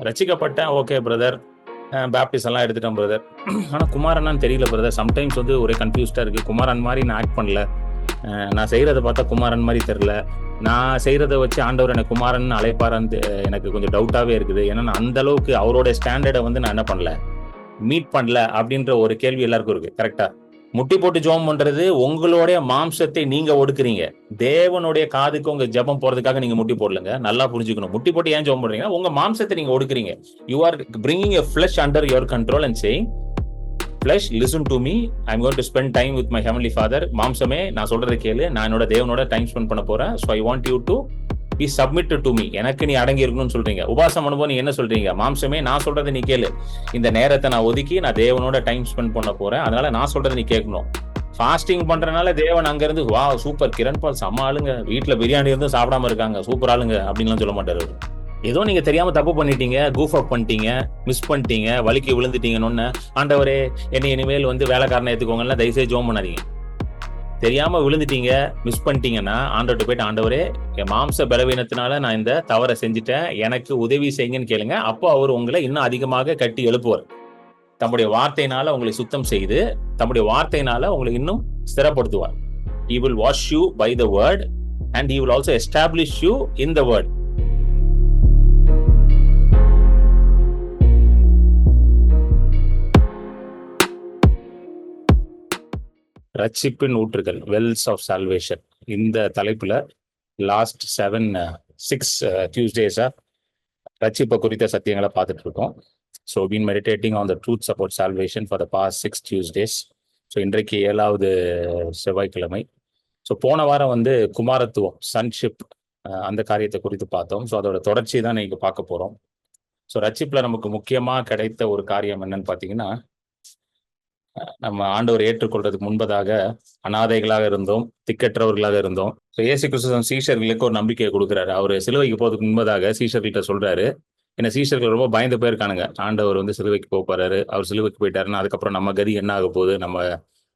ரசிக்கப்பட்டேன், okay brother. Baptist எல்லாம் எடுத்துட்டேன் brother. ஆனால் குமாரனான்னு தெரியல பிரதர். சம்டைம்ஸ் வந்து ஒரே கன்ஃபியூஸ்டாக இருக்குது. குமாரன் மாதிரி நான் ஆக்ட் பண்ணல. நான் செய்கிறத பார்த்தா குமாரன் மாதிரி தெரில. நான் செய்கிறத வச்சு ஆண்டவர் எனக்கு குமாரன் அழைப்பாரான்னு எனக்கு கொஞ்சம் டவுட்டாகவே இருக்குது. ஏன்னா நான் அந்த அளவுக்கு அவரோட ஸ்டாண்டர்டை வந்து நான் என்ன பண்ணல, மீட் பண்ணல அப்படின்ற ஒரு கேள்வி எல்லாருக்கும் இருக்குது. கரெக்டாக முட்டி போட்டு ஜெபம் பண்றது உங்களுடைய மாம்சத்தை நீங்க ஒடுக்குறீங்க. தேவனுடைய காதுக்கு உங்க ஜெபம் போறதுக்காக நீங்க முட்டி போடலங்க. நல்லா புரிஞ்சுக்கணும். முட்டி போட்டு ஏன் ஜெபம் பண்றீங்க? உங்க மாம்சத்தை நீங்க ஒடுக்குறீங்க. You are bringing your flesh under your control and saying, flesh, listen to me. I'm going to spend time with my heavenly father. மாம்சமே நான் சொல்றதை கேளு. நான் என்னோட தேவனோட டைம் ஸ்பெண்ட் பண்ண போறேன். So I want you to be submitted to me. எனக்கு நீ அடங்கி இருக்கணும்னு சொல்றீங்க. உபாசம் பண்ணும்போது நீ என்ன சொல்றீங்க? மாம்சமே நான் சொல்றதை நீ கேளு. இந்த நேரத்தை நான் ஒதுக்கி நான் தேவனோட டைம் ஸ்பெண்ட் பண்ண போறேன். அதனால நான் சொல்றதை நீ கேட்கணும். ஃபாஸ்டிங் பண்றதுனால தேவன் அங்க இருந்து வா சூப்பர் கிரண் பால் செம்ம ஆளுங்க, வீட்டுல பிரியாணி இருந்தும் சாப்பிடாம இருக்காங்க, சூப்பர் ஆளுங்க அப்படின்லாம் சொல்ல மாட்டாரு. ஏதோ நீங்க தெரியாம தப்பு பண்ணிட்டீங்க, கூஃப் அப் பண்ணிட்டீங்க, மிஸ் பண்ணிட்டீங்க, வலிக்கு விழுந்துட்டீங்கன்னு ஆண்டவரே என்னை இனிமேல் வந்து வேலைக்காரனை ஏத்துக்கோங்கன்னா தயவுசெய்து ஜோம் பண்ணாதீங்க. தெரியாம விழுந்துட்டீங்க, மிஸ் பண்ணிட்டீங்கன்னா ஆண்டவர்கிட்ட போயிட்டு ஆண்டவரே என் மாம்ச பலவீனத்தினால நான் இந்த தவறை செஞ்சுட்டேன், எனக்கு உதவி செய்யுங்கன்னு கேளுங்க. அப்போ அவர் உங்களை இன்னும் அதிகமாக கட்டி எழுப்புவார். தம்முடைய வார்த்தையினால உங்களை சுத்தம் செய்து தம்முடைய வார்த்தையினால உங்களை இன்னும் ஸ்திரப்படுத்துவார். He will wash you by the word and he will also establish you in the word. ரட்சிப்பின் ஊற்றுகள், வெல்ஸ் ஆஃப் சால்வேஷன். இந்த தலைப்புல லாஸ்ட் 6 டியூஸ்டேஸா ரட்சிப்பை குறித்த சத்தியங்களை பார்த்துட்டு இருக்கோம். So been meditating on the truths about salvation for the past 6 Tuesdays. So இன்றைக்கு 7வது செவ்வாய்க்கிழமை. ஸோ போன வாரம் வந்து குமாரத்துவம், சன்ஷிப், அந்த காரியத்தை குறித்து பார்த்தோம். ஸோ அதோட தொடர்ச்சி தான் இன்னைக்கு பார்க்க போறோம். ஸோ ரட்சிப்புல நமக்கு முக்கியமாக கிடைத்த ஒரு காரியம் என்னன்னு பார்த்தீங்கன்னா, நம்ம ஆண்டவர் ஏற்றுக்கொள்றதுக்கு முன்பதாக அனாதைகளாக இருந்தோம், திக்கற்றவர்களாக இருந்தோம். இயேசு கிறிஸ்து சீஷர்களுக்கு ஒரு நம்பிக்கையை கொடுக்குறாரு. அவர் சிலுவைக்கு போறதுக்கு முன்பதாக சீஷர்கள்ட்ட சொல்றாரு. ஏன்னா சீஷர்கள் ரொம்ப பயந்து போயிருக்கானுங்க. ஆண்டவர் வந்து சிலுவைக்கு போறாரு, அவர் சிலுவைக்கு போயிட்டாருன்னா அதுக்கப்புறம் நம்ம கதி என்ன ஆக போகுது, நம்ம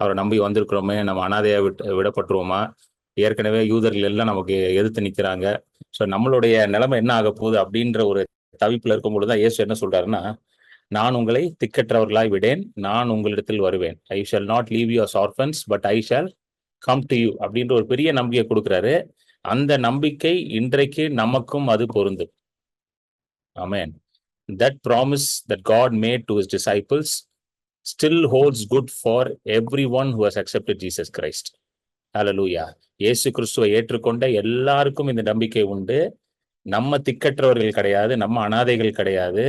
அவரை நம்பி வந்திருக்கிறோமே, நம்ம அனாதையா விடப்பட்டுருவோமா, ஏற்கனவே யூதர்கள் எல்லாம் நமக்கு எதிர்த்து நிற்கிறாங்க, ஸோ நம்மளுடைய நிலைமை என்ன ஆக போகுது அப்படின்ற ஒரு தவிப்புல இருக்கும் பொழுதுதான் இயேசு என்ன சொல்றாருன்னா, நான் உங்களை திக்கற்றவர்களாய் விடேன், நான் உங்களிடத்தில் வருவேன். I shall not leave you as orphans but I shall come to you அப்படின்ற ஒரு பெரிய நம்பிக்கை கொடுக்குறாரு. அந்த நம்பிக்கை இன்றைக்கு நமக்கும் அது பொருந்தும். ஆமென். That promise that God made to his disciples still holds good for everyone who has accepted Jesus Christ. Hallelujah. இயேசு கிறிஸ்துவை ஏற்றுக்கொண்ட எல்லாருக்கும் இந்த நம்பிக்கை உண்டு. நம்ம திக்கற்றவர்கள் கிடையாது, நம்ம அனாதைகள் கிடையாது.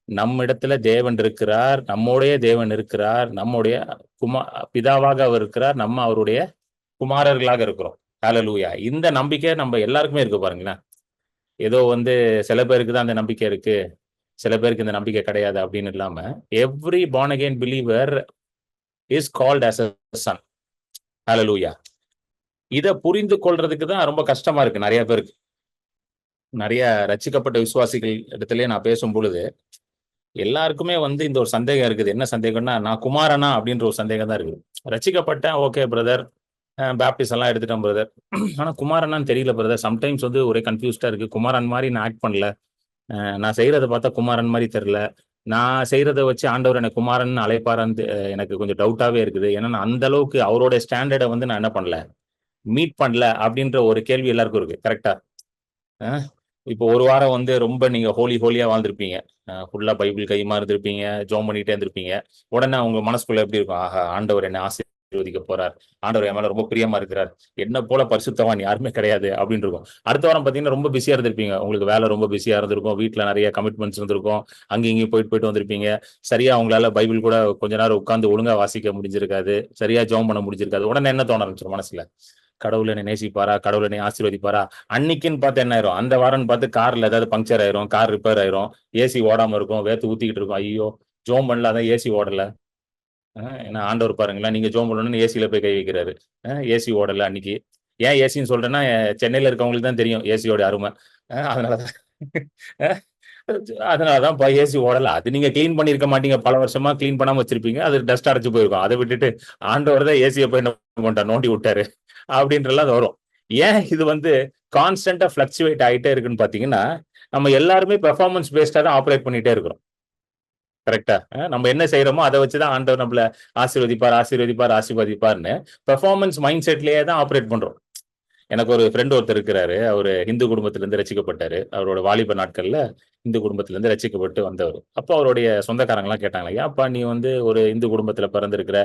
நம்ம இடத்துல தேவன் இருக்கிறார், நம்முடைய தேவன் இருக்கிறார், நம்முடைய பிதாவாக அவர் இருக்கிறார், நம்ம அவருடைய குமாரர்களாக இருக்கிறோம். ஹல்லேலூயா. இந்த நம்பிக்கை நம்ம எல்லாருக்குமே இருக்கு பாருங்களேன். ஏதோ வந்து சில பேருக்கு தான் அந்த நம்பிக்கை இருக்கு, சில பேருக்கு இந்த நம்பிக்கை கிடையாது அப்படின்னு இல்லாம, every born again believer is called as a son. ஹல்லேலூயா. இதை புரிந்து கொள்றதுக்கு தான் ரொம்ப கஷ்டமா இருக்கு நிறைய பேருக்கு. நிறைய ரட்சிக்கப்பட்ட விசுவாசிகள் இடத்துல நான் பேசும் பொழுது எல்லாருக்குமே வந்து இந்த ஒரு சந்தேகம் இருக்குது. என்ன சந்தேகம்னா, நான் குமாரனா அப்படின்ற ஒரு சந்தேகம் தான் இருக்குது. ரட்சிக்கப்பட்டேன், ஓகே பிரதர். பேப்டிஸ்ட் எல்லாம் எடுத்துட்டேன் பிரதர். ஆனா குமாரனான்னு தெரியல பிரதர். சம்டைம்ஸ் வந்து ஒரே கன்ஃபியூஸ்டா இருக்கு. குமாரன் மாதிரி நான் ஆக்ட் பண்ணல. நான் செய்யறத பார்த்தா குமாரன் மாதிரி தெரியல. நான் செய்யறத வச்சு ஆண்டவர் எனக்கு குமாரன் அழைப்பாரான்னு எனக்கு கொஞ்சம் டவுட்டாவே இருக்குது. ஏன்னா நான் அந்த அளவுக்கு அவரோட ஸ்டாண்டர்டை வந்து நான் என்ன பண்ணல, மீட் பண்ணல அப்படின்ற ஒரு கேள்வி எல்லாருக்கும் இருக்கு. கரெக்டா? இப்போ ஒரு வாரம் வந்து ரொம்ப நீங்க ஹோலியா வாழ்ந்திருப்பீங்க, ஃபுல்லா பைபிள் கையுமா இருந்திருப்பீங்க, ஜோம் பண்ணிட்டே இருந்திருப்பீங்க. உடனே உங்க மனசுக்குள்ள எப்படி இருக்கும்? ஆஹா, ஆண்டவர் என்னை ஆசீர்வதிக்க போறார், ஆண்டவர் என் மேல ரொம்ப பிரியமா இருக்கிறார், என்ன போல பரிசுத்தவான் யாருமே கிடையாது அப்படின்னு இருக்கும். அடுத்த வாரம் பாத்தீங்கன்னா ரொம்ப பிஸியா இருந்திருப்பீங்க, உங்களுக்கு வேலை ரொம்ப பிஸியா இருந்திருக்கும், வீட்டுல நிறைய கமிட்மெண்ட்ஸ் இருந்திருக்கும், அங்கேயும் இங்கேயும் போயிட்டு வந்திருப்பீங்க. சரியா உங்களால பைபிள் கூட கொஞ்ச நேரம் உட்காந்து ஒழுங்கா வாசிக்க முடிஞ்சிருக்காது, சரியா ஜோம் பண்ண முடிஞ்சிருக்காது. உடனே என்ன தோண ஆரம்பிச்சிடும் மனசுல? கடவுளை நேசிப்பாரா, கடவுளை ஆசீர்வதிப்பாரா? அன்னைக்குன்னு பார்த்து என்ன ஆயிரும், அந்த வாரம்னு பார்த்து கார்ல ஏதாவது பங்க்சர் ஆயிரும், கார் ரிப்பேர் ஆயிரும், ஏசி ஓடாம இருக்கும், வேத்து ஊத்திக்கிட்டு இருக்கும். ஐயோ ஜோம் பண்ணல, அதான் ஏசி ஓடல. ஏன்னா ஆண்டவர் பாருங்களேன், நீங்க ஜோம் பண்ணணும்னு ஏசியில போய் கை வைக்கிறாரு. ஏசி ஓடல அன்னைக்கு. ஏன் ஏசின்னு சொல்றேன்னா, சென்னையில இருக்கவங்களுக்கு தான் தெரியும் ஏசியோட அருமை. அதனாலதான் அதனாலதான் ஏசி ஓடல. அது நீங்க கிளீன் பண்ணிருக்க மாட்டீங்க, பல வருஷமா கிளீன் பண்ணாம வச்சிருப்பீங்க, அது டஸ்ட் அடைச்சு போயிருக்கும். அதை விட்டுட்டு ஆண்டவர் தான் ஏசியை போய் என்ன பண்ணிட்டார், நோண்டி விட்டாரு அப்படின்றலாம் வரும். ஏன் இது வந்து கான்ஸ்டன்டா பிளக்சுவேட் ஆகிட்டே இருக்குன்னு பாத்தீங்கன்னா, நம்ம எல்லாருமே பெர்ஃபார்மன்ஸ் பேஸ்டா தான் ஆப்ரேட் பண்ணிட்டே இருக்கிறோம். கரெக்டா? நம்ம என்ன செய்யறோமோ அதை வச்சுதான் ஆண்டவர் நம்மள ஆசீர்வதிப்பார்னு பெர்ஃபார்மன்ஸ் மைண்ட் செட்லயே தான் ஆப்ரேட் பண்றோம். எனக்கு ஒரு ஃப்ரெண்ட் ஒருத்தர் இருக்கிறாரு. அவரு இந்து குடும்பத்துல இருந்து ரசிக்கப்பட்டாரு. அவரோட வாலிப நாட்கள்ல இந்து குடும்பத்துல இருந்து ரசிக்கப்பட்டு வந்தவர். அப்போ அவருடைய சொந்தக்காரங்க எல்லாம் கேட்டாங்க, ஏன்ப்பா நீ வந்து ஒரு இந்து குடும்பத்துல பிறந்திருக்கிற,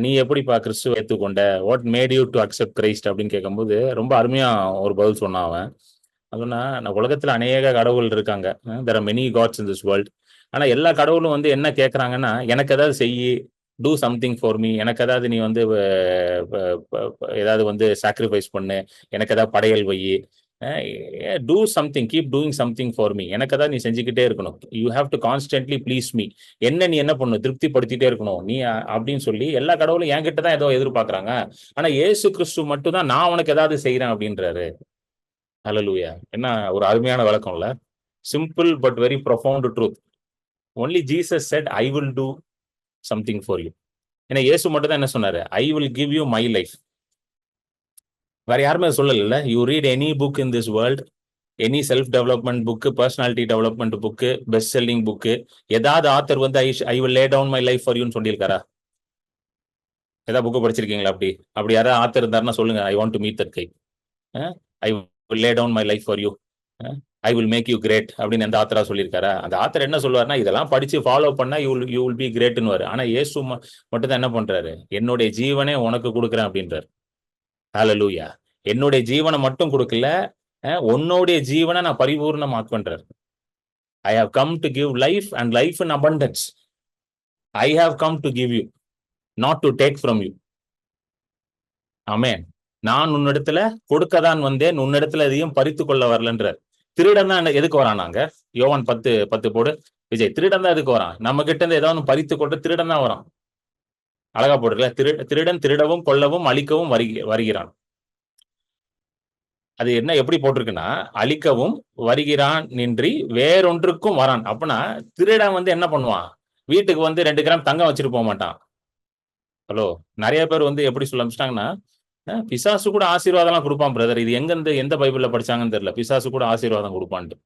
நீ எப்படிப்பா கிறிஸ்துவ ஏத்துக்கொண்ட, what made you to accept Christ அப்படின்னு கேட்கும்போது ரொம்ப அருமையா ஒரு பதில் சொன்னான் அவன். அதுனா, உலகத்துல அநேக கடவுள் இருக்காங்க. There are many gods in this world. ஆனா எல்லா கடவுளும் வந்து என்ன கேட்கறாங்கன்னா, எனக்கு ஏதாவது செய்யி, டூ சம்திங் ஃபார் மீ, எனக்கு ஏதாவது நீ வந்து ஏதாவது வந்து சாக்ரிஃபைஸ் பண்ணு, எனக்கு ஏதாவது படையல் வை, do something, keep doing something for me, எனக்கு ஏதாவது நீ செஞ்சுக்கிட்டே இருக்கணும், you have to constantly please me, என்ன நீ என்ன பண்ணணும், திருப்திப்படுத்திட்டே இருக்கணும் நீ அப்படின்னு சொல்லி எல்லா கடவுளும் என்கிட்ட தான் ஏதோ எதிர்பார்க்கறாங்க. ஆனா இயேசு கிறிஸ்து மட்டும் தான் நான் உனக்கு ஏதாவது செய்யறேன் அப்படின்றாரு. ஹல்லேலூயா. என்ன ஒரு அருமையான விளக்கம்ல. Simple but very profound truth. Only Jesus said I will do something for you. ஏன்னா இயேசு மட்டும் தான் என்ன சொன்னாரு, I will give you my life. வேற யாருமே சொல்லல. You read any book in this world, any self development book, personality development book, best selling book, ஏதாவது ஆத்தர் வந்து I will lay down my life for யூன்னு சொல்லியிருக்காரா? ஏதாவது book படிச்சிருக்கீங்களா? அப்படி அப்படி யாராவது ஆத்தர் இருந்தாருன்னா சொல்லுங்க, I want to meet that guy. I will lay down my life for you, I will make you great அப்படின்னு எந்த ஆத்தரா சொல்லியிருக்காரா? அந்த ஆத்தர் என்ன சொல்லுவாருன்னா, இதெல்லாம் படிச்சு ஃபாலோ பண்ணா யூ வில் பி கிரேட்னு. ஆனா இயேசு மட்டும் தான் என்ன பண்றாரு, என்னுடைய ஜீவனே உனக்கு கொடுக்குறேன் அப்படின்றாரு. ஹல்லேலூயா. என்னுடைய ஜீவனை மட்டும் கொடுக்கல, உன்னுடைய ஜீவனை நான் பரிபூர்ணமாக்குன்றார். I have come to give life and life in abundance. I have come to give you, not to take from you. Amen. நான் உன்னிடத்துல கொடுக்கதான் வந்தேன், உன்னிடத்துல எதையும் பறித்து கொள்ள வரலன்றார். திருடன் தான் எதுக்கு வரானாங்க? யோவான் 10:10 போடு விஜய். திருடன் தான் எதுக்கு வரான்? நம்ம கிட்ட இருந்து ஏதாவது பறித்து கொண்டு திருடன் தான் வரான். அழகா போடுறல, திருடன் திருடவும் கொல்லவும் அழிக்கவும் வருகிறான். அது என்ன எப்படி போட்டிருக்குன்னா, அழிக்கவும் வருகிறான் நின்றி வேறொன்றுக்கும் வரான். அப்படின்னா திருடன் வந்து என்ன பண்ணுவான், வீட்டுக்கு வந்து 2 கிராம் தங்கம் வச்சுட்டு போக மாட்டான். ஹலோ, நிறைய பேர் வந்து எப்படி சொல்ல ஆரம்பிச்சிட்டாங்கன்னா, பிசாசு கூட ஆசீர்வாதம் எல்லாம் கொடுப்பான் பிரதர். இது எங்க இருந்து எந்த பைபிள்ல படிச்சாங்கன்னு தெரியல, பிசாசு கூட ஆசீர்வாதம் கொடுப்பான்ட்டு.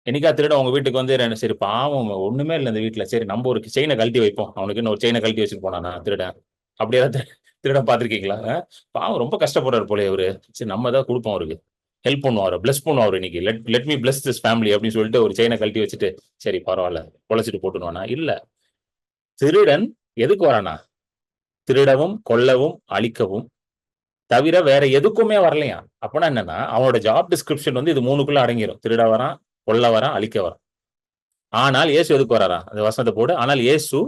என்னைக்கா திருட உங்க வீட்டுக்கு வந்து சரி பாவம் ஒண்ணுமே இல்லை இந்த வீட்டுல, சரி நம்ம ஒரு செயினை கழட்டி வைப்போம், அவனுக்கு இன்னும் ஒரு செயினை கழட்டி வச்சுட்டு போனானா திருடன்? அப்படியாவது திருடன் பாத்திருக்கீங்களா? பாவம் ரொம்ப கஷ்டப்படுறாரு போல இவரு, சரி நம்ம தான் கொடுப்போம், அவருக்கு ஹெல்ப் பண்ணுவாரு, பிளஸ் பண்ணுவாரு, இன்னைக்கு let me plus this family அப்படின்னு சொல்லிட்டு ஒரு செயினை கழட்டி வச்சுட்டு சரி பரவாயில்ல பொழைச்சிட்டு போட்டுனுவானா? இல்ல, திருடன் எதுக்கு வரானா? திருடவும் கொல்லவும் அழிக்கவும் தவிர வேற எதுக்குமே வரலையா? அப்படின்னா என்னன்னா, அவனோட ஜாப் டிஸ்கிரிப்ஷன் வந்து இது 3க்குள்ள அடங்கிடும். திருட வரான், கொல்ல வரான், அழிக்க வரான். ஆனால் இயேசு எதுக்கு வராரா? அந்த வசனத்தை போடு. ஆனால் இயேசு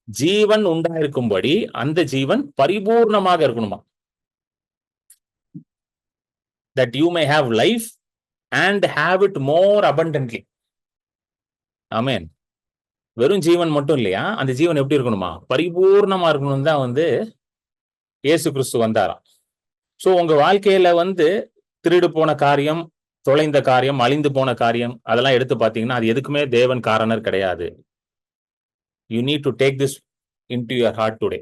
ஜீவன் உண்டாயிருக்கும்படி அந்த ஜீவன் பரிபூர்ணமாக இருக்கணுமா. that you may have life and have it more abundantly. ஆமென். வெறும் ஜீவன் மட்டும் இல்லையா, அந்த ஜீவன் எப்படி இருக்கணுமா, பரிபூர்ணமா இருக்கணும் தான் வந்து இயேசு கிறிஸ்து வந்தாராம். சோ உங்க வாழ்க்கையில வந்து திருடு போன காரியம், தொலைந்த காரியம், அழிந்து போன காரியம், அதெல்லாம் எடுத்து பாத்தீங்கன்னா அது எதுக்குமே தேவன் காரணர் கிடையாது. You need to take this into your heart today.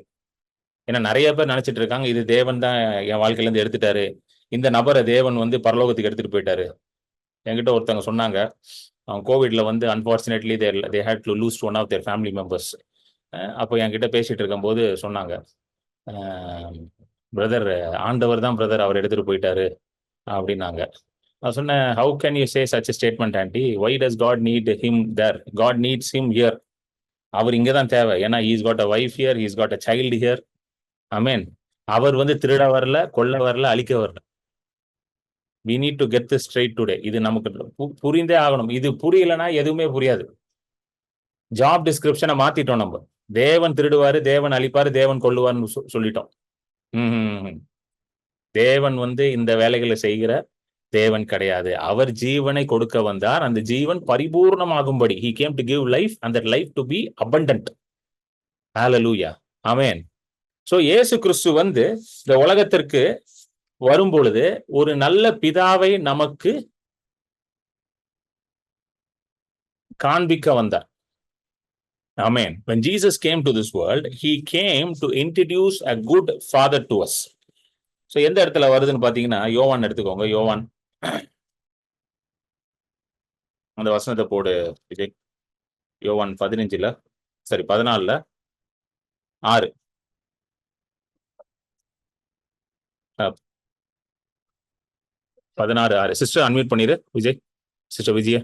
ஏன்னா நிறைய பேர் நினைச்சிட்டு இருக்காங்க, இது தேவன் தான் என் வாழ்க்கையில இருந்து எடுத்துட்டாரு, இந்த நபரை தேவன் வந்து பரலோகத்துக்கு எடுத்துட்டு போயிட்டாரு. என்கிட்ட ஒருத்தவங்க சொன்னாங்க, அவங்க கோவிட்ல வந்து unfortunately they had to lose one of their family members. அப்போ என்கிட்ட பேசிட்டு இருக்கும்போது சொன்னாங்க, பிரதர் ஆண்டவர் தான் பிரதர் அவர் எடுத்துட்டு போயிட்டாரு அப்படின்னாங்க. நான் சொன்னேன், how can you say such statement aunty, why does God need him there, God needs him here. அவர் இங்கே தான் தேவை, ஏன்னா he's got a wife here, he's got a child here. Amen. அவர் வந்து திருட வரல, கொல்ல வரல, அழிக்க வரல. we need to get this straight today. இது நமக்கு புரிந்தே ஆகணும். இது புரியலனா எதுவுமே புரியாது. ஜாப் டிஸ்கிரிப்ஷனை மாத்திட்டோம் நம்ம. தேவன் திருடுவாரு, தேவன் அழிப்பாரு, தேவன் கொல்லுவார்னு சொல்லிட்டோம். தேவன் வந்து இந்த வேலைகளை செய்கிற தேவன் கிடையாது. அவர் ஜீவனை கொடுக்க வந்தார், அந்த ஜீவன் பரிபூர்ணமாகும்படி. he came to give life and that life to be abundant. hallelujah. amen. So இயேசு கிறிஸ்து வந்து இந்த உலகத்திற்கு வரும் பொழுது ஒரு நல்ல பிதாவை நமக்கு காண்பிக்க வந்தார். Amen. When Jesus came to this world, he came to introduce a good father to us. So எந்த இடத்துல வருதுன்னு பாத்தீங்கன்னா, யோவான் எடுத்துக்கோங்க. யோவான் அந்த வசனத்தை போடு விஜய். யோவான் 15 சரி 14 6 16 6. சிஸ்டர் அன்மியூட் பண்ணிடு விஜய். சிஸ்டர் விஜய.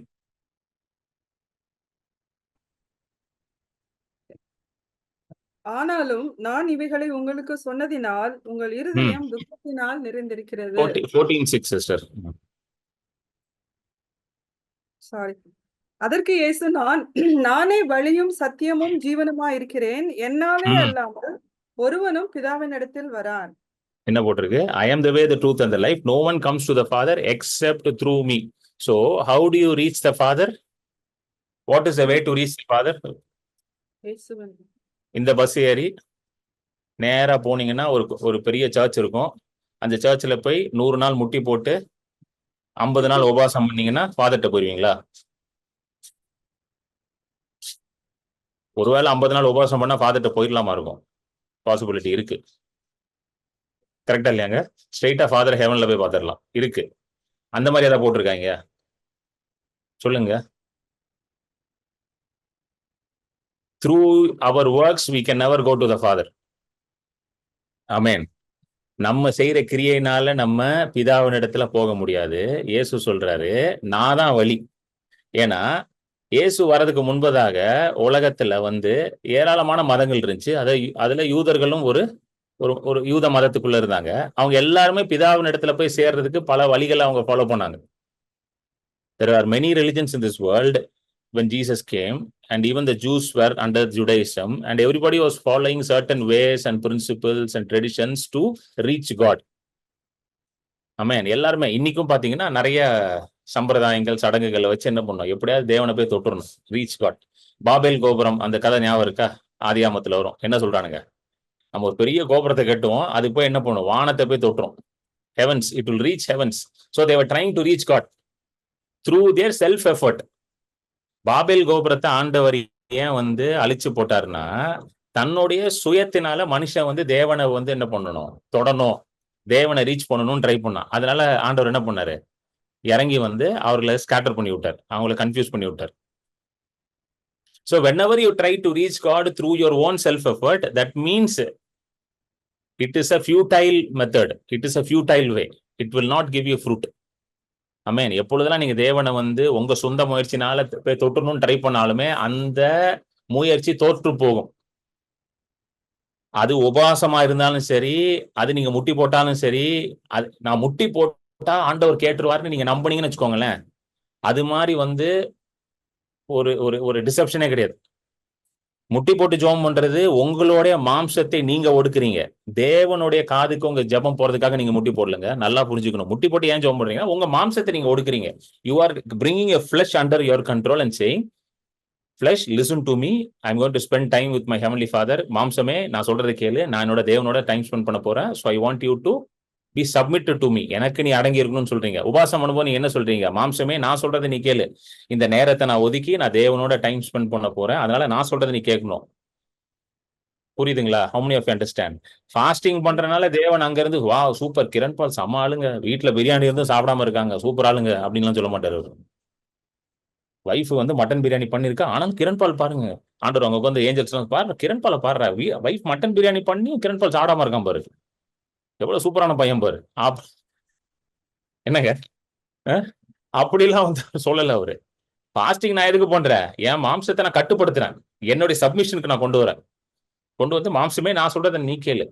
ஆனாலும் நான் இவைகளை உங்களுக்கு சொன்னதினால் உங்கள் இருதயம் துக்கத்தினால் நிறைந்திருக்கிறது. 14:6 சிஸ்டர். சாரி. அதற்கு இயேசு, நானே வழியும் சத்தியமும் ஜீவனுமா இருக்கிறேன், என்னாலே அல்லாமல் ஒருவனும் பிதாவின் இடத்தில் வரான். என்ன போட்டிருக்கு? I am the way, the truth and the life. No one comes to the Father except through me. So how do you reach the Father? What is the way to reach the Father? இந்த bus ஏறி நேரா போனீங்கன்னா ஒரு பெரிய search இருக்கும். அந்த சர்ச்சில் போய் 100 நாள் முட்டி போட்டு 50 நாள் உபவாசம் பண்ணீங்கன்னா ஃபாதர்கிட்ட போயிருவீங்களா? ஒருவேளை 50 நாள் உபவாசம் பண்ணா ஃபாதர்கிட்ட போயிடலாமா இருக்கும்? பாசிபிலிட்டி இருக்கு. கரெக்டா இல்லையாங்க? ஸ்ட்ரெயிட்டா ஃபாதர் ஹெவன்ல போய் பார்த்துடலாம். இருக்கு. அந்த மாதிரி ஏதாவது போட்டிருக்காங்க? சொல்லுங்க. Through our works we can never go to the Father. Amen. நம்ம செய்யற கிரியையினால நம்ம பிதாவின் இடத்துல போக முடியாது. இயேசு சொல்றாரு, நான் தான் வழி. ஏன்னா இயேசு வர்றதுக்கு முன்பதாக உலகத்துல ஏராளமான மதங்கள் இருந்துச்சு. அதுல யூதர்களும் ஒரு ஒரு யூத மதத்துக்குள்ள இருந்தாங்க. அவங்க எல்லாருமே பிதாவின் இடத்துல போய் சேர்றதுக்கு பல வழிகளை அவங்க ஃபாலோ பண்ணாங்க. There are many religions in this world when Jesus came, and even the Jews were under Judaism, and everybody was following certain ways and principles and traditions to reach God. Amen. எல்லாருமே இன்னைக்கும் பாத்தீங்கன்னா நிறைய சம்பிரதாயங்கள் சடங்குகளை வச்சு என்ன பண்ணோம், எப்படியாவது தேவனை போய் தொட்டுறணும், ரீச் காட். பாபேல் கோபுரம் அந்த கதை ஞாபகம் இருக்கா? ஆதியாமத்துல வரும். என்ன சொல்றானுங்க? நம்ம ஒரு பெரிய கோபுரத்தை கட்டுவோம், அது போய் என்ன பண்ணுவோம், வானத்தை போய் தொட்டுரும். Heavens, it will reach heavens. So they were trying to reach God through their self effort. Babel கோபுரத்தை ஆண்டவர் ஏன் அழிச்சு போட்டாருன்னா, தன்னுடைய சுயத்தினால மனுஷன் தேவனை என்ன பண்ணணும், தொடணும், தேவனை ரீச் பண்ணணும்னு ட்ரை பண்ணான். அதனால ஆண்டவர் என்ன பண்ணாரு, இறங்கி அவர்களை ஸ்கேட்டர் பண்ணி விட்டார், அவங்களை கன்ஃபியூஸ் பண்ணி விட்டார். So whenever you try to reach God through your own self-effort, that means it is a futile method. It is a futile way. It will not give you fruit. Amen. எப்பொழுதெல்லாம் நீங்க தேவனை உங்க சொந்த முயற்சினால போய் தொட்டணும்னு try பண்ணாலுமே அந்த முயற்சி தோற்று போகும். அது உபவாசமா இருந்தாலும் சரி, அது நீங்க முட்டி போட்டாலும் சரி, அது நான் முட்டி போட்டா ஆண்டவர் கேட்டுருவாருன்னு நீங்க நம்பினீங்கன்னு வச்சுக்கோங்களேன், அது மாதிரி ஒரு ஒரு ஒரு டிசெப்ஷனே கிடையாது. முட்டி போட்டு ஜெபம் பண்றது உங்களுடைய மாம்சத்தை நீங்க ஒடுக்குறீங்க. தேவனுடைய காதுக்கு உங்க ஜெபம் போறதுக்காக நீங்க முட்டி போடலங்க. நல்லா புரிஞ்சுக்கணும். முட்டி போட்டு ஏன் ஜெபம் பண்றீங்க? உங்க மாம்சத்தை நீங்க ஒடுக்குறீங்க. You are bringing a flesh under your control and saying, flesh, listen to me, I'm going to spend time with my heavenly father. மாம்சமே, நான் சொல்றதை கேளு, நான் என்னோட தேவனோட டைம் ஸ்பெண்ட் பண்ண போறேன். So I want you to be submitted to me. எனக்கு நீ அடங்கி இருக்கணும்னு சொல்றீங்க. உபாசம் பண்ணும்போது நீங்க என்ன சொல்றீங்க? மாம்சமே, நான் சொல்றதை நீ கேளு, இந்த நேரத்தை நான் ஒதுக்கி நான் தேவனோட டைம் ஸ்பெண்ட் பண்ண போறேன், அதனால நான் சொல்றதை நீ கேட்கணும். புரியுதுங்களா? How many of you understand? Fasting பண்றதுனால தேவன் அங்க இருந்து வா சூப்பர் கிரண்பால் சம ஆளுங்க, வீட்டுல பிரியாணி இருந்தும் சாப்பிடாம இருக்காங்க, சூப்பர் ஆளுங்க அப்படின்லாம் சொல்ல மாட்டாரு. வைஃப் மட்டன் பிரியாணி பண்ணிருக்கா, ஆனாலும் கிரண்பால் பாருங்க, ஆண்டவர் அவங்க உட்காந்து ஏஞ்சல்ஸ் பாரு, கிரண்பாலை பாடுறா, வைஃப் மட்டன் பிரியாணி பண்ணி கிரண்பால் சாப்பிடாம இருக்கான் பாரு, எவ்வளவு சூப்பரான பையன் பாரு. என்னங்க அப்படிலாம் சொல்லல அவரு. ஃபாஸ்டிங் நான் எதுக்கு பண்றேன்? என் மாம்சத்தை நான் கட்டுப்படுத்துறேன், என்னுடைய சப்மிஷனுக்கு நான் கொண்டு வரேன். கொண்டு மாம்சமே, நான் சொல்றதை நீ கேளு.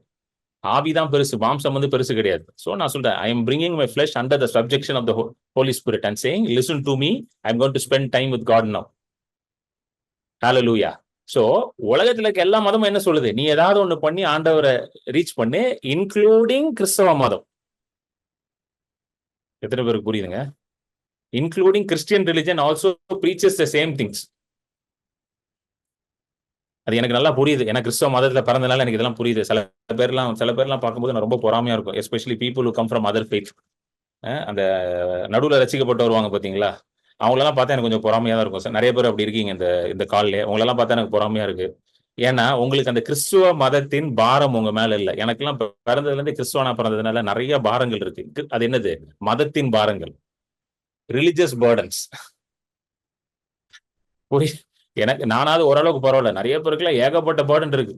ஆவிதான் பெருசு, மாம்சம் பெருசு கிடையாது. சோ நான் சொல்றேன், I am bringing my flesh under the subjection of the Holy Spirit and saying, listen to me, I am going to spend time with God now. Hallelujah. So உலகத்துல இருக்க எல்லா மதமும் என்ன சொல்லுது? நீ ஏதாவது ஒண்ணு பண்ணி ஆண்டவரை ரீச் பண்ணு, இன்க்ளூடிங் கிறிஸ்தவ மதம். எத்தனை பேருக்கு புரியுதுங்க? Including Christian religion also preaches the same things. அது எனக்கு நல்லா புரியுது. எனக்கு கிறிஸ்தவ மதத்துல பிறந்தனால எனக்கு இதெல்லாம் புரியுது. சில பேர்லாம் பார்க்கும்போது நான் ரொம்ப பொறாமையா இருக்கும். Especially people who come from other faith. அந்த நடுவில் ரசிக்கப்பட்டு வருவாங்க பாத்தீங்களா, அவங்களெல்லாம் பார்த்தா எனக்கு கொஞ்சம் பொறாமையா தான் இருக்கும். நிறைய பேர் அப்படி இருக்கீங்க இந்த கால்ல. உங்களெல்லாம் பார்த்தா எனக்கு பொறாமையா இருக்கு. ஏன்னா உங்களுக்கு அந்த கிறிஸ்துவ மதத்தின் பாரம் உங்க மேல இல்லை. எனக்கெல்லாம் பிறந்ததுல இருந்து கிறிஸ்துவனா பிறந்ததுனால நிறைய பாரங்கள் இருக்கு. அது என்னது? மதத்தின் பாரங்கள், ரிலிஜியஸ் பர்டன்ஸ். புரிய எனக்கு நானாவது ஓரளவுக்கு பரவாயில்ல, நிறைய பேருக்குலாம் ஏகப்பட்ட பேர்டன் இருக்கு.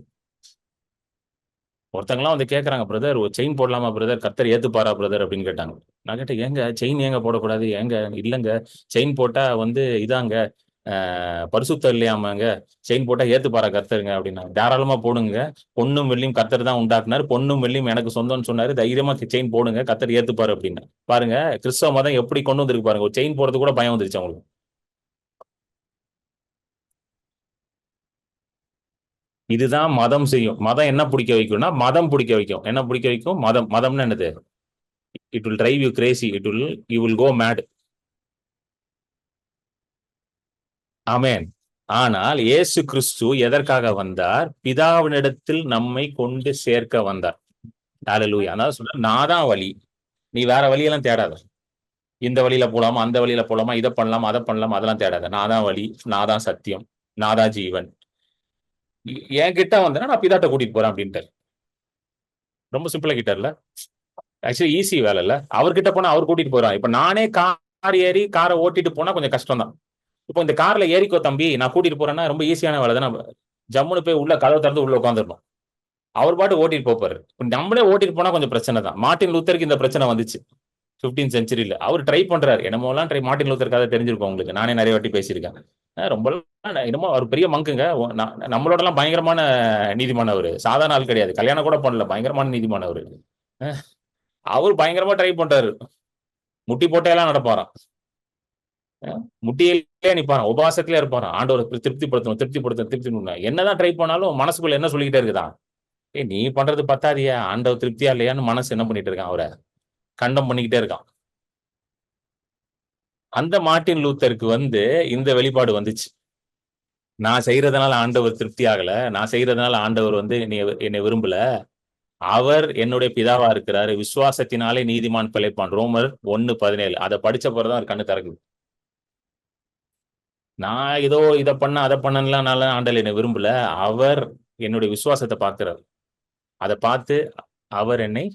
ஒருத்தங்கலாம் வந்து கேட்கறாங்க, பிரதர் ஒரு செயின் போடலாமா பிரதர், கர்த்தர் ஏத்துப்பாரா பிரதர் அப்படின்னு கேட்டாங்க. நான் கேட்டேன், ஏங்க செயின் ஏங்க போடக்கூடாது, ஏங்க இல்லைங்க செயின் போட்டா வந்து இதாங்க பரிசுத்தம் இல்லையாமாங்க, செயின் போட்டா ஏத்துப்பாரா கர்த்தருங்க அப்படின்னா. தாராளமா போடுங்க, பொண்ணும் வெள்ளியும் கர்த்தர் தான் உண்டாக்குனாரு, பொண்ணும் வெள்ளியும் எனக்கு சொந்தம்னு சொன்னாரு, தைரியமா செயின் போடுங்க, கர்த்தர் ஏத்துப்பாரு அப்படின்னு. பாருங்க கிறிஸ்தவ மதம் எப்படி கொண்டு வந்திருக்கு பாருங்க, ஒரு செயின் போடுறது கூட பயம் வந்துருச்சு அவங்களுக்கு. இதுதான் மதம் செய்யும். மதம் என்ன பிடிக்க வைக்கும்னா மதம் பிடிக்க வைக்கும். என்ன பிடிக்க வைக்கும்? மதம். மதம்னு என்னது? It will drive you crazy, you will go mad. Amen. ஆனால் இயேசு கிறிஸ்து எதற்காக வந்தார்? பிதாவினிடத்தில் நம்மை கொண்டு சேர்க்க வந்தார். ஹalleluya. அதான் சொல்றேன், நான் தான் வழி, நீ வேற வழியெல்லாம் தேடாத. இந்த வழியில போலாமா, அந்த வழியில போலாமா, இதை பண்ணலாமா, அதை பண்ணலாமா, அதெல்லாம் தேடாத. நான் தான் வழி, நான் தான் சத்தியம், நான் தான் ஜீவன். என் கிட்ட வந்தேன்னா நான் பிதாட்ட கூட்டிட்டு போறேன் அப்படின்ட்டு. ரொம்ப சிம்பிளா கிட்டார்ல. ஆக்சுவலி ஈஸி வேலை இல்ல. அவர்கிட்ட போனா அவர் கூட்டிட்டு போறான். இப்ப நானே கார் ஏறி காரை ஓட்டிட்டு போனா கொஞ்சம் கஷ்டம் தான். இப்போ இந்த கார்ல ஏறிக்கோ தம்பி நான் கூட்டிட்டு போறேன்னா ரொம்ப ஈஸியான வேலை தானே. ஜம்முன்னு போய் உள்ள கதவை திறந்து உள்ள உட்காந்துடணும். அவர் பாட்டு ஓட்டிட்டு போப்பாரு. நம்மளே ஓட்டிட்டு போனா கொஞ்சம் பிரச்சனை தான். மார்ட்டின் லூத்தருக்கு இந்த பிரச்சனை வந்துச்சு 15th செஞ்சுரியில. அவர் ட்ரை பண்றாரு, என்னமோலாம் ட்ரை. மார்ட்டின் லூத்தர் கதை தெரிஞ்சிருக்கும் உங்களுக்கு, நானே நிறைய வாட்டி பேசியிருக்கேன். ரொம்ப என்னமோ அவர் பெரிய மங்குங்க. நம்மளோட எல்லாம் பயங்கரமான நீதிமான அவரு, சாதாரண ஆள் கிடையாது, கல்யாணம் கூட பண்ணல, பயங்கரமான நீதிமான அவரு. அவர் பயங்கரமா ட்ரை பண்றாரு, முட்டி போட்டையெல்லாம் நடப்பாராம், முட்டியிலே நிப்பாராம், உபவாசத்திலே இருப்பாராம், ஆண்டவர் திருப்திப்படுத்தணும் திருப்திப்படுத்தணும் திருப்தி. என்னதான் ட்ரை பண்ணாலும் மனசுக்குள்ள என்ன சொல்லிக்கிட்டே இருக்குதான், நீ பண்றது பத்தாதியா, ஆண்டவர் திருப்தியா இல்லையான்னு மனசு என்ன பண்ணிட்டு இருக்கான், அவரை கண்டம் பண்ணிக்கிட்டே இருக்கான். அந்த மார்ட்டின் லூத்தருக்கு வந்து இந்த வெளிப்பாடு வந்துச்சு. நான் செய்யறதுனால ஆண்டவர் திருப்தி ஆகல, நான் செய்யறதுனால ஆண்டவர் வந்து என்னை விரும்பல, அவர் என்னுடைய பிதாவா இருக்கிறாரு, விசுவாசத்தினாலே நீதிமான் பிழைப்பான், ரோமர் 1:17. அதை படிச்ச பிறகுதான் அவர் கண்ணு திறக்குது. நான் ஏதோ இதை பண்ண அதை பண்ணலாம் ஆண்டவர் என்னை விரும்பல, அவர் என்னுடைய விசுவாசத்தை பார்க்கிறார், அதை பார்த்து அவர் என்னை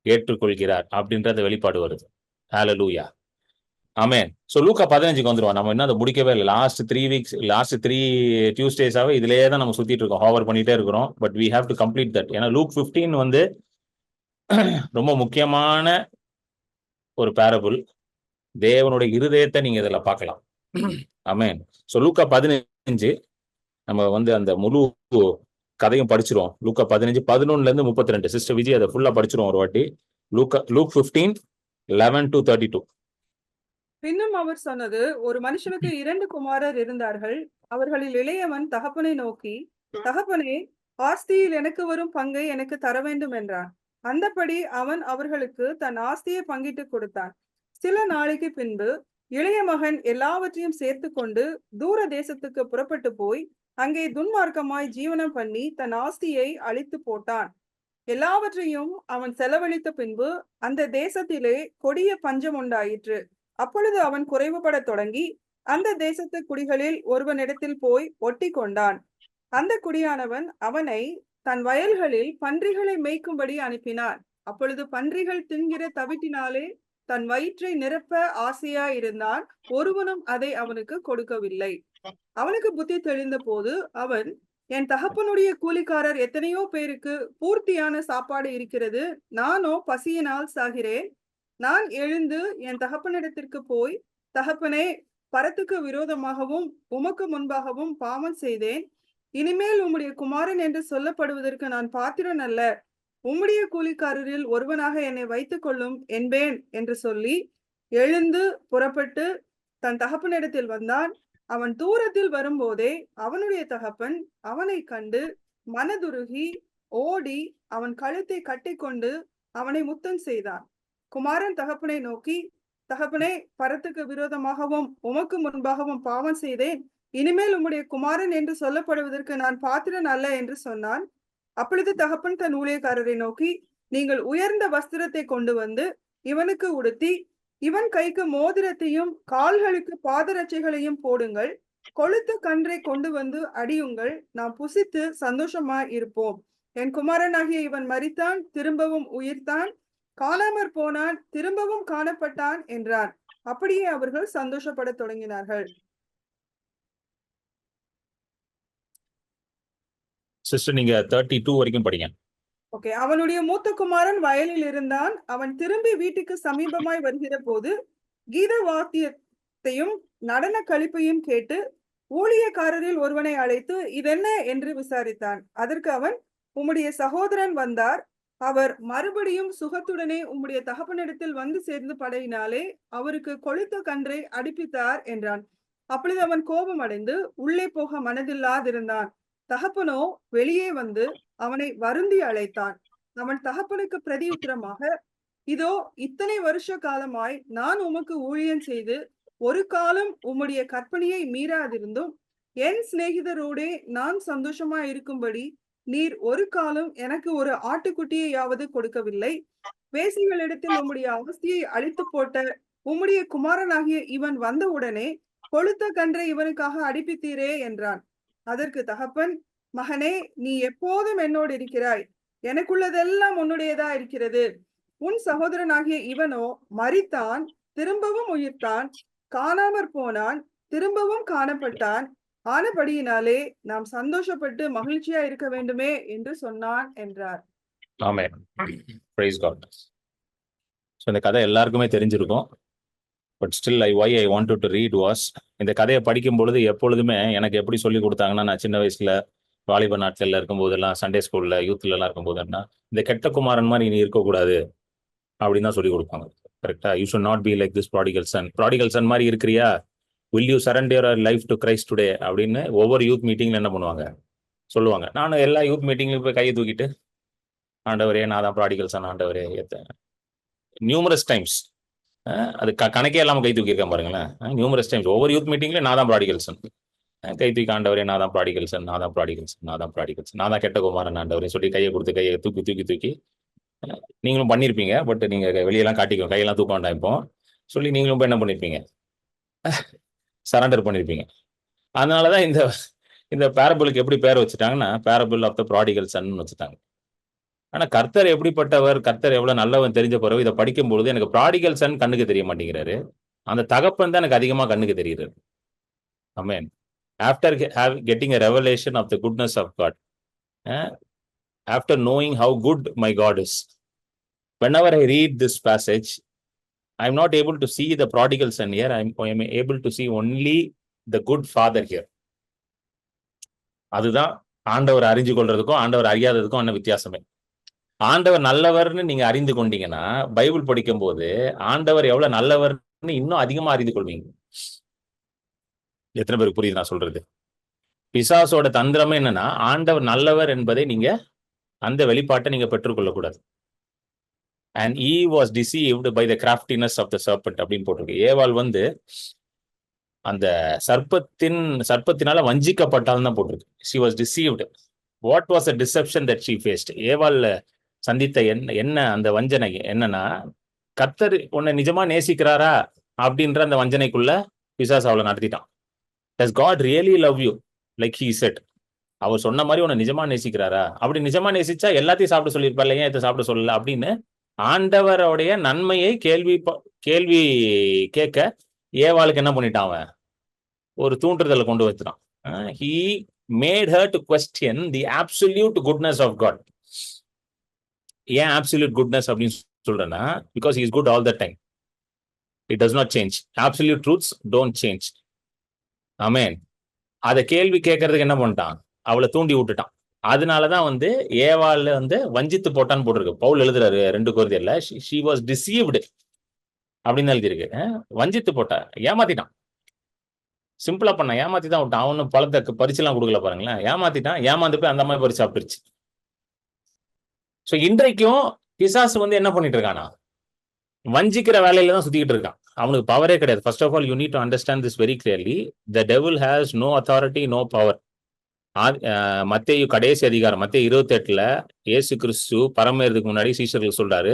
ஏற்றுக்கொள்கிறார் அப்படின்ற வெளிப்பாடு வருது. ஹalleluya. ஆமென். சோ லூக்கா 15க்கு வந்துருவோம். நம்ம இன்னும் அதை முடிக்கவே இல்லை. லாஸ்ட் 3 டியூஸ்டேஸாவே இதுலயே தான் நம்ம சுத்திட்டு இருக்கோம், ஹோவர் பண்ணிட்டே இருக்கிறோம். But we have to complete that. ஏன்னா லூக் 15 வந்து ரொம்ப முக்கியமான ஒரு பேரபிள். தேவனுடைய இருதயத்தை நீங்க இதுல பார்க்கலாம். ஆமென். சோ லூக்கா 15 நம்ம வந்து அந்த முழு கதையும் படிச்சிருவோம். லூக்கா 15 11ல இருந்து 32. சிஸ்டர் விஜய் அதை ஃபுல்லா படிச்சிருவோம் ஒரு வாட்டி. Luke 15 11 to 32. பின்னும் அவர் சொன்னது, ஒரு மனுஷனுக்கு 2 குமாரர் இருந்தார்கள். அவர்களில் இளையவன் தகப்பனை நோக்கி, தகப்பனே, ஆஸ்தியில் எனக்கு வரும் பங்கை எனக்கு தர வேண்டும் என்றான். அந்தபடி அவன் அவர்களுக்கு தன் ஆஸ்தியை பங்கிட்டு கொடுத்தான். சில நாளைக்கு பின்பு இளைய மகன் எல்லாவற்றையும் சேர்த்து கொண்டு தூர தேசத்துக்கு புறப்பட்டு போய் அங்கே துன்மார்க்கமாய் ஜீவனம் பண்ணி தன் ஆஸ்தியை அழித்து போட்டான். எல்லாவற்றையும் அவன் செலவழித்த பின்பு அந்த தேசத்திலே கொடிய பஞ்சம் உண்டாயிற்று. அப்பொழுது அவன் குறைவுபடத் தொடங்கி அந்த தேசத்து குடிகளில் ஒருவனிடத்தில் போய் ஒட்டி கொண்டான். அந்த குடியானவன் அவனை தன் வயல்களில் பன்றிகளை மேய்க்கும்படி அனுப்பினான். அப்பொழுது பன்றிகள் தின்கிற தவிட்டினாலே தன் வயிற்றை நிரப்ப ஆசையா இருந்தான். ஒருவனும் அதை அவனுக்கு கொடுக்கவில்லை. அவனுக்கு புத்தி தெளிந்த போது அவன், என் தகப்பனுடைய கூலிக்காரர் எத்தனையோ பேருக்கு பூர்த்தியான சாப்பாடு இருக்கிறது, நானோ பசியினால் சாகிறேன். நான் எழுந்து என் தகப்பனிடத்திற்கு போய், தகப்பனே, பரத்துக்கு விரோதமாகவும் உமக்கு முன்பாகவும் பாவம் செய்தேன். இனிமேல் உம்முடைய குமாரன் என்று சொல்லப்படுவதற்கு நான் பாத்திரன் அல்ல. உம்முடைய கூலிக்காரரில் ஒருவனாக என்னை வைத்துக் கொள்ளும் என்பேன் என்று சொல்லி எழுந்து புறப்பட்டு தன் தகப்பனிடத்தில் வந்தான். அவன் தூரத்தில் வரும்போதே அவனுடைய தகப்பன் அவனை கண்டு மனதுருகி ஓடி அவன் கழுத்தை கட்டிக்கொண்டு அவனை முத்தம் செய்தான். குமாரன் தகப்பனை நோக்கி, தகப்பனே, பரத்துக்கு விரோதமாகவும் உமக்கு முன்பாகவும் பாவம் செய்தேன். இனிமேல் உம்முடைய குமாரன் என்று சொல்லப்படுவதற்கு நான் பாத்திரன் அல்ல என்று சொன்னான். அப்பொழுது தகப்பன் தன் ஊழியக்காரரை நோக்கி, நீங்கள் உயர்ந்த வஸ்திரத்தை கொண்டு வந்து இவனுக்கு உடுத்தி இவன் கைக்கு மோதிரத்தையும் கால்களுக்கு பாதரட்சைகளையும் போடுங்கள். கொழுத்த கன்றை கொண்டு வந்து அடியுங்கள். நாம் புசித்து சந்தோஷமாய் இருப்போம். என் குமாரனாகிய இவன் மரித்தான், திரும்பவும் உயிர்த்தான், காணாமற் போனான், திரும்பவும் காணப்பட்டான் என்றான். அப்படியே அவர்கள் சந்தோஷப்பட தொடங்கினார்கள். சிஸ்டர் நீங்க 32 வரைக்கும் படிங்க. ஓகே. அவனுடைய மூத்த குமாரன் வயலில் இருந்தான். அவன் திரும்பி வீட்டுக்கு சமீபமாய் வருகிற போது கீத வாத்தியத்தையும் நடன களிப்பையும் கேட்டு ஊழியக்காரரில் ஒருவனை அழைத்து இதென்ன என்று விசாரித்தான். அதற்கு அவன், உம்முடைய சகோதரன் வந்தார். அவர் மறுபடியும் சுகத்துடனே உம்முடைய தகப்பனிடத்தில் வந்து சேர்ந்து படையினாலே அவருக்கு கொழுத்த கன்றை அடிப்பித்தார் என்றான். அப்பொழுது அவன் கோபம் அடைந்து உள்ளே போக மனதில்லாதிருந்தான். தகப்பனோ வெளியே வந்து அவனை வருந்தி அழைத்தான். அவன் தகப்பனுக்கு பிரதியுத்தரமாக, இதோ இத்தனை வருஷ காலமாய் நான் உமக்கு ஊழியம் செய்து ஒரு காலம் உம்முடைய கற்பனையை மீறாதிருந்தும் என் சிநேகிதரோடே நான் சந்தோஷமாய் இருக்கும்படி நீர் ஒரு காலம் எனக்கு ஒரு ஆட்டுக்குட்டியையாவது கொடுக்கவில்லை. வேசிகளிடத்தில் உம்முடைய அவஸ்தியை அழித்து போட்ட உம்முடைய குமாரனாகிய இவன் வந்தவுடனே கொழுத்த கன்றை இவனுக்காக அடிப்பித்தீரே என்றான். அதற்கு தகப்பன், மகனே, நீ எப்போதும் என்னோடு இருக்கிறாய். எனக்குள்ளதெல்லாம் உன்னுடையதா இருக்கிறது. உன் சகோதரனாகிய இவனோ மரித்தான், திரும்பவும் உயிர்த்தான், காணாமற் போனான், திரும்பவும் காணப்பட்டான். ஆனபடியினாலே நாம் சந்தோஷப்பட்டு மகிழ்ச்சியா இருக்க வேண்டுமே என்று சொன்னான் என்றார். ஆமென். Price God. ஸோ இந்த கதை எல்லாருக்குமே தெரிஞ்சிருக்கும். But still why I wanted to read was, இந்த கதையை படிக்கும் பொழுது எப்பொழுதுமே எனக்கு எப்படி சொல்லி கொடுத்தாங்கன்னா, நான் சின்ன வயசுல வாலிப நாட்கள்ல இருக்கும்போதெல்லாம், சண்டே ஸ்கூல்ல யூத்ல எல்லாம் இருக்கும்போதுன்னா, இந்த கெட்ட குமாரன் மாதிரி நீ இருக்கக்கூடாது அப்படின்னு தான் சொல்லி கொடுப்பாங்க. கரெக்டா? You should not be like this prodigal Sun. Prodigal Sun மாதிரி இருக்கிறியா, will you surrender your life to Christ today அப்படின்னு ஒவ்வொரு யூத் மீட்டிங்ல என்ன பண்ணுவாங்க, சொல்லுவாங்க. நானும் எல்லா யூத் மீட்டிங்லையும் போய் கையை தூக்கிட்டு, ஆண்டவரே நான் தான் ப்ராடிகல் சன், ஆண்டவரே நியூமரஸ் டைம்ஸ், அது கணக்கே இல்லாம கை தூக்கியிருக்கேன் பாருங்களேன். நியூமரஸ் டைம்ஸ் ஒவ்வொரு யூத் மீட்டிங்லயும் நான் தான் ப்ராடிகல் சன், கை தூக்கி ஆண்டவரே நான் தான் ப்ராடிகல் சன், நான் தான் ப்ராடிகல் சன், நான் தான் ப்ராடிகல் சன், நான் தான் கெட்ட குமாரன் ஆண்டவரே சொல்லி கையை கொடுத்து கையை தூக்கி தூக்கி தூக்கி நீங்களும் பண்ணியிருப்பீங்க. பட் நீங்க வெளியெல்லாம் காட்டிக்கோ, கையெல்லாம் தூக்க வேண்டாம் இப்போ சொல்லி நீங்களும் போய் என்ன பண்ணிருப்பீங்க, சரண்டர் பண்ணிருப்பீங்க. அதனாலதான் இந்த இந்த பேரபிளுக்கு எப்படி பேர் வச்சுட்டாங்கன்னா, parable of the prodigal son வச்சுட்டாங்க. ஆனா கர்த்தர் எப்படிப்பட்டவர், கர்த்தர் எவ்வளவு நல்லவன் தெரிஞ்ச பிறகு இதை படிக்கும் பொழுது எனக்கு ப்ராடிகல் சன் கண்ணுக்கு தெரிய மாட்டேங்கிறாரு, அந்த தகப்பன் தான் எனக்கு அதிகமா கண்ணுக்கு தெரியுறாரு. Amen. After getting a revelation of the goodness of God, after knowing how good my God is, whenever I read this passage, I'm not able to see the prodigal son here. I'm able to see only the good father here. அதுதான் ஆண்டவர் அறிஞ்சு கொள்றதுக்கும் ஆண்டவர் அறியாததுக்கும் என்ன வித்தியாசமே. ஆண்டவர் நல்லவர்னு நீங்க அறிந்து கொண்டீங்கன்னா, Bible படிக்கும் போது ஆண்டவர் எவ்வளவு நல்லவர்னு இன்னும் அதிகமா அறிந்து கொள்வீங்க. எத்தனை பேருக்கு புரியுது நான் சொல்றது? பிசாசோட தந்திரமே என்னன்னா, ஆண்டவர் நல்லவர் என்பதை நீங்க அந்த வெளிப்பாட்டை நீங்க பெற்றுக்கொள்ளக்கூடாது. And he was deceived by the craftiness of the serpent அப்படின்னு போட்டிருக்கு. ஏவாள் அந்த சர்ப்பத்தினால வஞ்சிக்கப்பட்டால் தான் போட்டிருக்கு. She was deceived. What was the deception that she faced? ஏவாள் சந்தித்த என்ன அந்த வஞ்சனை என்னன்னா, கர்த்தர் உன்னை நிஜமா நேசிக்கிறாரா அப்படின்ற அந்த வஞ்சனைக்குள்ள பிசாசு அவளை நடத்திட்டான். Does God really love you like he said? அவர் சொன்ன மாதிரி உன்னை நிஜமா நேசிக்கிறாரா? அப்படி நிஜமா நேசிச்சா எல்லாத்தையும் சாப்பிட சொல்லியிருப்பார், ஏன் இதை சாப்பிட சொல்லல அப்படின்னு ஆண்டவருடைய நன்மையை கேள்வி கேட்க ஏவாளுக்கு என்ன பண்ணிட்டான், அவன் ஒரு தூண்டுதலை கொண்டு வச்சுட்டான். He made her to question the absolute goodness of God. ஏன் absolute goodness அப்படின்னு சொல்றேன்னா, because he is good all the time. It does not change. Absolute truths don't change. Amen. அதை கேள்வி கேட்கறதுக்கு என்ன பண்ணிட்டான், அவளை தூண்டி விட்டுட்டான். அதனாலதான் ஏவாள் வஞ்சித்து போட்டான்னு போட்டிருக்கு. பவுல் எழுதுறாரு 2 கொரிந்தியர்ல, she was deceived அப்படின்னு எழுதியிருக்கு. வஞ்சித்து போட்டா, ஏமாத்திட்டான், சிம்பிளா பண்ண ஏமாத்தி தான் விட்டான். அவனு பழத்தை பறிச்சுலாம் கொடுக்கல பாருங்களேன், ஏமாத்திட்டான். ஏமாந்து போய் அந்த மாதிரி பறிச்சு சாப்பிட்டுருச்சு. சோ இன்றைக்கும் பிசாசு என்ன பண்ணிட்டு இருக்கானா, வஞ்சிக்கிற வேலையில தான் சுத்திக்கிட்டு இருக்கான். அவனுக்கு பவரே கிடையாது. First of all you need to understand this very clearly. The devil has no authority, no power. மத்தேயு கடைசி அதிகாரம் மத்தேயு 28ல இயேசு கிறிஸ்து பரமேறதுக்கு முன்னாடி சீஷர்களுக்கு சொல்றாரு,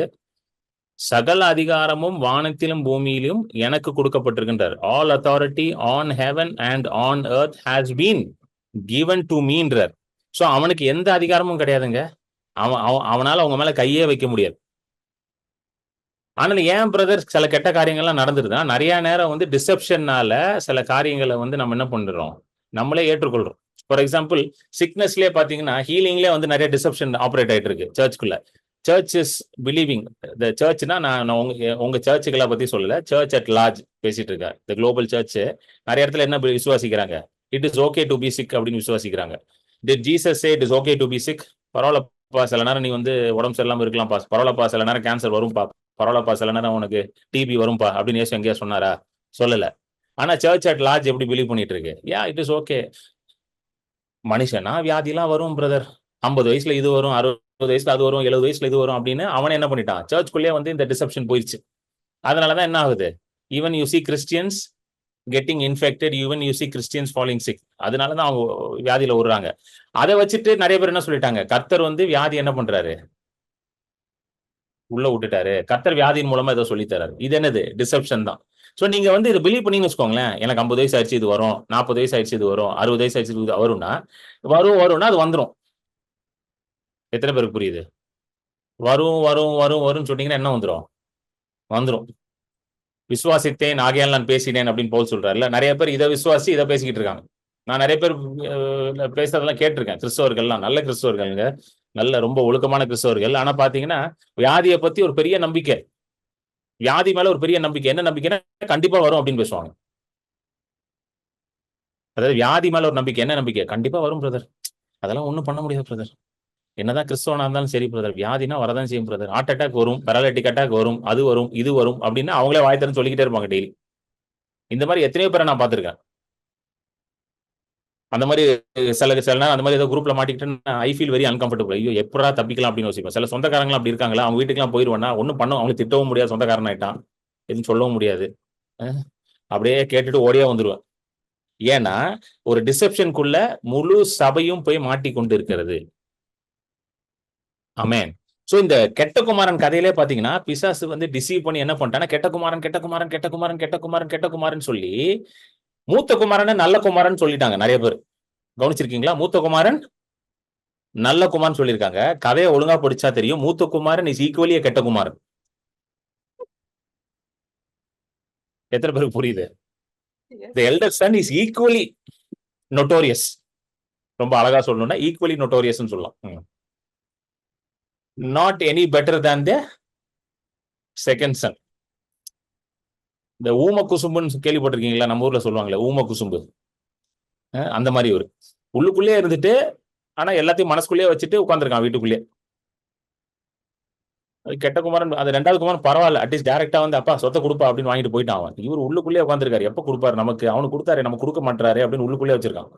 சகல அதிகாரமும் வானத்திலும் பூமியிலும் எனக்கு கொடுக்கப்பட்டிருக்கின்றார். All authority on heaven and on earth has been given to மீன்றார். சோ அவனுக்கு எந்த அதிகாரமும் கிடையாதுங்க. அவனால அவங்க மேல கையே வைக்க முடியாது. ஆனால் ஏன் பிரதர் சில கெட்ட காரியங்கள்லாம் நடந்துருதா, நிறைய நேரம் டிசெப்ஷன்னால சில காரியங்களை நம்ம என்ன பண்றோம், நம்மளே ஏற்றுக்கொள்றோம். ஃபார் எக்ஸாம்பிள் சிக்னஸ்லேயே பார்த்தீங்கன்னா ஹீலிங்லேயே வந்து நிறைய டிசப்ஷன் ஆப்ரேட் ஆகிட்டு இருக்கு சர்ச்சுக்குள்ள. சர்ச் இஸ் பிலீவிங் த சர்ச்னா நான் உங்க சர்ச்சுகளை பத்தி சொல்லல, சர்ச் அட் லார்ஜ் பேசிட்டு இருக்கேன். இந்த குளோபல் சர்ச் நிறைய இடத்துல என்ன விசுவாசிக்கிறாங்க, it is okay to be sick அப்படின்னு விசுவாசிக்கிறாங்க. Did Jesus say it is okay to be sick? பரவாயில்லப்பா சில நேரம் நீ வந்து உடம்பு சரியில்லாம இருக்கலாம்ப்பா, பரவாயில்லப்பா சில நேரம் கேன்சர் வரும்பா, பரவாயில்லப்பா சில நேரம் உனக்கு டிபி வரும்பா அப்படின்னு ஏசு எங்கேயா சொன்னாரா? சொல்லல. ஆனா சர்ச் அட் லார்ஜ் எப்படி பிலீவ் பண்ணிட்டு இருக்கு? It is okay. மனுஷனா வியாதிலாம் வரும் பிரதர், 50 வயசுல இது வரும், 60 வயசுல அது வரும், 70 வயசுல இது வரும் அப்படின்னு அவனை என்ன பண்ணிட்டான், சர்ச்சுக்குள்ளே வந்து இந்த டிசப்ஷன் போயிடுச்சு. அதனாலதான் என்ன ஆகுது, even you see Christians getting infected, even you see Christians falling sick. அதனாலதான் அவங்க வியாதியில விடுறாங்க. அதை வச்சுட்டு நிறைய பேர் என்ன சொல்லிட்டாங்க, கர்த்தர் வந்து வியாதி என்ன பண்றாரு, உள்ள விட்டுட்டாரு, கர்த்தர் வியாதியின் மூலமா ஏதோ சொல்லி தராரு. இது என்னது, டிசப்ஷன் தான். சோ நீங்க வந்து இதை பிலீவ் பண்ணீங்கன்னு வச்சுக்கோங்களேன், எனக்கு 50 வயசு ஆயிடுச்சு இது வரும், 40 வயசு ஆயிடுச்சு இது வரும், 60 வயசு ஆயிடுச்சு இது வரும்னா வரும்னா அது வந்துடும். எத்தனை பேருக்கு புரியுது? வரும் வரும் வரும் வரும்னு சொன்னீங்கன்னா என்ன வந்துடும்? வந்துடும். விசுவாசித்தேன் ஆகையால் நான் பேசினேன் அப்படின்னு போல் சொல்றாருல. நிறைய பேர் இதை விசுவாசி இதை பேசிக்கிட்டு இருக்காங்க. நான் நிறைய பேர் பேசுறதெல்லாம் கேட்டிருக்கேன். கிறிஸ்தவர்கள்லாம் நல்ல கிறிஸ்தவர்களுங்க, நல்ல ரொம்ப ஒழுக்கமான கிறிஸ்தவர்கள். ஆனா பாத்தீங்கன்னா வியாதியை பத்தி ஒரு பெரிய நம்பிக்கை, வியாதி மேல ஒரு பெரிய நம்பிக்கை. என்ன நம்பிக்கைன்னா கண்டிப்பா வரும் அப்படின்னு பேசுவாங்க. அதாவது வியாதி மேல ஒரு நம்பிக்கை. என்ன நம்பிக்கை? கண்டிப்பா வரும் பிரதர், அதெல்லாம் ஒண்ணும் பண்ண முடியாது பிரதர், என்னதான் கிறிஸ்தவனா இருந்தாலும் சரி பிரதர், வியாதினா வரதான் செய்யும் பிரதர், ஹார்ட் அட்டாக் வரும், பேரலைட்டிக் அட்டாக் வரும், அது வரும் இது வரும் அப்படின்னு அவங்களே வாய் திறந்து சொல்லிக்கிட்டே இருப்பாங்க டெய்லி. இந்த மாதிரி எத்தனையோ பேரை நான் பார்த்திருக்கேன். அந்த மாதிரி சில நேரம் அந்த மாதிரி ஏதோ குரூப்ல மாட்டிக்கிட்டு ஐ ஃபீல் வெரி அன்கம்ஃபர்டபுள். ஐயோ எப்படா தப்பிக்கலாம் அப்படின்னு யோசிப்பேன். சில சொந்தக்காரங்களாம் அப்படி இருக்காங்களா, அவங்க வீட்டுக்குலாம் போயிருவேன்னா ஒன்றும் பண்ண அவங்களுக்கு திட்டவும் முடியாது, சொந்தக்காரன் ஆயிட்டான் எதுவும் சொல்லவும் முடியாது, அப்படியே கேட்டுட்டு ஓடியே வந்துருவேன். ஏன்னா ஒரு டிசெப்ஷனுக்குள்ள முழு சபையும் போய் மாட்டிக்கொண்டு இருக்கிறது. ஆமென். சோ இந்த கெட்ட குமாரன் கதையிலே பாத்தீங்கன்னா பிசாசு வந்து டிசீவ் பண்ணி என்ன பண்ணிட்டானா, கெட்ட குமாரன் கெட்ட குமாரன் கெட்ட குமாரன் கெட்ட குமாரன் கெட்ட குமாரன் சொல்லி மூத்த குமாரன் நல்ல குமாரன் சொல்லிட்டாங்க நிறைய பேர். கவனிச்சிருக்கீங்களா? மூத்த குமாரன் நல்ல குமாரன் சொல்லியிருக்காங்க. கதையை ஒழுங்கா படிச்சா தெரியும், மூத்த குமாரன் இஸ் ஈக்குவலி கெட்ட குமாரன். எத்தனை பேருக்கு புரியுது? The elder son is equally notorious. ரொம்ப அழகா சொல்லணும்னா ஈக்குவலி நோட்டோரியஸ் சொல்லலாம். Not any better than the second son. இந்த ஊம குசும்புன்னு கேள்விப்பட்டிருக்கீங்களா? நம்ம ஊர்ல சொல்லுவாங்களே ஊம குசும்பு, அந்த மாதிரி ஒரு உள்ளுக்குள்ளே இருந்துட்டு ஆனா எல்லாத்தையும் மனசுக்குள்ளேயே வச்சுட்டு உட்காந்துருக்கான் வீட்டுக்குள்ளேயே. கெட்ட குமாரன் அது ரெண்டாவது குமாரன் பரவாயில்ல, அட்லீஸ்ட் டைரக்டா வந்து அப்பா சொத்தை கொடுப்பா அப்படின்னு வாங்கிட்டு போயிட்டான். அவன் இவர் உள்ளுக்குள்ளேயே உட்காந்துருக்காரு, எப்ப கொடுப்பாரு நமக்கு, அவனுக்கு கொடுத்தாரு நம்ம கொடுக்க மாட்டாரு அப்படின்னு உள்ளுக்குள்ளே வச்சிருக்கான்.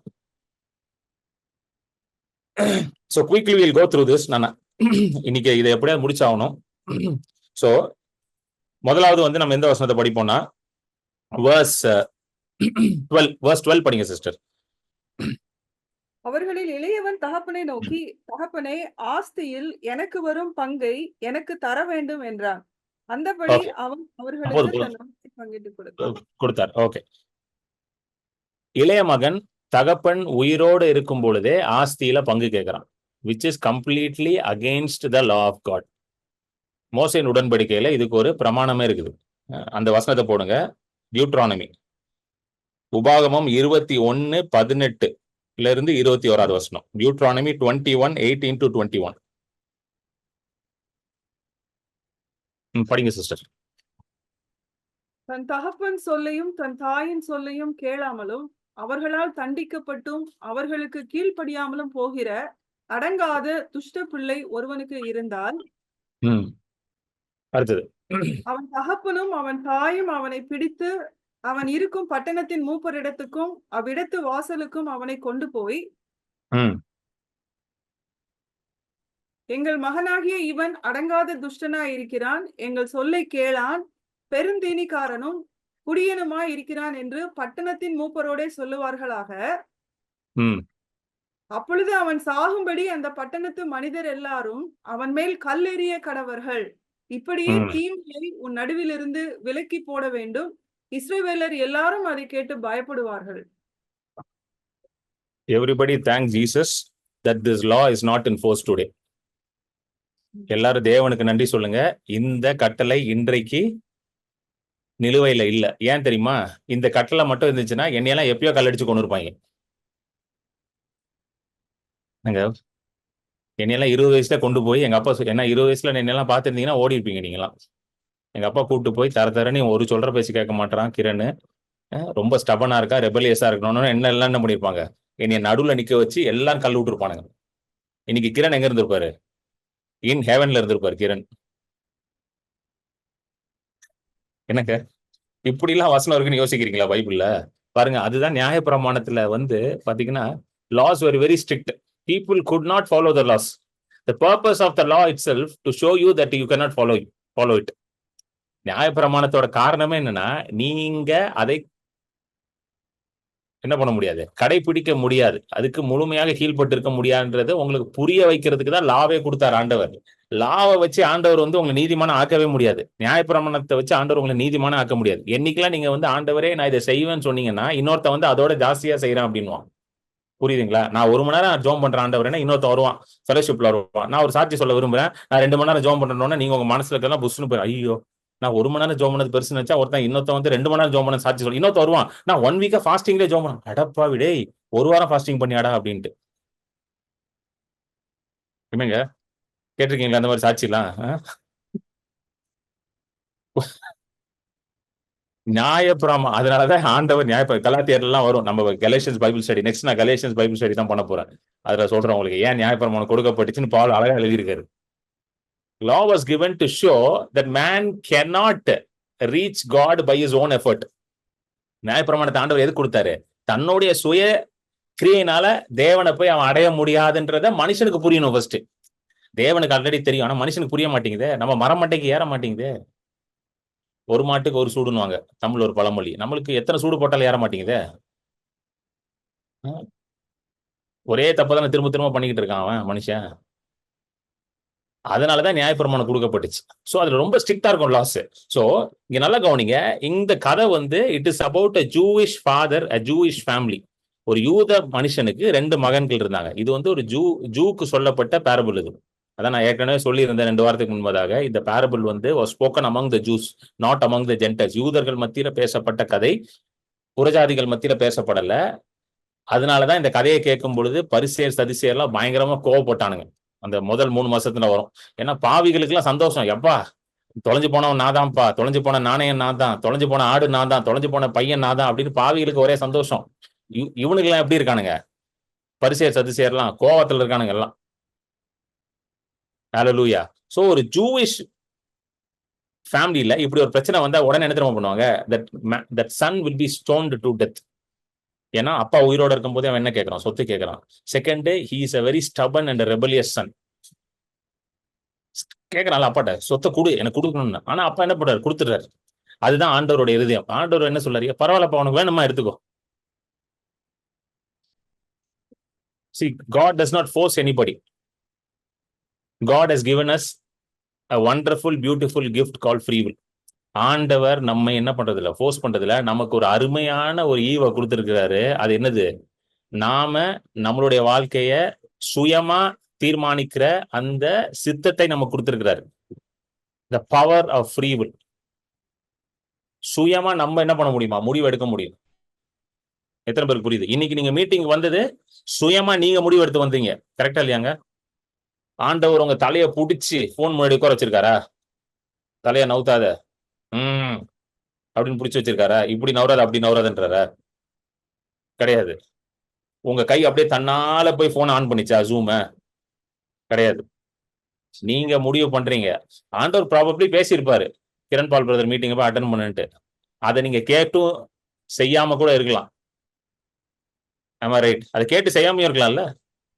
So quickly we'll go through this. நான் இன்னைக்கு இதை எப்படியாவது முடிச்சாகணும். சோ முதலாவது வந்து நம்ம எந்த வசனத்தை படிப்போம்னா verse 12 படிங்க சிஸ்டர். அவர்களில் இளையவன் தகப்பனை நோக்கி, தகப்பனே, ஆஸ்தியில் எனக்கு வரும் பங்கை எனக்கு தர வேண்டும் என்றான். அந்தபடி Okay. அவன் அவர்களுக்கு போதும். தன் ஆஸ்தி பங்கிட்டு கொடுத்தான். கொடுத்தார். ஓகே. இளைய மகன் தகப்பன் உயிரோடு இருக்கும் பொழுதே ஆஸ்தியில பங்கு கேட்கிறான், which is completely against the law of God. மோசேயின் உடன்படிக்கையில இதுக்கு ஒரு பிரமாணமே இருக்குது. அந்த வசனத்தை போடுங்க. டியூட்ரானமி உபாகமம் 21:18 இருந்து 21 வசனம். Deuteronomy 21:18 to 21. படிங்க சிஸ்டர். தன் தகப்பன் சொல்லையும் தன் தாயின் சொல்லையும் கேளாமலும் அவர்களால் தண்டிக்கப்பட்டும் அவர்களுக்கு கீழ்ப்படியாமலும் போகிற அடங்காத துஷ்ட பிள்ளை ஒருவனுக்கு இருந்தால் அடுத்தது அவன் தகப்பனும் அவன் தாயும் அவனை பிடித்து அவன் இருக்கும் பட்டணத்தின் மூப்பரிடத்துக்கும் அவ்விடத்து வாசலுக்கும் அவனை கொண்டு போய், எங்கள் மகனாகிய இவன் அடங்காத துஷ்டனாய் இருக்கிறான், எங்கள் சொல்லை கேளான், பெருந்தீனிக்காரனும் குடியனுமாய் இருக்கிறான் என்று பட்டணத்தின் மூப்பரோடே சொல்லுவார்களாக. அப்பொழுது அவன் சாகும்படி அந்த பட்டணத்து மனிதர் எல்லாரும் அவன் மேல் கல்லெறிய கடவர்கள். இப்படியே தீமையை உன் நடுவிலிருந்து விலக்கி போட வேண்டும். இஸ்ரவேலர் எல்லாரும் அதை கேட்டு பயப்படுவார்கள். Everybody thank Jesus that this law is not in force today. எல்லாரும் தேவனுக்கு நன்றி சொல்லுங்க, இந்த கட்டளை இன்றைக்கு நிலுவையில இல்ல. ஏன் தெரியுமா? இந்த கட்டளை மட்டும் இருந்துச்சுன்னா என்னையெல்லாம் எப்பயோ கல்லடிச்சு கொண்டு இருப்பாங்க. நாங்க என்னையெல்லாம் 20 வயசுல கொண்டு போய் எங்க அப்பா ஏன்னா 20 வயசுல என்னெல்லாம் பார்த்துருந்தீங்கன்னா ஓடி இருப்பீங்க நீங்களாம். எங்க அப்பா கூப்பிட்டு போய் தர நீ ஒரு சொல்ற பேச்சு கேட்க மாட்டான் கிரண், ரொம்ப ஸ்டபனா இருக்கா, ரெபலியஸா இருக்கணும்னு என்ன பண்ணிருப்பாங்க, என்னைய நடுவுல நிக்க வச்சு எல்லாரும் கல் விட்டுருப்பானுங்க. இன்னைக்கு கிரண் எங்க இருந்திருப்பாரு? இன் ஹெவன்ல இருந்திருப்பாரு கிரண். எனக்கு இப்படி எல்லாம் வசனம் இருக்குன்னு யோசிக்கிறீங்களா பைபிள்ல? பாருங்க, அதுதான் நியாயப்பிரமாணத்துல பாத்தீங்கன்னா laws were very strict. People could not follow the laws. The purpose of the law itself to show you that you cannot follow it. நியாயப்பிரமாணத்தோட காரணமே என்னன்னா, நீங்க அதை என்ன பண்ண முடியாது, கடைபிடிக்க முடியாது, அதுக்கு முழுமையாக கீழ்பட்டு இருக்க முடியாதுன்றது உங்களுக்கு புரிய வைக்கிறதுக்கு தான் லாவே கொடுத்தார் ஆண்டவர். லாவை வச்சு ஆண்டவர் உங்களை நீதிமான ஆக்கவே முடியாது. நியாயப்பிரமாணத்தை வச்சு ஆண்டவர் உங்களை நீதிமான ஆக்க முடியாது. என்னைக்கெல்லாம் நீங்க ஆண்டவரே நான் இதை செய்வேன்னு சொன்னீங்கன்னா, இன்னொருத்த அதோட ஜாஸ்தியா செய்யறேன் அப்படின்வான். புரியுதுங்களா? நான் 1 மணி நேரம் ஜோம் பண்றேன் ஆண்டவரேன்னா இன்னொருத்த வருவான், ஃபெலோஷிப்ல வருவான். நான் ஒரு சாட்சி சொல்ல விரும்புறேன், நான் 2 மணி நேரம் ஜோம் பண்றேன்னா நீங்க உங்க மனசுல இருக்கலாம் புஷ்னு போய் ஐயோ நான் 1 மணி நேரம் ஜோம் பண்ணது பெருசு நினைச்சா ஒருத்தன் இன்னொருத்த 2 மணி நேரம் ஜோம் பண்ண சாட்சி சொல்ல இன்னொருத்த வருவான், நான் 1 வீக்கா ஃபாஸ்டிங்லேயே ஜோம் பண்ண அடப்பா விடே 1 வாரம் ஃபாஸ்டிங் பண்ணியாடா அப்படின்ட்டு. இல்லைங்க, கேட்டிருக்கீங்களா அந்த மாதிரி சாட்சி எல்லாம்? நியாயப்பிரமாணம் அதனாலதான் ஆண்டவர் கலாத்தியர்ல எல்லாம் வரும். நம்ம கலேஷியன்ஸ் பைபிள் ஸ்டடி நெக்ஸ்ட் நான் கலேஷியன்ஸ் பைபிள் ஸ்டடி தான் பண்ண போறேன். அதுல சொல்றேன் உங்களுக்கு ஏன் நியாயப்பிரமாணம் கொடுக்கப்பட்டுச்சுன்னு பவுல் அழகா எழுதியிருக்காரு. Law was given to show that man cannot reach God by his own effort. நியாயப்பிரமாணத்தை ஆண்டவர் எது கொடுத்தாரு? தன்னுடைய சுய கிரியையினால தேவனை போய் அவன் அடைய முடியாதுன்றத மனுஷனுக்கு புரியணும். ஃபர்ஸ்ட் தேவனுக்கு ஆல்ரெடி தெரியும், ஆனா மனுஷனுக்கு புரிய மாட்டேங்குது. நம்ம மரமட்டைக்கு ஏற மாட்டேங்குது. ஒரு மாட்டுக்கு ஒரு சூடுன்னுவாங்க தமிழ் ஒரு பழமொழி. நம்மளுக்கு எத்தனை சூடு போட்டாலும் ஏற மாட்டேங்குது. ஒரே தப்பதான திரும்ப திரும்ப பண்ணிக்கிட்டு இருக்கான் அவன் மனுஷன். அதனாலதான் நியாயப்பிரமாணம் கொடுக்கப்பட்டுச்சு. சோ அதுல ரொம்ப ஸ்ட்ரிக்டா இருக்கும் லாஸ். சோ இங்க நல்லா கவனிங்க, இந்த கதை it is about a Jewish father, a Jewish family. ஒரு யூத மனுஷனுக்கு 2 மகன்கள் இருந்தாங்க. இது ஒரு ஜூக்கு சொல்லப்பட்ட பேரபிள். இது அதான் நான் ஏற்கனவே சொல்லியிருந்தேன் 2 வாரத்துக்கு முன்பதாக. இந்த parable was spoken among the Jews, not among the Gentiles. யூதர்கள் மத்தியில பேசப்பட்ட கதை, புறஜாதிகள் மத்தியில பேசப்படல. அதனாலதான் இந்த கதையை கேட்கும் பொழுது பரிசேயர் சதுசேயர் எல்லாம் பயங்கரமா கோவப்பட்டானுங்க. அந்த முதல் 3 மாசத்துல வரும். ஏன்னா பாவிகளுக்கு எல்லாம் சந்தோஷம், எப்பா தொலைஞ்சு போனவன் நான் தான்ப்பா, தொலைஞ்சு போன நாணயம் நான் தான், தொலைஞ்சு போன ஆடு நான் தான், தொலைஞ்சு போன பையன் நான் தான் அப்படின்னு பாவிகளுக்கு ஒரே சந்தோஷம். இவனுக்கு எல்லாம் எப்படி இருக்கானுங்க? பரிசேயர் சதுசேயர்லாம் கோவத்துல இருக்கானுங்க எல்லாம். ஹல்லேலூயா. சோ ஒரு ஜூவிஷ் ஃபேமிலில இப்படி ஒரு பிரச்சனை வந்தா உடனே என்ன தெரியுமா பண்ணுவாங்க? that son will be stoned to death. ஏன்னா அப்பா உயிரோட இருக்கும் போதே அவன் என்ன கேட்கறான்? சொத்து கேட்கறான். Second, he is a very stubborn and a rebellious son. கேட்கறான்ல அப்பாட்ட, சொத்தை கொடு, எனக்கு கொடுக்கணும்னு. ஆனா அப்பா என்ன பண்றாரு? கொடுத்துடுறாரு. அதுதான் ஆண்டவருடைய இருதயம். ஆண்டவர் என்ன சொல்றாரு? பரவாயில்லப்பா, உனக்கு வேணுமா எடுத்துக்கோ. See, God does not force anybody. God has given us a wonderful, beautiful gift called free will. ஆண்டவர் நம்ம என்ன பண்றதில்ல, ஃபோர்ஸ் பண்றதில்ல. நமக்கு ஒரு அருமையான ஒரு ஈவை கொடுத்திருக்கிறாரு. அது என்னது? நாம நம்மளுடைய வாழ்க்கைய சுயமா தீர்மானிக்கிற அந்த சித்தத்தை நம்ம கொடுத்திருக்கிறாரு. the power of free will. சுயமா நம்ம என்ன பண்ண முடியுமா? முடிவு எடுக்க முடியும். எத்தனை பேருக்கு புரியுது? இன்னைக்கு நீங்க மீட்டிங் வந்தது சுயமா நீங்க முடிவு எடுத்து வந்தீங்க. கரெக்டா இல்லையாங்க? ஆண்டவர் உங்க தலைய புடிச்சு போன் முன்னாடி உட்கார வச்சிருக்காரா? தலைய நவுத்தாத அப்படின்னு புடிச்சு வச்சிருக்காரா? இப்படி நவராது அப்படி நவராதுன்றாரா? கிடையாது. உங்க கை அப்படியே தன்னால போய் போன் ஆன் பண்ணிச்சா ஜூம? கிடையாது. நீங்க முடிவு பண்றீங்க. ஆண்டவர் ப்ராபப்ளி பேசியிருப்பாரு, கிரண் பால் பிரதர் மீட்டிங் போய் அட்டன் பண்ணுன்ட்டு. அதை நீங்க கேட்டும் செய்யாம கூட இருக்கலாம். ஆமா, ரைட். அதை கேட்டு செய்யாம இருக்கலாம்ல.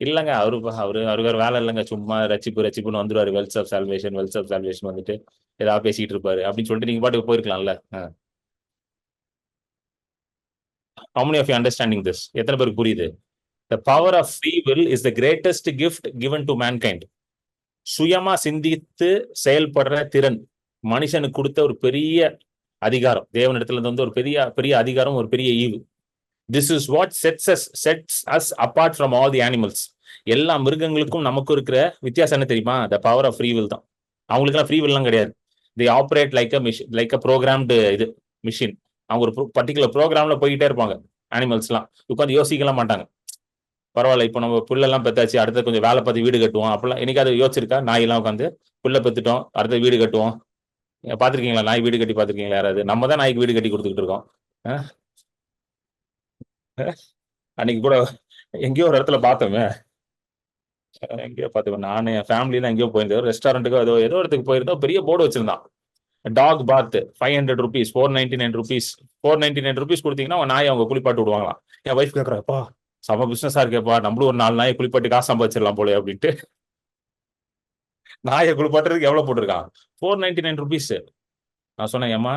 இல்லங்க, அவருக்கு வேலை இல்லைங்க, சும்மா ரச்சிப்புன்னு வந்துருவாரு. வெல்ஸ் ஆஃப் சால்வேஷன் வந்துட்டு ஏதாவது பேசிட்டு இருப்பாரு அப்படின்னு சொல்லிட்டு நீங்க பாட்டுக்கு போயிருக்கலாம்ல. How many of you understanding this? எத்தனை பேருக்கு புரியுது? The power of free will is the greatest gift given to mankind. சுயமா சிந்தித்து செயல்படுற திறன் மனுஷனுக்கு கொடுத்த ஒரு பெரிய அதிகாரம். தேவனிடத்துல இருந்து ஒரு பெரிய அதிகாரம், ஒரு பெரிய ஈவு. This is what sets us apart from all the animals. எல்லா மிருகங்களுக்கும் நமக்கு இருக்கிற வித்தியாசம் என்ன தெரியுமா? The power of free will தான். அவங்களுக்கு எல்லாம் ஃப்ரீ வில்லாம் கிடையாது. They operate like a programmed machine. அவங்க ஒரு பர்டிகுலர் ப்ரோக்ராம்ல போயிட்டே இருப்பாங்க. அனிமல்ஸ் எல்லாம் உட்காந்து யோசிக்கலாம் மாட்டாங்க. பரவாயில்ல, இப்போ நம்ம புல்லெல்லாம் பெத்தாச்சு, அடுத்த கொஞ்சம் வேலை பார்த்து வீடு கட்டுவோம் அப்படிலாம் என்னைக்கு அது யோசிச்சிருக்கா? நாயெல்லாம் உட்காந்து புல்லை பெத்துட்டோம், அடுத்த வீடு கட்டுவோம். பார்த்துருக்கீங்களா? நாய் வீடு கட்டி பார்த்துருக்கீங்களா யாராவது? நம்ம தான் நாய்க்கு வீடு கட்டி கொடுத்துக்கிட்டு இருக்கோம். அன்னைக்கு கூட எங்கேயோ ஒரு இடத்துல பார்த்தோமே, எங்கேயோ பார்த்துக்கோ, நானு என் ஃபேமிலியில எங்கேயோ போயிருந்தோம், ரெஸ்டாரண்ட்டுக்கோ ஏதோ இடத்துக்கு போயிருந்தோம், பெரிய போர்டு வச்சிருந்தான், டாக் பாத் ₹500, ₹499, ₹499 கொடுத்தீங்கன்னா உங்க நாயை அவங்க குளிப்பாட்டு விடுவாங்களாம். என் வைஃப் கேட்கறாப்பா, செம பிசினஸா இருக்கேப்பா, நம்மளும் ஒரு 4 நாயை குளிப்பாட்டி காசு சம்பாதிச்சிடலாம் போல அப்படின்ட்டு. நாயை குளிப்பாட்டுறதுக்கு எவ்வளவு போட்டிருக்கான்? ₹499. நான் சொன்னேன், ஏமா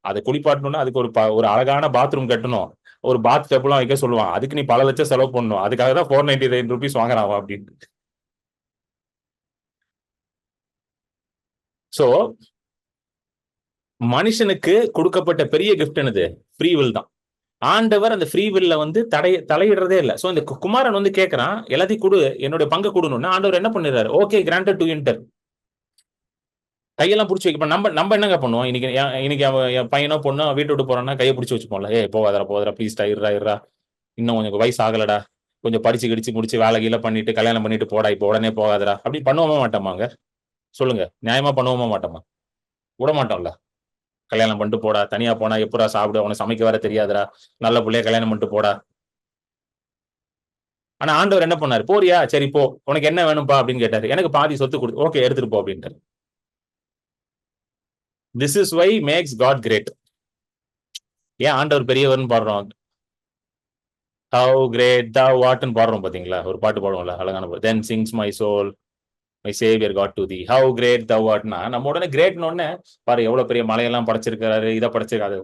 அதை குளிப்பாட்டணும்னா அதுக்கு ஒரு அழகான பாத்ரூம் கட்டணும், ஒரு பாத் டப்லாம் வைக்க சொல்லுவான், அதுக்கு நீ பல லட்சம் செலவு பண்ணணும், அதுக்காக தான் ₹499 வாங்குறான் அப்படின்னு. சோ மனுஷனுக்கு கொடுக்கப்பட்ட பெரிய கிஃப்ட் என்னது? ஃப்ரீ வில் தான். ஆண்டவர் அந்த ஃப்ரீ வில்ல வந்து தலையிடுறதே இல்லை. சோ இந்த குமாரன் வந்து கேட்கறான், எல்லாத்தையும் கொடு, என்னுடைய பங்கு கொடுன்னு. ஆண்டவர் என்ன பண்ணிடுறாரு? Okay, granted to enter. கையெல்லாம் பிடிச்சி வைக்க நம்ம என்னங்க பண்ணுவோம்? இன்னைக்கு என் பையனோ பொண்ணோ வீட்டை விட்டு போறான்னா கையை பிடிச்சி வச்சுப்போம்ல, போகாதரா ப்ளீஸ்டா, இருறா, இன்னும் கொஞ்சம் வயசு ஆகலடா, கொஞ்சம் படிச்சு கிடிச்சு முடிச்சு வேலை கீழ பண்ணிட்டு கல்யாணம் பண்ணிட்டு போடா, இப்போ உடனே போகாதரா, அப்படி பண்ணுவோமா மாட்டோமாங்க? சொல்லுங்க, நியாயமா பண்ணுவோமா மாட்டோமா? விட மாட்டோம்ல. கல்யாணம் பண்ணிட்டு போடா, தனியா போனா எப்படா சாப்பிடு, உனக்கு சமைக்க வேற தெரியாதுடா, நல்ல பிள்ளைய கல்யாணம் பண்ணிட்டு போடா. ஆனா ஆண்டவர் என்ன பண்ணாரு? போறியா, சரி போ, உனக்கு என்ன வேணும்பா அப்படின்னு கேட்டாரு. எனக்கு பாதி சொத்து கொடு, ஓகே எடுத்துட்டு போ அப்படின்ட்டாரு. This is why makes God great. ஏன் ஆண்டவர் பெரியவர்னு பாடுறோம்? ஹவ் கிரேட் thou art ன்னு பாடுறோம் பாத்தீங்களா? ஒரு பாட்டு பாடுவோம்ல, அழகான பாட்டு. Then sings my soul, my savior God to thee, how great thou art. நம்ம உடனே கிரேட்னு உடனே பாரு எவ்வளவு பெரிய மலையெல்லாம் படைச்சிருக்காரு, இதை படைச்சிருக்காரு.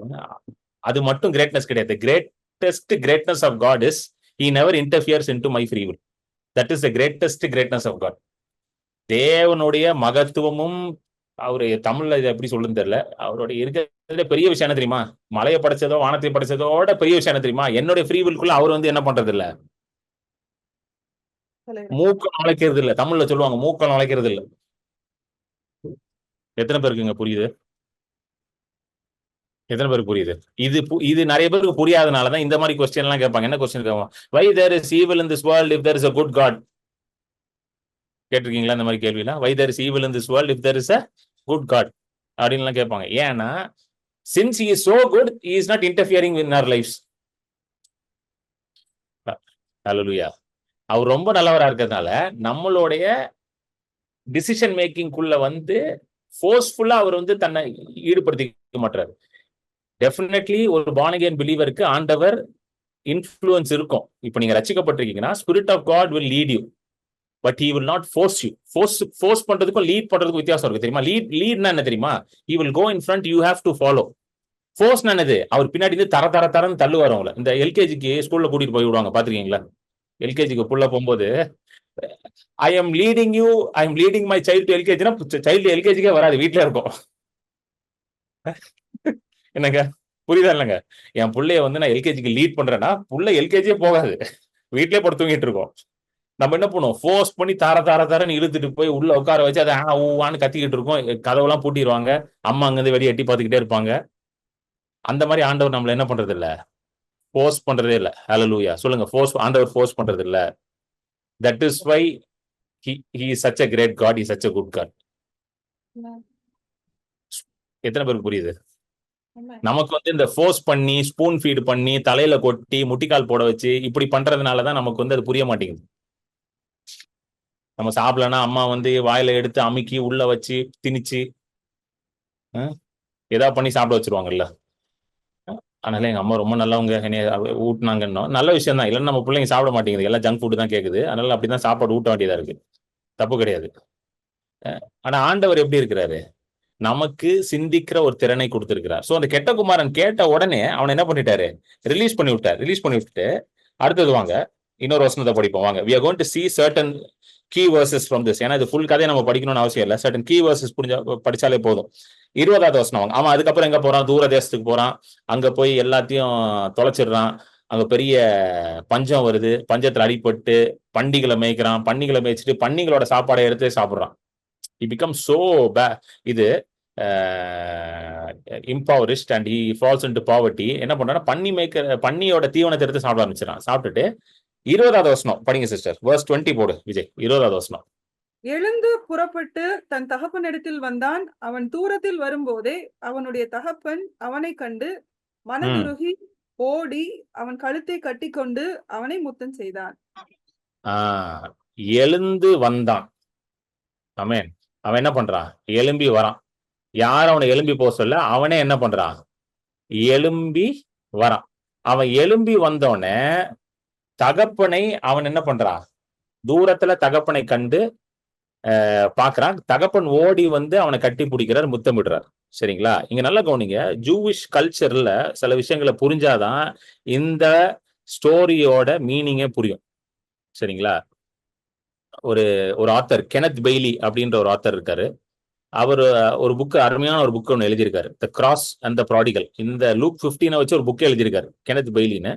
அது மட்டும் கிரேட்னஸ் கிடையாது. Greatest greatness of God is he never interferes into my free will. That is the greatest greatness of God. தேவனுடைய மகத்துவமும், அவரு தமிழ்ல இதை எப்படி சொல்லுன்னு தெரியல, அவருடைய இருக்கிறதுல பெரிய விஷயம் என்ன தெரியுமா? மலையை படைச்சதோ வானத்தை படைச்சதோட பெரிய விஷயம் என்ன தெரியுமா? என்னுடைய ஃப்ரீ வில்குள்ள அவர் வந்து என்ன பண்றது இல்ல, மூக்க நுழைக்கிறது இல்ல. தமிழ்ல சொல்லுவாங்க மூக்க நுழைக்கிறது இல்ல. எத்தனை பேருக்குங்க புரியுது? எத்தனை பேருக்கு புரியுது? இது நிறைய பேருக்கு புரியாதனாலதான் இந்த மாதிரி கொஸ்டின் எல்லாம் கேட்பாங்க. என்ன கொஸ்டின் கேட்பாங்க? why there is evil in this world if there is a good God? கேட்டிருக்கீங்களா இந்த மாதிரி கேள்விலாம்? why there is evil in this world if there is a good God அப்படின்னு கேட்பாங்க. ஏன்னா since he is so good, he is not interfering in our lives. ஹல்லேலூயா. அவர் ரொம்ப நல்லவரா இருக்கிறதுனால நம்மளுடைய டிசிஷன் மேக்கிங்குள்ள வந்து ஃபோர்ஸ்ஃபுல்லா அவர் வந்து தன்னை ஈடுபடுத்திக்க மாட்டாரு. டெஃபினெட்லி ஒரு born again பிலீவருக்கு ஆண்டவர் இன்ஃப்ளூயன்ஸ் இருக்கும். இப்போ நீங்க ரட்சிக்கப்பட்டிருக்கீங்கன்னா spirit of God will lead you, but he will not force you. Force பண்றதுக்கும் லீட் பண்றதுக்கும் வித்தியாசம் இருக்கு தெரியுமா? லீட்னா என்ன தெரியுமா? he will go in front, you have to follow. Force என்னது? அவர் பின்னாடி இருந்து தரன்னு தள்ளுவார் அவங்கள. இந்த எல்கேஜிக்கு ஸ்கூல்ல கூட்டிட்டு போய் விடுவாங்க, பாத்துருக்கீங்களா? எல்கேஜிக்கு புள்ள போகும்போது I am leading my child to எல்கேஜினா சைல்டு எல்கேஜிக்கே வராது, வீட்டுல இருக்கும். என்னங்க புரியுதா இல்லைங்க? என் பிள்ளைய வந்து நான் எல்கேஜிக்கு லீட் பண்றேன்னா புள்ள எல்கேஜியே போகாது, வீட்லயே படுத்து தூங்கிட்டு இருக்கோம். நம்ம என்ன பண்ணுவோம்? ஃபோர்ஸ் பண்ணி தரன்னு இழுத்துட்டு போய் உள்ள உட்கார வச்சு அதை ஊவான்னு கத்திக்கிட்டு இருக்கோம். கதவெல்லாம் பூட்டிடுவாங்க, அம்மா அங்கிருந்து வெளியே எட்டி பார்த்துக்கிட்டே இருப்பாங்க. அந்த மாதிரி ஆண்டவர் நம்மள என்ன பண்றது இல்ல, ஃபோர்ஸ் பண்றதே இல்ல. ஹல்லேலூயா சொல்லுங்க. ஆண்டவர் ஃபோர்ஸ் பண்றது இல்ல. That is why he is such a great God, he is such a good God. எத்தனை பேருக்கு புரியுது? நமக்கு வந்து இந்த ஃபோர்ஸ் பண்ணி ஸ்பூன் ஃபீட் பண்ணி தலையில கொட்டி முட்டிக்கால் போட வச்சு இப்படி பண்றதுனாலதான் நமக்கு வந்து அது புரிய மாட்டேங்குது. நம்ம சாப்பிடலன்னா அம்மா வந்து வாயில எடுத்து அமுக்கி உள்ள வச்சு திணிச்சு ஏதாவது பண்ணி சாப்பிட வச்சிருவாங்கல்ல. அதனால எங்க அம்மா ரொம்ப நல்லவங்க, என்னைய ஊட்டினாங்கன்னா நல்ல விஷயம் தான். இல்லைன்னா நம்ம பிள்ளைங்க சாப்பிட மாட்டேங்குது, எல்லாம் ஜங்க் ஃபுட் தான் கேட்குது. அதனால அப்படிதான் சாப்பாடு ஊட்ட வேண்டியதா இருக்கு, தப்பு கிடையாது. ஆனா ஆண்டவர் எப்படி இருக்கிறாரு? நமக்கு சிந்திக்கிற ஒரு திறனை கொடுத்திருக்கிறார். சோ அந்த கெட்ட குமாரன் கேட்ட உடனே அவனை என்ன பண்ணிட்டாரு? ரிலீஸ் பண்ணி விட்டுட்டு அடுத்தது வாங்க இன்னொரு வசனத்தை படிப்போம் வாங்க. we are going to see certain key verses from this. ஏன்னா இது ஃபுல் கதையை நம்ம படிக்கணும்னு அவசியம் இல்லை, certain key verses படிச்சாலே போதும். 20வது வசனம் வாங்க. அவன் அதுக்கப்புறம் எங்க போறான்? தூர தேசத்துக்கு போறான். அங்க போய் எல்லாத்தையும் தொலைச்சிடுறான். அங்க பெரிய பஞ்சம் வருது, பஞ்சத்துல அடிபட்டு பண்டிகளை மேய்க்கிறான். பண்டிகளை மேய்ச்சிட்டு பண்டிகளோட சாப்பாடை எடுத்து சாப்பிடுறான். he becomes so bad, இது impoverished and he falls into poverty. என்ன பண்றான்னா பன்னியோட தீவனத்தை எடுத்து சாப்பிட ஆரம்பிச்சிடறான். சாப்பிட்டுட்டு 20வது வசனம் படிங்க சிஸ்டர். verse 20 போடு விஜய். 20வது வசனம். எழுந்து புறப்பட்டு தன் தகப்பனிடத்தில் வந்தான். அவன் தூரத்தில் வரும்போதே அவனுடைய தகப்பன் அவனைக் கண்டு மனதுருகி ஓடி அவன் கழுத்தை கட்டிக்கொண்டு அவனை முத்தம் செய்தான். எழுந்து வந்தான். ஆமென். அவன் என்ன பண்றான்? எழும்பி வரான். யார் அவனை எழும்பி போக சொல்ல, அவனே என்ன பண்றான்? எழும்பி வரான். அவன் எழும்பி வந்தோடனே தகப்பனை அவன் என்ன பண்றான்? தூரத்துல தகப்பனை கண்டு பாக்குறான். தகப்பன் ஓடி வந்து அவனை கட்டி பிடிக்கிறார், முத்தமிடுறார். சரிங்களா? இங்க நல்லா கவனிங்க. ஜூவிஷ் கல்ச்சர்ல சில விஷயங்களை புரிஞ்சாதான் இந்த ஸ்டோரியோட மீனிங்கே புரியும். சரிங்களா? ஒரு ஆத்தர் கெனத் பெய்லி அப்படின்ற ஒரு ஆத்தர் இருக்காரு. அவர் ஒரு புக், அருமையான ஒரு புக் ஒன்று எழுதியிருக்காரு, த கிராஸ் அண்ட் த ப்ராடிகல். இந்த லூக் 15 வச்சு ஒரு புக் எழுதியிருக்காரு Kenneth பெய்லின்னு.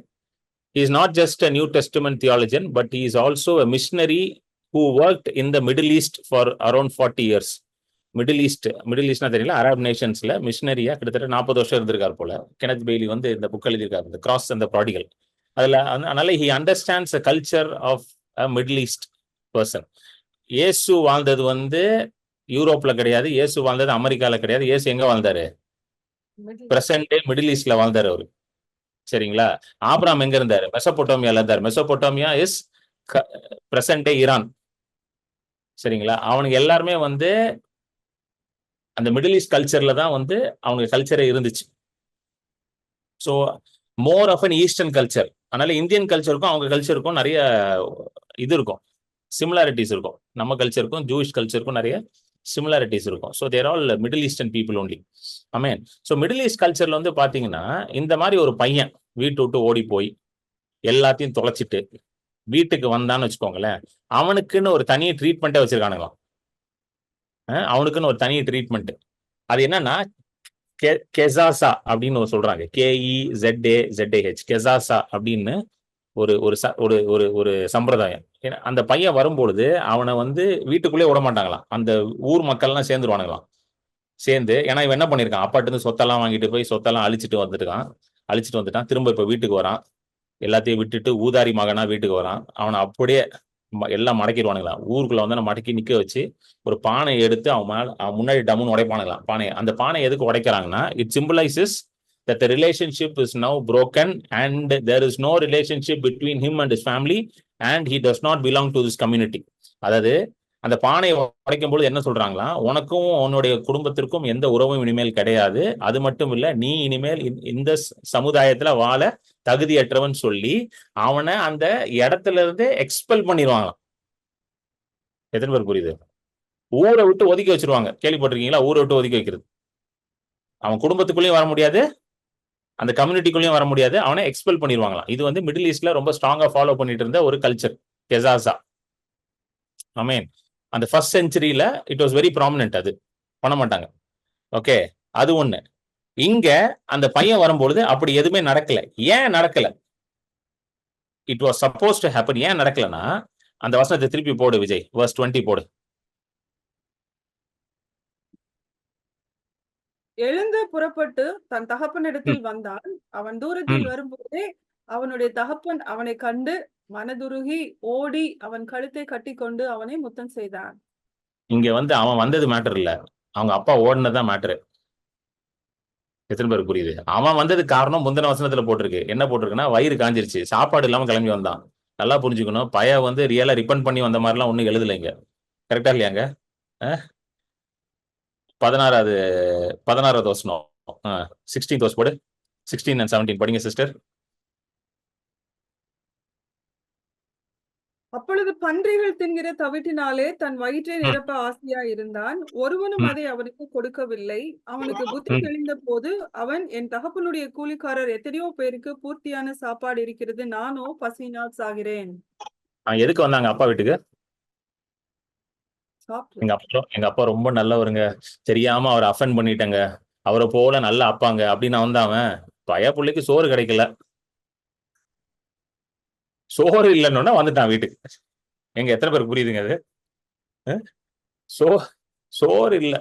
He is not just a New Testament theologian, but he is also a missionary who worked in the Middle East for around 40 years. Middle ஈஸ்ட்னா தெரியல, Arab நேஷன்ஸ்ல மிஷினரியா கிட்டத்தட்ட 40 வருஷம் இருந்திருக்காரு போல. Kenneth Bailey வந்து இந்த புக் எழுதியிருக்காரு, இந்த கிராஸ் அண்ட் த ப்ராடிகல். அதனால he understands the culture of a Middle East person. இயேசு வாழ்ந்தது வந்து யூரோப்ல கிடையாது, இயேசு வாழ்ந்தது அமெரிக்கால கிடையாது. இயேசு எங்க வாழ்ந்தாரு? பிரசன்ட் டே மிடில் ஈஸ்ட்ல வாழ்ந்தாரு அவரு. சரிங்களா? ஆபிரகாம் எங்க இருந்தாரு? மெசோபொட்டோமியால இருந்தாரு. மெசோபொட்டோமியா இஸ் பிரசன்ட் டே ஈரான். சரிங்களா? அவனுக்கு எல்லாருமே வந்து அந்த மிடில் ஈஸ்ட் கல்ச்சர்ல தான் வந்து அவனுக்கு கல்ச்சரே இருந்துச்சு. So more of an eastern culture. அதனால இந்தியன் கல்ச்சருக்கும் அவங்க கல்ச்சருக்கும் நிறைய இது இருக்கும், சிமிலாரிட்டிஸ் இருக்கும். நம்ம கல்ச்சருக்கும் ஜூயிஷ் கல்ச்சருக்கும் நிறைய சிமிலாரிட்டிஸ் இருக்கும். So there all middle eastern people only. Amen. So middle east கல்ச்சர்ல வந்து பாத்தீங்கன்னா இந்த மாதிரி ஒரு பையன் வீட்டு விட்டு ஓடி போய் எல்லாத்தையும் தொலைச்சிட்டு வீட்டுக்கு வந்தான்னு வச்சுக்கோங்களேன், அவனுக்குன்னு ஒரு தனி ட்ரீட்மெண்ட்டே வச்சிருக்கானுங்களாம். அவனுக்குன்னு ஒரு தனி ட்ரீட்மெண்ட். அது என்னன்னா கெசாசா அப்படின்னு சொல்றாங்க. KEZAZAH கெசாசா அப்படின்னு ஒரு ஒரு சம்பிரதாயம். அந்த பையன் வரும்பொழுது அவனை வந்து வீட்டுக்குள்ளே விட மாட்டாங்களாம். அந்த ஊர் மக்கள்லாம் சேர்ந்துருவானுங்களாம். சேர்ந்து, ஏன்னா இவன் என்ன பண்ணிருக்கான், அப்பாட்டு இருந்து சொத்தெல்லாம் வாங்கிட்டு போய் சொத்தெல்லாம் அழிச்சிட்டு வந்துட்டான். திரும்ப இப்ப வீட்டுக்கு வரான், எல்லாத்தையும் விட்டுட்டு ஊதாரி மகனா வீட்டுக்கு வரான். அவனை அப்படியே எல்லாம் மடக்கிடுவானுங்களாம். ஊருக்குள்ள வந்து மடக்கி நிக்க வச்சு ஒரு பானையை எடுத்து அவன் முன்னாடி டம்முன்னு உடைப்பானுங்களாம் பானையை. அந்த பானை எதுக்கு உடைக்கிறாங்கன்னா, it symbolises that the relationship is now broken and there is no relationship between him and his family and he does not belong to this community. அதாவது அந்த பானையை உடைக்கும் பொழுது என்ன சொல்றாங்களா, உனக்கும் உன்னுடைய குடும்பத்திற்கும் எந்த உறவும் இனிமேல் கிடையாது. அது மட்டும் இல்ல, நீ இனிமேல் இந்த சமுதாயத்துல வாழ தகுதியற்றவன் சொல்லி அவனை அந்த இடத்துல இருந்து எக்ஸ்பெல் பண்ணிடுவாங்களாம். எத்தனை பேர் புரியுது? ஊரை விட்டு ஒதுக்கி வச்சிருவாங்க. கேள்விப்பட்டிருக்கீங்களா? ஊரை விட்டு ஒதுக்கி வைக்கிறது. அவன் குடும்பத்துக்குள்ளேயும் வர முடியாது, அந்த கம்யூனிட்டிக்குள்ளேயும் வர முடியாது, அவனை எக்ஸ்பெல் பண்ணிடுவாங்களாம். இது வந்து மிடில் ஈஸ்ட்ல ரொம்ப ஸ்ட்ராங்கா ஃபாலோ பண்ணிட்டு இருந்த ஒரு கல்ச்சர், கெசாசா. ஆமேன். அந்த ஃபர்ஸ்ட் செஞ்சுரியில இட் வாஸ் வெரி ப்ராமினன்ட். அது பண்ண மாட்டாங்க. ஓகே, அது ஒண்ணு. இங்க அந்த பையன் வரும்பொழுது அப்படி எதுவுமே நடக்கல. ஏன் நடக்கல? It was suppose to happen. ஏன் நடக்கலன்னா, அந்த வசனத்தை திருப்பி போடு விஜய், verse 20 போடு. எழுந்து புறப்பட்டு தன் தகப்பனிடத்தில் வந்தான். அவன் தூரத்தில் வரும்போதே அவனுடைய தகப்பன் அவனை கண்டு மனதுருகி ஓடி அவன் கழுத்தை கட்டிக்கொண்டு அவனை முத்தம் செய்தான். இங்க வந்து அவன் வந்தது மேட்டர் இல்ல, அவங்க அப்பா ஓடினதான் மேட்டரு. எத்தனை பேர் புரியுது? அவன் வந்தது காரணம் முந்தின வசனத்துல போட்டிருக்கு. என்ன போட்டிருக்குன்னா, வயிறு காஞ்சிருச்சு, சாப்பாடு இல்லாம கிளம்பி வந்தான். நல்லா புரிஞ்சுக்கணும். பைய வந்து ரியலா ரிப்பன் பண்ணி வந்த மாதிரிலாம் ஒண்ணும் எழுதலைங்க. கரெக்டா இல்லையாங்க? 16வது வசனம், 16th verse போடு. 16 and 17 படிங்க சிஸ்டர். அப்பொழுது பன்றிகள் தின்கிற தவிட்டினாலே தன் வயிற்றை நிரப்ப ஆசையா இருந்தான். ஒருவனும் அதை அவனுக்கு கொடுக்கவில்லை. அவனுக்கு புத்தி தெளிந்த போது அவன், என் தகப்பனுடைய கூலிக்காரர் எத்தனையோ பேருக்கு பூர்த்தியான சாப்பாடு இருக்கிறது, நானோ பசியினால் சாகிறேன். எதுக்கு வந்தாங்க அப்பா வீட்டுக்கு? எங்க அப்பா ரொம்ப நல்லவருங்க, தெரியாம அவரை அஃபெண்ட் பண்ணிட்டேங்க, அவரை போல நல்ல அப்பாங்க அப்படின்னு வந்தாவன். பய பிள்ளைக்கு சோறு கிடைக்கல, சோறு இல்லைன்னு வந்துட்டான் வீட்டுக்கு. எங்க எத்தனை பேருக்கு புரியுதுங்க அது? சோறு இல்ல,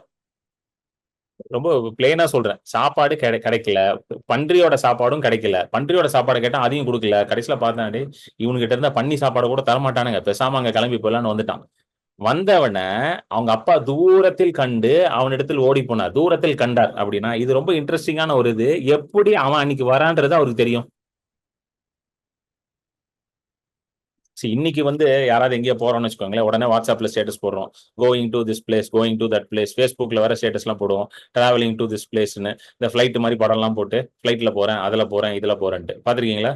ரொம்ப பிளெயினா சொல்றேன். சாப்பாடு கிடைக்கல. பன்றியோட சாப்பாடும் கிடைக்கல. பன்றியோட சாப்பாடு கேட்டா அதையும் கொடுக்கல. கடைசியில பார்த்தாண்டி இவனுகிட்ட இருந்தா பன்னி சாப்பாடு கூட தரமாட்டானுங்க. பேசாம அங்க கிளம்பி போயிடலான்னு வந்துட்டான். வந்தவன அவங்க அப்பா தூரத்தில் கண்டு அவனிடத்தில் ஓடி போனார். தூரத்தில் கண்டார் அப்படின்னா இது ரொம்ப இன்ட்ரெஸ்டிங்கான ஒரு இது. எப்படி அவன் அன்னைக்கு வரான்றது அவருக்கு தெரியும். இன்னைக்கு வந்து யாராவது எங்கேயோ போறோம்னு வச்சுக்கோங்களேன், உடனே வாட்ஸ்அப்ல ஸ்டேட்டஸ் போடுறோம். Going to this place, going to that place. ஃபேஸ்புக்ல வர ஸ்டேட்டஸ் எல்லாம் போடுவோம். டிராவலிங் டு திஸ் பிளேஸ்ன்னு இந்த ஃபிளைட் மாதிரி படம் எல்லாம் போட்டு ஃபிளைட்ல போறேன், அதுல போறேன், இதுல போறேன்ட்டு பாத்திருக்கீங்களா?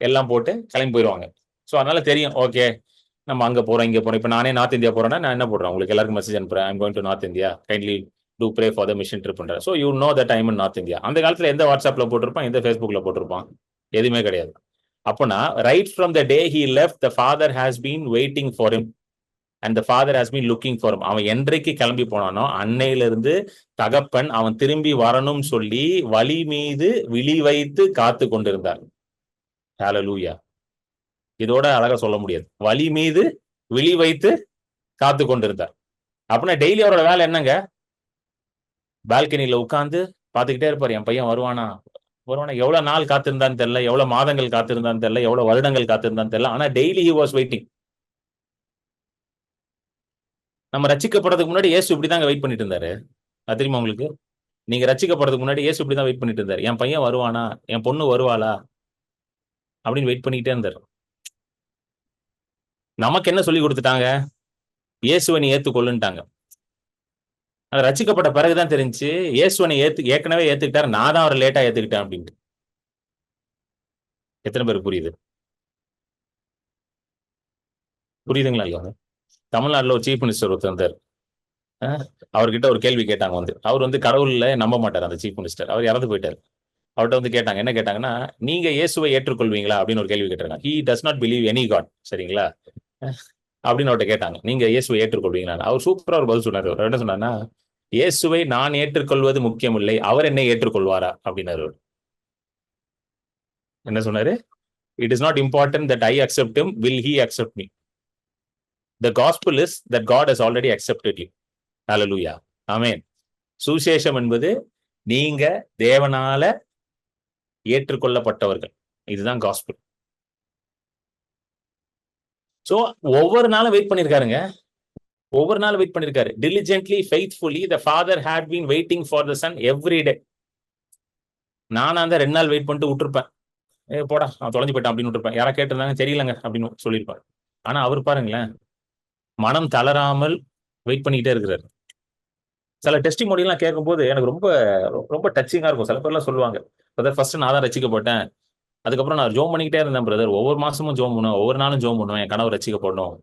எல்லாம் போட்டு கிளம்பி போயிடுவாங்க. ஸோ அதனால தெரியும், ஓகே நம்ம அங்க போறோம், இங்க போறோம். இப்போ நானே நார்த் இந்தியா போறேன்னா நான் என்ன போடுறேன், உங்களுக்கு எல்லாருக்கும் மெசேஜ் அனுப்புறேன். I'm going to North India, kindly do pray for the mission trip பண்றேன். So you know the time in North India. அந்த காலத்துல எந்த வாட்ஸ்அப்ல போட்டிருப்பான், எந்த ஃபேஸ்புக்ல போட்டிருப்பான்? எதுவுமே கிடையாது. அப்போனா right from the day he left, the father has been waiting for him and the father has been looking for him. அவன் என்றைக்கு கிளம்பி போனானோ அன்னையிலிருந்து தகப்பன் அவன் திரும்பி வரணும்னு சொல்லி வழி மீது விழி வைத்து காத்து கொண்டிருந்தார். ஹல்லேலூயா. இதோட அழகா சொல்ல முடியாது. வழி மீது விழி வைத்து காத்து கொண்டிருந்தார். அப்படின்னா டெய்லி அவரோட வேலை என்னங்க? பால்கனியில உட்கார்ந்து பார்த்துக்கிட்டே இருப்பார். என் பையன் வருவானா வருவானா? எவ்வளவு நாள் காத்திருந்தான்னு தெரியல, எவ்வளவு மாதங்கள் காத்திருந்தான்னு தெரியல, எவ்வளவு வருடங்கள் காத்திருந்தான்னு தெரியல. ஆனா டெய்லி ஹி வாஸ் வெயிட்டிங். நம்ம ரட்சிக்கப்படுறதுக்கு முன்னாடி இயேசு இப்படிதாங்க வெயிட் பண்ணிட்டு இருந்தாரு. அது தெரியுமா உங்களுக்கு? நீங்க ரட்சிக்கப்படுறதுக்கு முன்னாடி இயேசு இப்படிதான் வெயிட் பண்ணிட்டு இருந்தாரு. என் பையன் வருவானா, என் பொண்ணு வருவாளா அப்படின்னு வெயிட் பண்ணிக்கிட்டே இருந்தாரு. நமக்கு என்ன சொல்லி கொடுத்துட்டாங்க? இயேசுவை நீ ஏத்துக்கொள்ளுன்ட்டாங்க. அது ரட்சிக்கப்பட்ட பிறகுதான் தெரிஞ்சு இயேசுவனை ஏற்கனவே ஏத்துக்கிட்டாரு, நான் தான் அவரை லேட்டா ஏத்துக்கிட்டேன் அப்படின்ட்டு. எத்தனை பேருக்கு புரியுது? புரியுதுங்களா இல்லையா? தமிழ்நாட்டுல ஒரு சீஃப் மினிஸ்டர் ஒருத்தர் இருந்தார். அவர்கிட்ட ஒரு கேள்வி கேட்டாங்க. அவர் வந்து கடவுள்ல நம்ப மாட்டார் அந்த சீஃப் மினிஸ்டர். அவர் இறந்து போயிட்டார். அவர்கிட்ட வந்து கேட்டாங்க, என்ன கேட்டாங்கன்னா, நீங்க இயேசுவை ஏற்றுக்கொள்வீங்களா அப்படின்னு ஒரு கேள்வி கேட்டாங்க. He does not believe any God, சரிங்களா அப்படின்னு அவர்கிட்ட கேட்டாங்க, நீங்க இயேசுவை ஏற்றுக்கொள்வீங்களா? அவர் சூப்பரா ஒரு பதில் சொன்னார். அவர் என்ன சொன்னார்னா, இயேசுவை நான் ஏற்றுக்கொள்வது முக்கியம் இல்லை, அவர் என்னை ஏற்றுக்கொள்வாரா அப்படின்னாரு. என்ன சொன்னாரு? It is not important that I accept him, will he accept me. The gospel is that God has already accepted you. Hallelujah. Amen. சுசேஷம் என்பது நீங்க தேவனால ஏற்றுக்கொள்ளப்பட்டவர்கள். இதுதான் gospel. சோ ஒவ்வொரு நாளும் வெயிட் பண்ணிருக்காருங்க. ஒவ்வொரு நாளும் வெயிட் பண்ணிருக்காரு. Diligently, faithfully, the father had been waiting for the son every day. நானா அந்த 2 நாள் வெயிட் பண்ணிட்டு விட்டுருப்பேன். போடா அவன் தொலைஞ்சு போயிட்டான் அப்படின்னு விட்டுருப்பேன். யாரா கேட்டிருந்தாங்க, தெரியலங்க அப்படின்னு சொல்லியிருப்பாரு. ஆனா அவர் பாருங்களேன், மனம் தளராமல் வெயிட் பண்ணிக்கிட்டே இருக்கிறாரு. சில டெஸ்டிமோனி எல்லாம் கேட்கும்போது எனக்கு ரொம்ப ரொம்ப டச்சிங்கா இருக்கும். சில பேர்லாம் சொல்லுவாங்க, பிரதர் ஃபர்ஸ்ட் நான் தான் ரட்சிக்கப்பட்டேன், அதுக்கப்புறம் நான் ஜோம் பண்ணிக்கிட்டே இருந்தேன் பிரதர், ஒவ்வொரு மாசமும் ஜோம் பண்ணுவேன், ஒவ்வொரு நாளும் ஜோம் பண்ணுவேன், என் கணவர் ரட்சிக்கப்படணும்,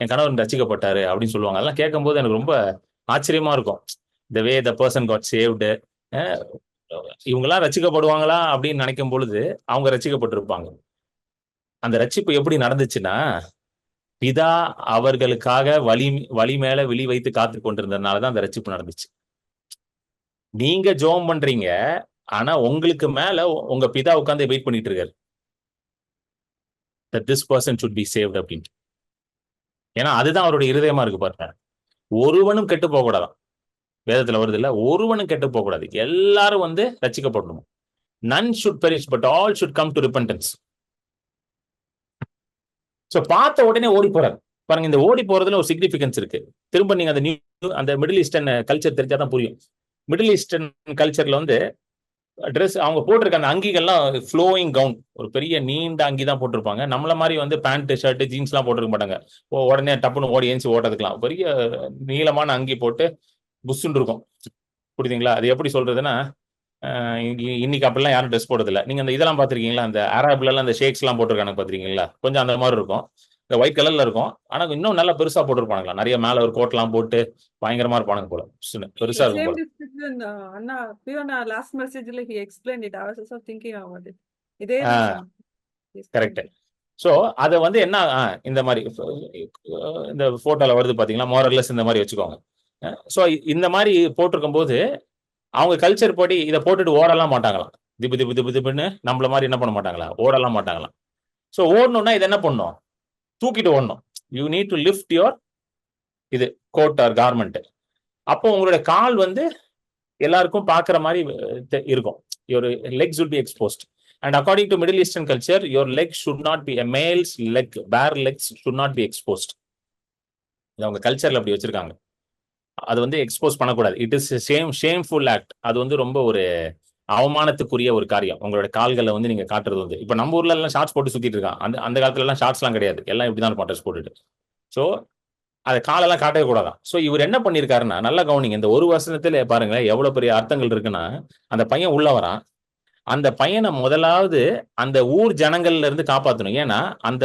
என் கணவர் ரட்சிக்கப்பட்டாரு அப்படின்னு சொல்லுவாங்க. அதெல்லாம் கேட்கும்போது எனக்கு ரொம்ப ஆச்சரியமா இருக்கும். த வே த பர்சன் காட் சேவ்டு. இவங்கெல்லாம் ரட்சிக்கப்படுவாங்களா அப்படின்னு நினைக்கும் பொழுது அவங்க ரட்சிக்கப்பட்டிருப்பாங்க. அந்த ரட்சிப்பு எப்படி நடந்துச்சுன்னா, பிதா அவர்களுக்காக வழி மேல விழி வைத்து காத்து கொண்டிருந்ததுனாலதான் அந்த ரட்சிப்பு நடந்துச்சு. நீங்க ஜோம் பண்றீங்க, ஆனா உங்களுக்கு மேல உங்க பிதா உட்கார்ந்து வெயிட் பண்ணிட்டு இருக்காரு. that this person should be saved அப்படின்ட்டு. ஏன்னா அதுதான் அவருடைய இருதயமா இருக்கு பாருங்க. ஒருவனும் கெட்டு போக கூடாதான். வேதத்துல வருது இல்ல, ஒருவனும் கெட்டு போக கூடாது, எல்லாரும் வந்து ரட்சிக்கப்படணும். none should perish but all should come to repentance. So பார்த்த உடனே ஓடி போறாரு பாருங்க. இந்த ஓடி போறதுல ஒரு சிக்னிபிகன்ஸ் இருக்கு. திரும்ப நீங்க அந்த மிடில் ஈஸ்டர்ன் கல்ச்சர் தெரிஞ்சாதான் புரியும். மிடில் ஈஸ்டர்ன் கல்ச்சர்ல வந்து ட்ரெஸ் அவங்க போட்டிருக்க அந்த அங்கிகள்லாம் ஃப்ளோயிங் கவுன், ஒரு பெரிய நீண்ட அங்கி தான் போட்டிருப்பாங்க. நம்மள மாதிரி வந்து பேண்ட் ஷர்ட் ஜீன்ஸ் எல்லாம் போட்டிருக்க மாட்டாங்க. உடனே டப்புன்னு ஓடி ஏஞ்சி ஓட்டதுக்கலாம் பெரிய நீளமான அங்கி போட்டு புஷ்ஷுன்னு இருக்கும். புரியுதுங்களா? அது எப்படி சொல்றதுன்னா, இன்னைக்கு அப்படிலாம் யாரும் ட்ரெஸ் போடுறது இல்லை. நீங்க அந்த இதெல்லாம் பாத்திருக்கீங்களா, அந்த அரேப்ல எல்லாம் அந்த ஷேக்ஸ் எல்லாம் போட்டிருக்காங்க பாத்திருக்கீங்களா? கொஞ்சம் அந்த மாதிரி இருக்கும். இந்த ஒயிட் கலர்ல இருக்கும். ஆனா இன்னும் நல்லா பெருசா போட்டிருப்பாங்களா, நிறைய மேல ஒரு கோட் எல்லாம் போட்டு பயங்கரமா இருப்பானுங்க போல, பெருசா இருக்கும் போல. அண்ணா பியோனா லாஸ்ட் மெசேஜ்ல he explained it. I was also thinking about it. இதே தான் சொன்னாங்க. கரெக்ட். சோ அத வந்து என்ன, இந்த மாதிரி இந்த போட்டோல வருது பாத்தீங்களா, மோரல்லஸ் இந்த மாதிரி வச்சுக்கோங்க. சோ இந்த மாதிரி போட்டிருக்கும் போது அவங்க கல்ச்சர் படி இதை போட்டுட்டு ஓடலாம் மாட்டாங்களாம். திப்பு திப்பு திப்பு திப்புன்னு நம்மள மாதிரி என்ன பண்ண மாட்டாங்களா, ஓடலாம் மாட்டாங்களாம். சோ ஓடணும்னா இது என்ன பண்ணும், தூக்கிட்டு ஓடணும். You need to lift your இது கோட் ஆர் கார்மெண்ட். அப்போ உங்களுடைய கால் வந்து எல்லாருக்கும் பார்க்குற மாதிரி இருக்கும். Your Lex will be exposed. And according to middle eastern culture, your leg should not be, a male's leg, bare legs should not be exposed. இது அவங்க கல்ச்சர்ல அப்படி வச்சிருக்காங்க. அது வந்து எக்ஸ்போஸ் பண்ணக்கூடாது. It is shameful act. அது வந்து ரொம்ப ஒரு அவமானத்துக்குரிய ஒரு காரியம். உங்களோட கால்களை வந்து நீங்க காட்டுறது வந்து, இப்ப நம்ம ஊர்ல எல்லாம் ஷார்ட்ஸ் போட்டு சுத்திட்டு இருக்கான். அந்த காலத்துல எல்லாம் ஷார்ட்ஸ் எல்லாம் கிடையாது. எல்லாம் இப்படிதான் ட்ரெஸ் போட்டுட்டு. ஸோ அதை காலெல்லாம் காட்டவே கூடாதான். ஸோ இவர் என்ன பண்ணிருக்காருன்னா, நல்லா கவனிங்க, இந்த ஒரு வசனத்துல பாருங்க எவ்வளவு பெரிய அர்த்தங்கள் இருக்குன்னா, அந்த பையன் உள்ள வரான். அந்த பையனை முதலாவது அந்த ஊர் ஜனங்கள்ல இருந்து காப்பாற்றணும். ஏன்னா அந்த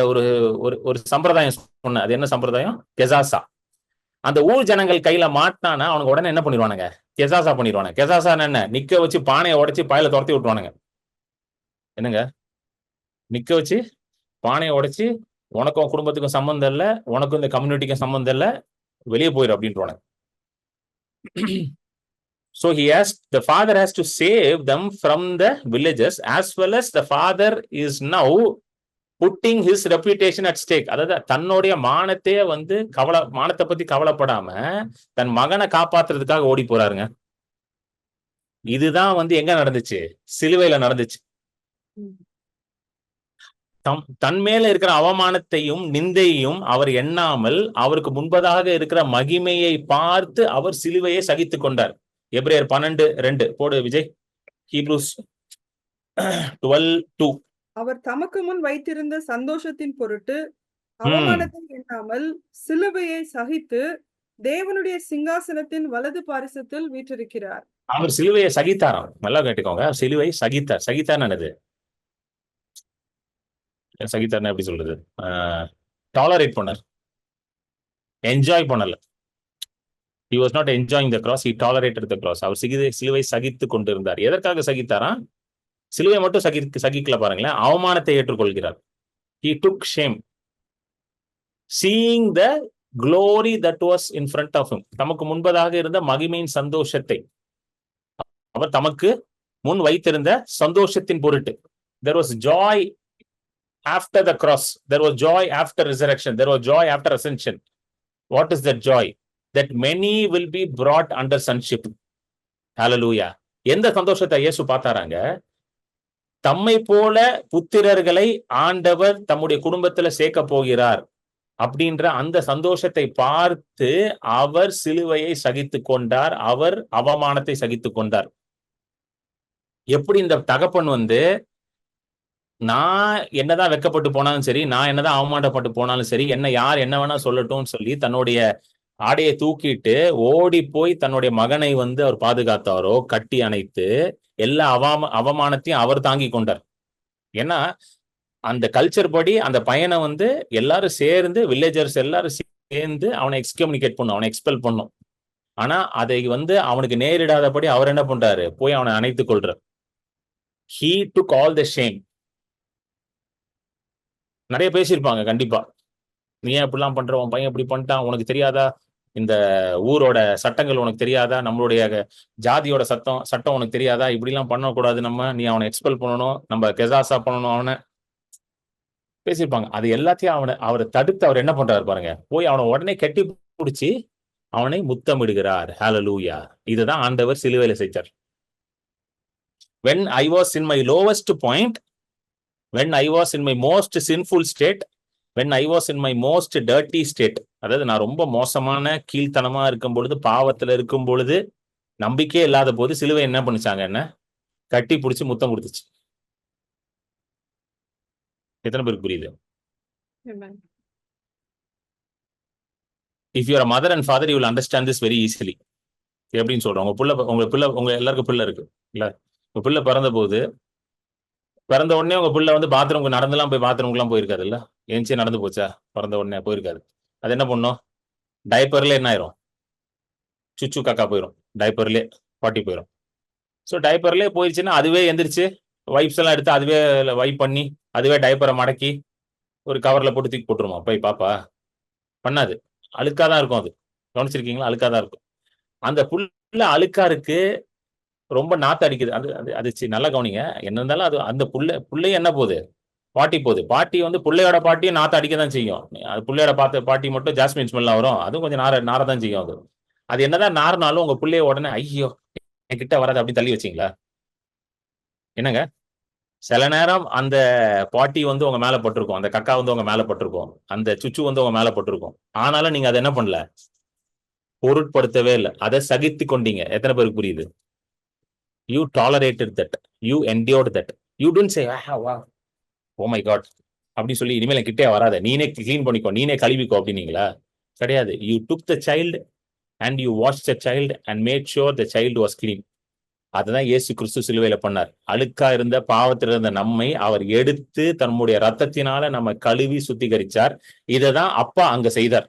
ஒரு சம்பிரதாயம் சொன்ன, அது என்ன சம்பிரதாயம்? கெசாசா. அந்த ஊர் ஜனங்கள் கையில மாட்டினானா அவனுக்கு உடனே என்ன பண்ணிடுவானுங்க? கெசாசா பண்ணிடுவானுங்க. கெசாசா என்ன? நிக்க வச்சு பானையை உடைச்சு பாயில துரத்தி விட்டுருவானுங்க. என்னங்க? நிக்க வச்சு பானையை உடைச்சு, உனக்கும் குடும்பத்துக்கும் சம்பந்தம் இல்லை, உனக்கும் இந்த கம்யூனிட்டிக்கும் சம்பந்தம் இல்லை, வெளியே போயிரு அப்படின்றானுங்க. So the father has to save them from the villagers, as well as the father is now putting his reputation at stake. அதாவது தன்னுடைய மானத்தையே வந்து மானத்தை பத்தி கவலைப்படாம தன் மகனை காப்பாத்துறதுக்காக ஓடி போறாருங்க. இதுதான் வந்து எங்க நடந்துச்சு? சிலுவையில நடந்துச்சு. தன் மேல இருக்கிற அவமானத்தையும் நிந்தையையும் அவர் எண்ணாமல் அவருக்கு முன்பதாக இருக்கிற மகிமையை பார்த்து அவர் சிலுவையை சகித்துக் கொண்டார். எபிரேயர் 12:2 போடு விஜய். ஹீப்ரூஸ் 12:2. அவர் தமக்கு முன் வைத்திருந்த சந்தோஷத்தின் பொருட்டு அவமானத்தை எண்ணாமல் சிலுவையை சகித்து தேவனுடைய சிங்காசனத்தின் வலது பாரிசத்தில் வீற்றிருக்கிறார். அவர் சிலுவையை சகித்தாராம். நல்லா கேட்டுக்கோங்க. சிலுவை சகித்தார். சகித்தார் என்னது? சகித்தார்னா எப்படி சொல்றது? டாலரேட் பண்ணார், என்ஜாய் பண்ணல. He was not enjoying the cross, he tolerated the cross. அவர் சிலுவை சகித்து கொண்டிருந்தார். எதற்காக சகித்தாரா? சிலுவை மட்டும் சகிக்கல பாருங்களேன், அவமானத்தை ஏற்றுக்கொள்கிறார். He took shame, seeing the glory that was in front of him. தமக்கு முன்பதாக இருந்த மகிமையின் சந்தோஷத்தை, அவர் தமக்கு முன் வைத்திருந்த சந்தோஷத்தின் பொருட்டு. There was joy after the cross, there was joy after resurrection, there was joy after ascension. What is that joy? That many will be brought under sonship. Hallelujah. எந்த சந்தோஷத்தை இயேசு பார்த்தாராங்க? தம்மை போல புத்திரர்களை ஆண்டவர் தம்முடைய குடும்பத்துல சேர்க்க போகிறார் அப்படின்ற அந்த சந்தோஷத்தை பார்த்து அவர் சிலுவையை சகித்துக் கொண்டார். அவர் அவமானத்தை சகித்துக் கொண்டார். எப்படி இந்த தகப்பன் வந்து, நான் என்னதான் வெட்கப்பட்டு போனாலும் சரி, நான் என்னதான் அவமானப்பட்டு போனாலும் சரி, என்ன யார் என்ன வேணா சொல்லட்டும்னு சொல்லி தன்னுடைய ஆடையை தூக்கிட்டு ஓடி போய் தன்னுடைய மகனை வந்து அவர் பாதுகாத்தாரோ, கட்டி அணைத்து எல்லா அவமானத்தையும் அவர் தாங்கி கொண்டார். ஏன்னா அந்த கல்ச்சர் படி அந்த பையனை வந்து எல்லாரும் சேர்ந்து, வில்லேஜர்ஸ் எல்லாரும் சேர்ந்து அவனை எக்ஸ்கம்யூனிகேட் பண்ணும், அவனை எக்ஸ்பெல் பண்ணும். ஆனா அதை வந்து அவனுக்கு நேரிடாதபடி அவர் என்ன பண்றாரு? போய் அவனை அணைத்துக் கொள்றார். He took all the shame. நிறைய பேசியிருப்பாங்க கண்டிப்பா, நீ ஏன் இப்படிலாம் பண்ற, உன் பையன் இப்படி பண்ணிட்டான், உனக்கு தெரியாதா? இந்த ஊரோட சட்டங்கள் உனக்கு தெரியாதா? நம்மளுடைய ஜாதியோட சட்டம் உனக்கு தெரியாதா? இப்படிலாம் பண்ணக்கூடாது, நீ அவனை எக்ஸ்பெல் பண்ணணும், நம்ம கெசாசா பண்ணணும், அவனை பேசியிருப்பாங்க. அது எல்லாத்தையும் அவரை தடுத்து அவர் என்ன பண்றாரு பாருங்க, போய் அவனை உடனே கட்டி பிடிச்சி அவனை முத்தமிடுகிறார். ஹல்லேலூயா. இதுதான் ஆண்டவர் சிலுவையில செய்தார். When I was in my lowest point, when I was in my most sinful state, when I was in my most dirty state, அதாவது நான் ரொம்ப மோசமான கீழ்த்தனமா இருக்கும் பொழுது, பாவத்துல இருக்கும் பொழுது, நம்பிக்கையே இல்லாத போது சிலுவை என்ன பண்ணிச்சாங்க? என்ன கட்டி பிடிச்சி முத்தம் கொடுத்துச்சு. எத்தனை பேருக்கு புரியுது? If you are a mother and father, you will understand this very easily. எப்படின்னு சொல்றோம், உங்க எல்லாருக்கும் பிள்ளை இருக்கு இல்ல? உங்க பிள்ளை பிறந்த உடனே உங்க பிள்ளை வந்து பாத்ரூமுக்கு நடந்தெல்லாம் போய் பாத்ரூமுக்குலாம் போயிருக்காது இல்ல? ஏஞ்சி நடந்து போச்சா? பிறந்த உடனே போயிருக்காது. அது என்ன பண்ணும்? டைப்பர்ல என்ன ஆயிரும்? சுச்சு காக்கா போயிடும், டைப்பர்லேயே பாட்டி போயிடும். ஸோ டைப்பர்லேயே போயிடுச்சுன்னா அதுவே எந்திரிச்சு வைப்ஸ் எல்லாம் எடுத்து அதுவே வைப் பண்ணி அதுவே டைப்பரை மடக்கி ஒரு கவர்ல போட்டு தூக்கி போட்டுருமா போய் பாப்பா? பண்ணாது, அழுக்காதான் இருக்கும். அது கவனிச்சிருக்கீங்களா? அழுக்காதான் இருக்கும். அந்த புள்ள அழுக்கா இருக்கு, ரொம்ப நாத்து அடிக்குது. அது நல்லா கவனிங்க. என்ன இருந்தாலும் அது அந்த புள்ளைய என்ன போகுது? பாட்டி போகுது. பாட்டி வந்து பிள்ளையோட பாட்டியும் நாத்து அடிக்க தான் செய்யும். அது பிள்ளையோட பாட்டி மட்டும் ஜாஸ்மின் ஸ்மெல்லாம் வரும், அதுவும் கொஞ்சம் நாரதான் செய்யும். அது என்னதான் நார்னாலும் உங்க பிள்ளைய உடனே ஐயோ கிட்ட வராது அப்படி தள்ளி வச்சீங்களா? என்னங்க? சில நேரம் அந்த பாட்டி வந்து உங்க மேல பட்டிருக்கும், அந்த கக்கா வந்து உங்க மேல பட்டிருக்கும், அந்த சுச்சு வந்து உங்க மேல பட்டிருக்கும். ஆனாலும் நீங்க அதை என்ன பண்ணல, பொருட்படுத்தவே இல்லை. அதை சகித்து கொண்டீங்க. எத்தனை பேருக்கு புரியுது? You tolerated that, you என்டியோர்ட் that. You don't say வா ஓ மை காட் அப்படி சொல்லி இனிமேல் என் கிட்டே வராத, நீனே கிளீன் பண்ணிக்கோ, நீனே கழுவிக்கோ அப்படின்னீங்களா? கிடையாது. You took the child and you wash the child and mat sure the child was clean. அதுதான் இயேசு கிறிஸ்து சிலுவையில பண்ணார். அழுக்கா இருந்த பாவத்தில் இருந்த நம்மை அவர் எடுத்து தன்னுடைய ரத்தத்தினால நம்ம கழுவி சுத்திகரிச்சார். இததான் அப்பா அங்க செய்தார்.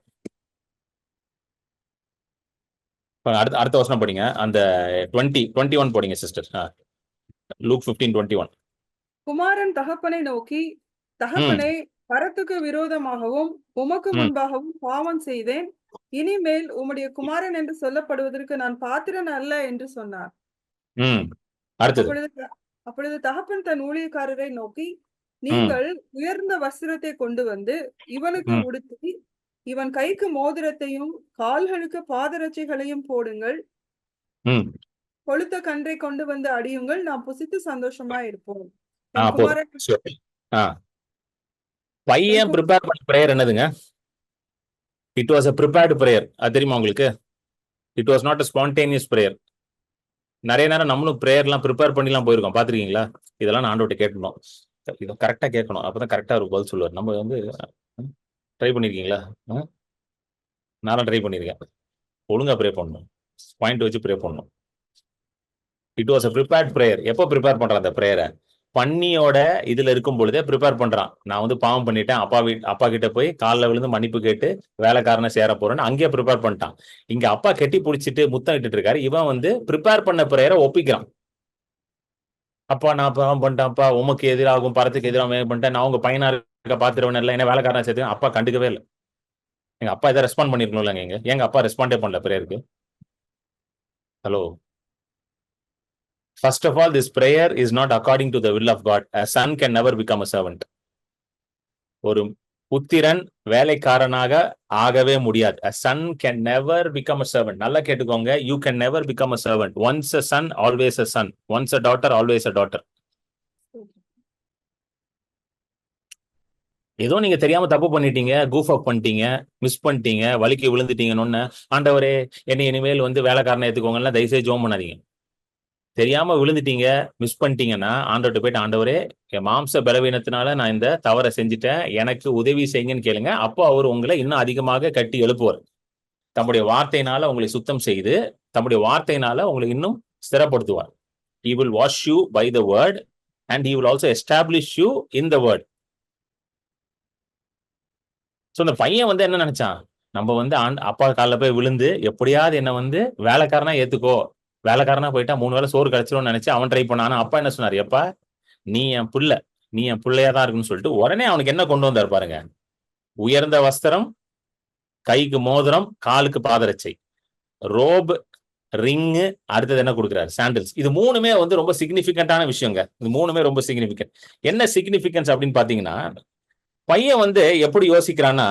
அடுத்த வசனம் படிங்க. அந்த 21 போடுங்க சிஸ்டர். லூக் 15:21. குமாரன் தகப்பனை நோக்கி, தகப்பனே, பரத்துக்கு விரோதமாகவும் உமக்கு முன்பாகவும் பாவம் செய்தேன். இனிமேல் உம்முடைய குமாரன் என்று சொல்லப்படுவதற்கு நான் பாத்திரன் அல்ல என்று சொன்னார். அப்பொழுது தகப்பன் தன் ஊழியக்காரரை நோக்கி, நீங்கள் உயர்ந்த வஸ்திரத்தை கொண்டு வந்து இவனுக்கு உடுத்தி, இவன் கைக்கு மோதிரத்தையும் கால்களுக்கு பாதரட்சைகளையும் போடுங்கள். கொளுத்த கன்றை கொண்டு வந்து அடியுங்கள், நாம் புசித்து சந்தோஷமா இருப்போம். பையன் ப்ரிப்பேர் பண்ண பிரேயர் என்னதுங்க? It was a prepared prayer. அது தெரியுமா உங்களுக்கு? It was not a spontaneous prayer. நிறைய நேரம் நம்மளும் பிரேயர்லாம் ப்ரிப்பேர் பண்ணிலாம் போயிருக்கோம், பார்த்துருக்கீங்களா? இதெல்லாம் நான் ஆண்டவர்கிட்ட கேட்கணும், இதை கரெக்டாக கேட்கணும், அப்பதான் கரெக்டாக ஒரு பதில் சொல்லுவார். நம்ம வந்து ட்ரை பண்ணியிருக்கீங்களா? நானும் ட்ரை பண்ணியிருக்கேன். ஒழுங்கா ப்ரே பண்ணணும், பாயிண்ட் வச்சு ப்ரே பண்ணணும். It was a prepared prayer. எப்போ ப்ரிப்பேர் பண்றான் அந்த பிரேயரை? பன்னியோட இதுல இருக்கும் பொழுதே ப்ரிப்பேர் பண்றான். நான் வந்து பாவம் பண்ணிட்டேன், அப்பா கிட்ட போய் காலில் விழுந்து மன்னிப்பு கேட்டு வேலைக்காரனை சேர போறேன்னு அங்கேயே ப்ரிப்பேர் பண்ணிட்டான். இங்க அப்பா கெட்டி பிடிச்சிட்டு முத்தம் இட்டு இருக்காரு. இவன் வந்து ப்ரிப்பேர் பண்ண பிரேயரை ஒப்பிக்கிறான். அப்பா நான் பாவம் பண்ணிட்டேன்ப்பா, உமக்கு எதிராகும் பரத்துக்கு எதிராக பண்ணிட்டேன், நான் உங்க பையனா இருக்க பாத்துருவேன் இல்லை, என்ன வேலைக்காரனா சேர்த்து. அப்பா கண்டுக்கவே இல்லை. எங்க அப்பா இதை ரெஸ்பாண்ட் பண்ணிருக்கணும் இல்லைங்க? எங்க அப்பா ரெஸ்பாண்டே பண்ணல பிரேயருக்கு. Hello, first of all, this prayer is not according to the will of God. A son can never become a servant. ஒரு புத்திரன் வேலைக்காரனாக ஆகவே முடியாது. A son can never become a servant. நல்லா கேட்டுக்கோங்க, you can never become a servant. Once a son, always a son. Once a daughter, always a daughter. ஏதோ நீங்க தெரியாம தப்பு பண்ணிட்டீங்க, கூஃப் அப் பண்ணிட்டீங்க, மிஸ் பண்ணிட்டீங்க, வலிக்கு விழுந்துட்டீங்கன்னு ஆண்டவரே என்னை இனிமேல் வந்து வேலைக்காரனை ஏத்துக்கோங்கன்னா தயவுசெய்து ஜோம் பண்ணாதீங்க. தெரியாம விழுந்துட்டீங்க, மிஸ் பண்ணிட்டீங்கன்னா ஆண்டவர்கிட்ட போயிட்டு, ஆண்டவரே என் மாம்ச பலவீனத்தினால நான் இந்த தவறை செஞ்சுட்டேன், எனக்கு உதவி செய்யுங்கன்னு கேளுங்க. அப்போ அவர் உங்களை இன்னும் அதிகமாக கட்டி எழுப்புவார். தம்முடைய வார்த்தையினால உங்களை சுத்தம் செய்து, தம்முடைய வார்த்தையினால உங்களை இன்னும் ஸ்திரப்படுத்துவார். He will wash you by the word and he will also establish you in the word. So இந்த பையன் வந்து என்ன நினைச்சான், நம்ம வந்து அப்பா காலில் போய் விழுந்து எப்படியாவது என்ன வந்து வேலைக்காரனா ஏத்துக்கோ, வேலைக்காரனா போயிட்டா 3 வேளை சோறு கிடைச்சிரும்னு நினைச்சு அவன் ட்ரை பண்ணான். அப்பா என்ன சொன்னார், எப்பா நீ என் பிள்ளையா தான் இருக்குன்னு சொல்லிட்டு உடனே அவனுக்கு என்ன கொண்டு வந்தார் பாருங்க. உயர்ந்த வஸ்திரம், கைக்கு மோதிரம், காலுக்கு பாதரட்சை, ரோப், ரிங்கு, அடுத்தது என்ன கொடுக்குறாரு, சாண்டில்ஸ். இது மூணுமே வந்து ரொம்ப சிக்னிபிகண்டான விஷயங்க. இது மூணுமே ரொம்ப சிக்னிபிகன்ட். என்ன சிக்னிபிகன்ஸ் அப்படின்னு பாத்தீங்கன்னா, பையன் வந்து எப்படி யோசிக்கிறான்னா,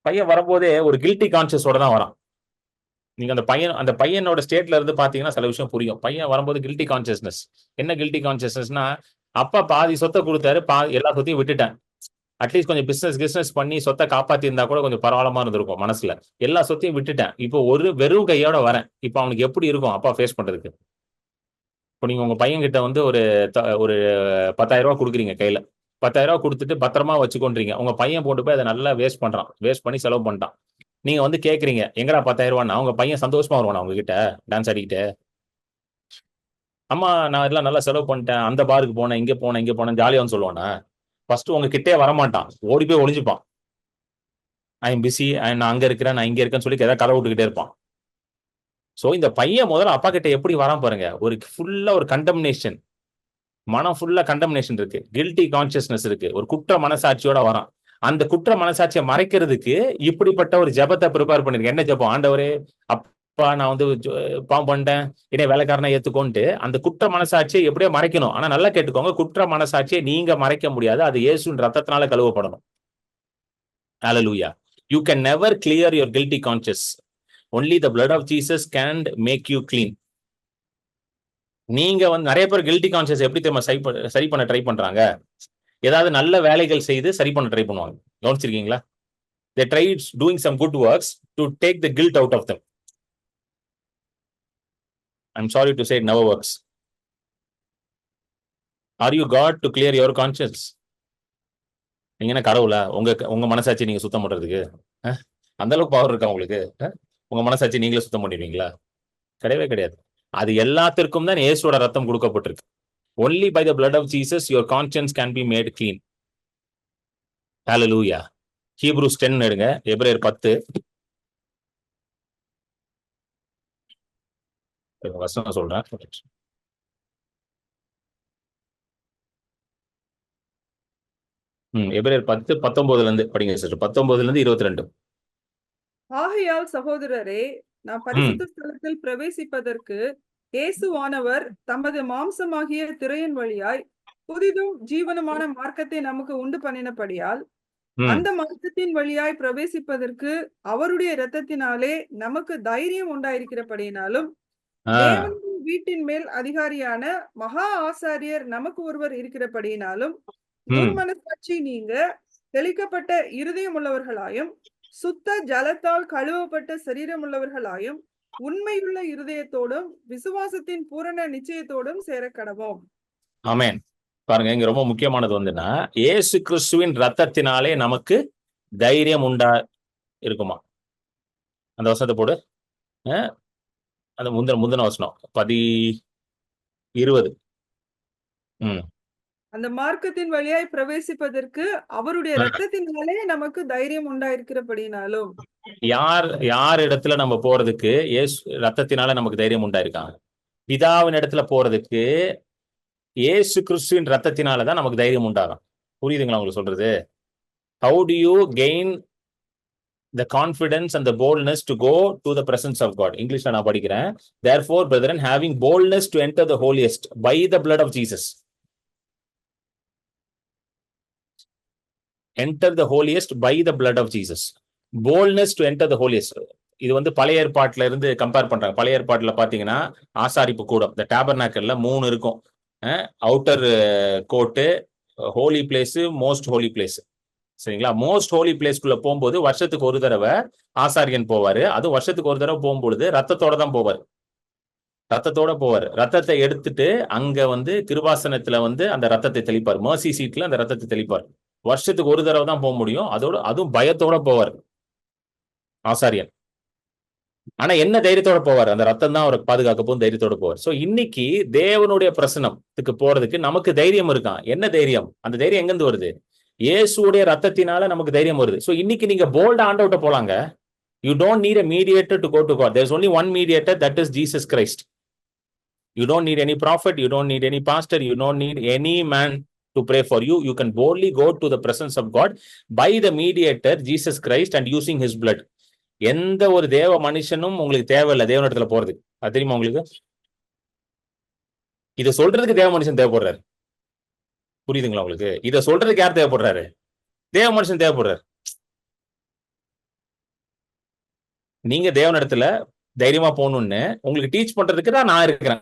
பையன் வரும்போதே ஒரு கில்ட்டி கான்சியஸோட தான் வரான். நீங்க அந்த பையனோட ஸ்டேட்ல இருந்து பாத்தீங்கன்னா சில விஷயம் புரியும். பையன் வரும்போது கில்ட்டி கான்சியஸ்னஸ். என்ன கில்ட்டி கான்சியஸ்னஸ்னா, அப்பா பாதி சொத்தை கொடுத்தாரு, எல்லா சொத்தையும் விட்டுட்டேன், அட்லீஸ்ட் கொஞ்சம் பிசினஸ் பண்ணி சொத்தை காப்பாத்தி இருந்தா கூட கொஞ்சம் பரவாயில்லமா இருந்திருக்கும் மனசுல. எல்லா சொத்தையும் விட்டுட்டேன், இப்போ ஒரு வெறும் கையோட வரேன். இப்போ அவனுக்கு எப்படி இருக்கும் அப்பா ஃபேஸ் பண்றதுக்கு? இப்போ நீங்க உங்க பையன் கிட்ட வந்து ஒரு 10,000 ரூபாய் கொடுக்குறீங்க கையில, 10,000 ரூபாய் கொடுத்துட்டு பத்திரமா வச்சுக்கொண்டீங்க. உங்க பையன் போட்டு போய் அதை நல்லா வேஸ்ட் பண்ணி செலவு பண்ணிட்டான். நீங்க வந்து கேக்குறீங்க எங்கடா 10,000 ரூபாய்? அவங்க பையன் சந்தோஷமா வருவானா உங்ககிட்ட டான்ஸ் ஆடிக்கிட்டு? அம்மா நான் எல்லாம் நல்லா செலவு பண்ணிட்டேன், அந்த பாருக்கு போனேன், இங்க போனேன் ஜாலியான்னு சொல்லுவானா? ஃபர்ஸ்ட் உங்க கிட்டே வரமாட்டான், ஓடி போய் ஒளிஞ்சுப்பான். ஐ எம் பிஸி, நான் அங்க இருக்கிறேன், நான் இங்க இருக்கேன்னு சொல்லி ஏதாவது கதை விட்டுக்கிட்டே இருப்பான். சோ இந்த பையன் முதல்ல அப்பா கிட்ட எப்படி வரான் பாருங்க. ஒரு ஃபுல்லா ஒரு கண்டம்னேஷன், மனம் ஃபுல்லா கண்டம்னேஷன் இருக்கு, கில்ட்டி கான்சியஸ்னஸ் இருக்கு, ஒரு குற்ற மனசாட்சியோட வரான். அந்த குற்ற மனசாட்சியை மறைக்கிறதுக்கு இப்படிப்பட்ட ஒரு ஜெபத்தை ப்ரிப்பேர் பண்ணிருக்கேன். என்ன ஜெபம்? ஆண்டவரே அப்பா நான் வந்து பாவம் பண்ணிட்டேன், என்னை வேலைக்காரனை ஏத்துக்கொண்டு அந்த குற்ற மனசாட்சியை எப்படியோ மறைக்கணும். ஆனா நல்லா கேட்டுக்கோங்க, குற்ற மனசாட்சியை நீங்க மறைக்க முடியாது, அது இயேசுவின் ரத்தத்தினால கழுவப்படணும். Hallelujah. You can never clear your guilty conscience. Only the blood of Jesus can make you clean. நீங்க வந்து நிறைய பேர் கில்ட்டி கான்சியஸ் எப்படி தெரியுமா சரி பண்ண ட்ரை பண்றாங்க? ஏதாவது நல்ல வேலைகள் செய்து சரி பண்ண ட்ரை பண்ணுவாங்க. கவனிச்சிருக்கீங்களா? they try doing some good works to take the guilt out of them. I'm sorry to say it never works. Are you God to clear your conscience? நீங்க என்ன கடவுளா? உங்க மனசாட்சி நீங்க சுத்தம் பண்றதுக்கு அந்த அளவுக்கு பவர் இருக்கா உங்களுக்கு? உங்க மனசாட்சி நீங்களே சுத்தம் பண்ணிடுவீங்களா? கிடையவே கிடையாது. அது எல்லாத்திற்கும் தான் இயேசுவோட ரத்தம் கொடுக்கப்பட்டிருக்கு. Only by the blood of Jesus your conscience can be made clean. Hallelujah. Hebrews 10 எடுங்க. எபிரேயர் 10 வசனம் சொல்றேன். எபிரேயர் 10:19 இருந்து படிங்க சிஸ்டர். 19 இருந்து 22. ஆகையால் சகோதரரே, நாம் பரிசுத்த ஸ்தலத்தில் பிரவேசிப்பதற்கு இயேசுவானவர் தமது மாம்சமாகிய திரையின் வழியாய் புதிதும் ஜீவனுமான மார்க்கத்தை நமக்கு உண்டு பண்ணினபடியால் அந்த மார்க்கத்தின் வழியாய் பிரவேசிப்பதற்கு அவருடைய இரத்தத்தினாலே நமக்கு தைரியம் உண்டாயிருக்கிறபடியினாலும் தேவனுடைய வீட்டின் மேல் அதிகாரியான மகா ஆசாரியர் நமக்கு ஒருவர் இருக்கிறபடியினாலும் துர்மனசாட்சி நீங்க தெளிக்கப்பட்ட இருதயம் உள்ளவர்களாயும் சுத்த ஜலத்தால் கழுவப்பட்ட சரீரம் உள்ளவர்களாயும் உண்மையுள்ள இருதயத்தோடும் விசுவாசத்தின் பூரண நிச்சயத்தோடும் சேர கடவோம். ஆமென். பாருங்க, இங்க ரொம்ப முக்கியமானது வந்துன்னா, இயேசு கிறிஸ்துவின் ரத்தத்தினாலே நமக்கு தைரியம் உண்டா இருக்குமா? அந்த வசனத்தை போடு. அந்த முந்தின வசனம் 20. அந்த மார்க்கத்தின் வழியாய் பிரவேசிப்பதற்கு அவருடைய ரத்தத்தினாலே நமக்கு தைரியம் உண்டாயிருக்கிறபடினாலும். யார் இடத்துல நம்ம போறதுக்கு இயேசு ரத்தத்தினால நமக்கு தைரியம் உண்டாயிருக்காங்க? பிதாவின் இடத்துல போறதுக்கு இயேசு கிறிஸ்துவின் ரத்தத்தினாலதான் நமக்கு தைரியம் உண்டாகும். புரியுதுங்களா உங்களுக்கு சொல்றது? How do you gain the confidence and the boldness to go to the presence of God? இங்கிலீஷ்ல நான் படிக்கிறேன். Therefore, brethren, having boldness to enter the holiest by the blood of Jesus. Enter the holiest by the blood of Jesus. Boldness to enter the holiest. இது வந்து பழைய ஏற்பாட்டுல இருந்து compare பண்றாங்க. பழைய ஏற்பாட்டுல பாத்தீங்கன்னா ஆசாரிப்பு கூடம், இந்த டேபர்நாக்கல்ல 3 இருக்கும். Outer court, holy place, most holy place. சரிங்களா? மோஸ்ட் ஹோலி பிளேஸ்க்குள்ள போகும்போது வருஷத்துக்கு ஒரு தடவை ஆசாரியன் போவாரு. அது வருஷத்துக்கு ஒரு தடவை போகும்பொழுது ரத்தத்தோட தான் போவார். ரத்தத்தை எடுத்துட்டு அங்க வந்து கிருபாசனத்துல வந்து அந்த ரத்தத்தை தெளிப்பார். மர்சி சீட்ல அந்த ரத்தத்தை தெளிப்பார். வருஷத்துக்கு ஒரு தடவை தான் போக முடியும். அதுவும் பயத்தோட போவார் ஆசாரியன். ஆனா என்ன தைரியத்தோட போவார்? அந்த ரத்தம் தான் அவருக்கு பாதுகாக்க போகும், தைரியத்தோட போவார். சோ இன்னைக்கு தேவனுடைய பிரசனத்துக்கு போறதுக்கு நமக்கு தைரியம் இருக்கான். என்ன தைரியம்? அந்த தைரியம் எங்க இருந்து வருது? இயேசுடைய ரத்தத்தினால நமக்கு தைரியம் வருது. சோ இன்னைக்கு நீங்க போல்டா ஆண்டவர்ட்ட போலாங்க. You don't need a mediator to go to God. There's only one mediator, that is Jesus Christ. You don't need any prophet, you don't need any pastor, you don't need any man to pray for you. You can boldly go to the presence of God by the mediator Jesus Christ and using his blood. எந்த ஒரு தேவ மனுஷனும் உங்களுக்கு தேவையில்லை தேவனிடத்துல போறதுக்கு. அது தெரியுமா உங்களுக்கு? இதை சொல்றதுக்கு தேவ மனுஷன் தேவைப்படுறாரு. புரியுதுங்களா உங்களுக்கு? இதை சொல்றதுக்கு யார் தேவைப்படுறாரு? தேவ மனுஷன் தேவைப்படுறாரு. நீங்க தேவனிடத்துல தைரியமா போகணும்னு உங்களுக்கு டீச் பண்றதுக்கு தான் நான் இருக்கிறேன்.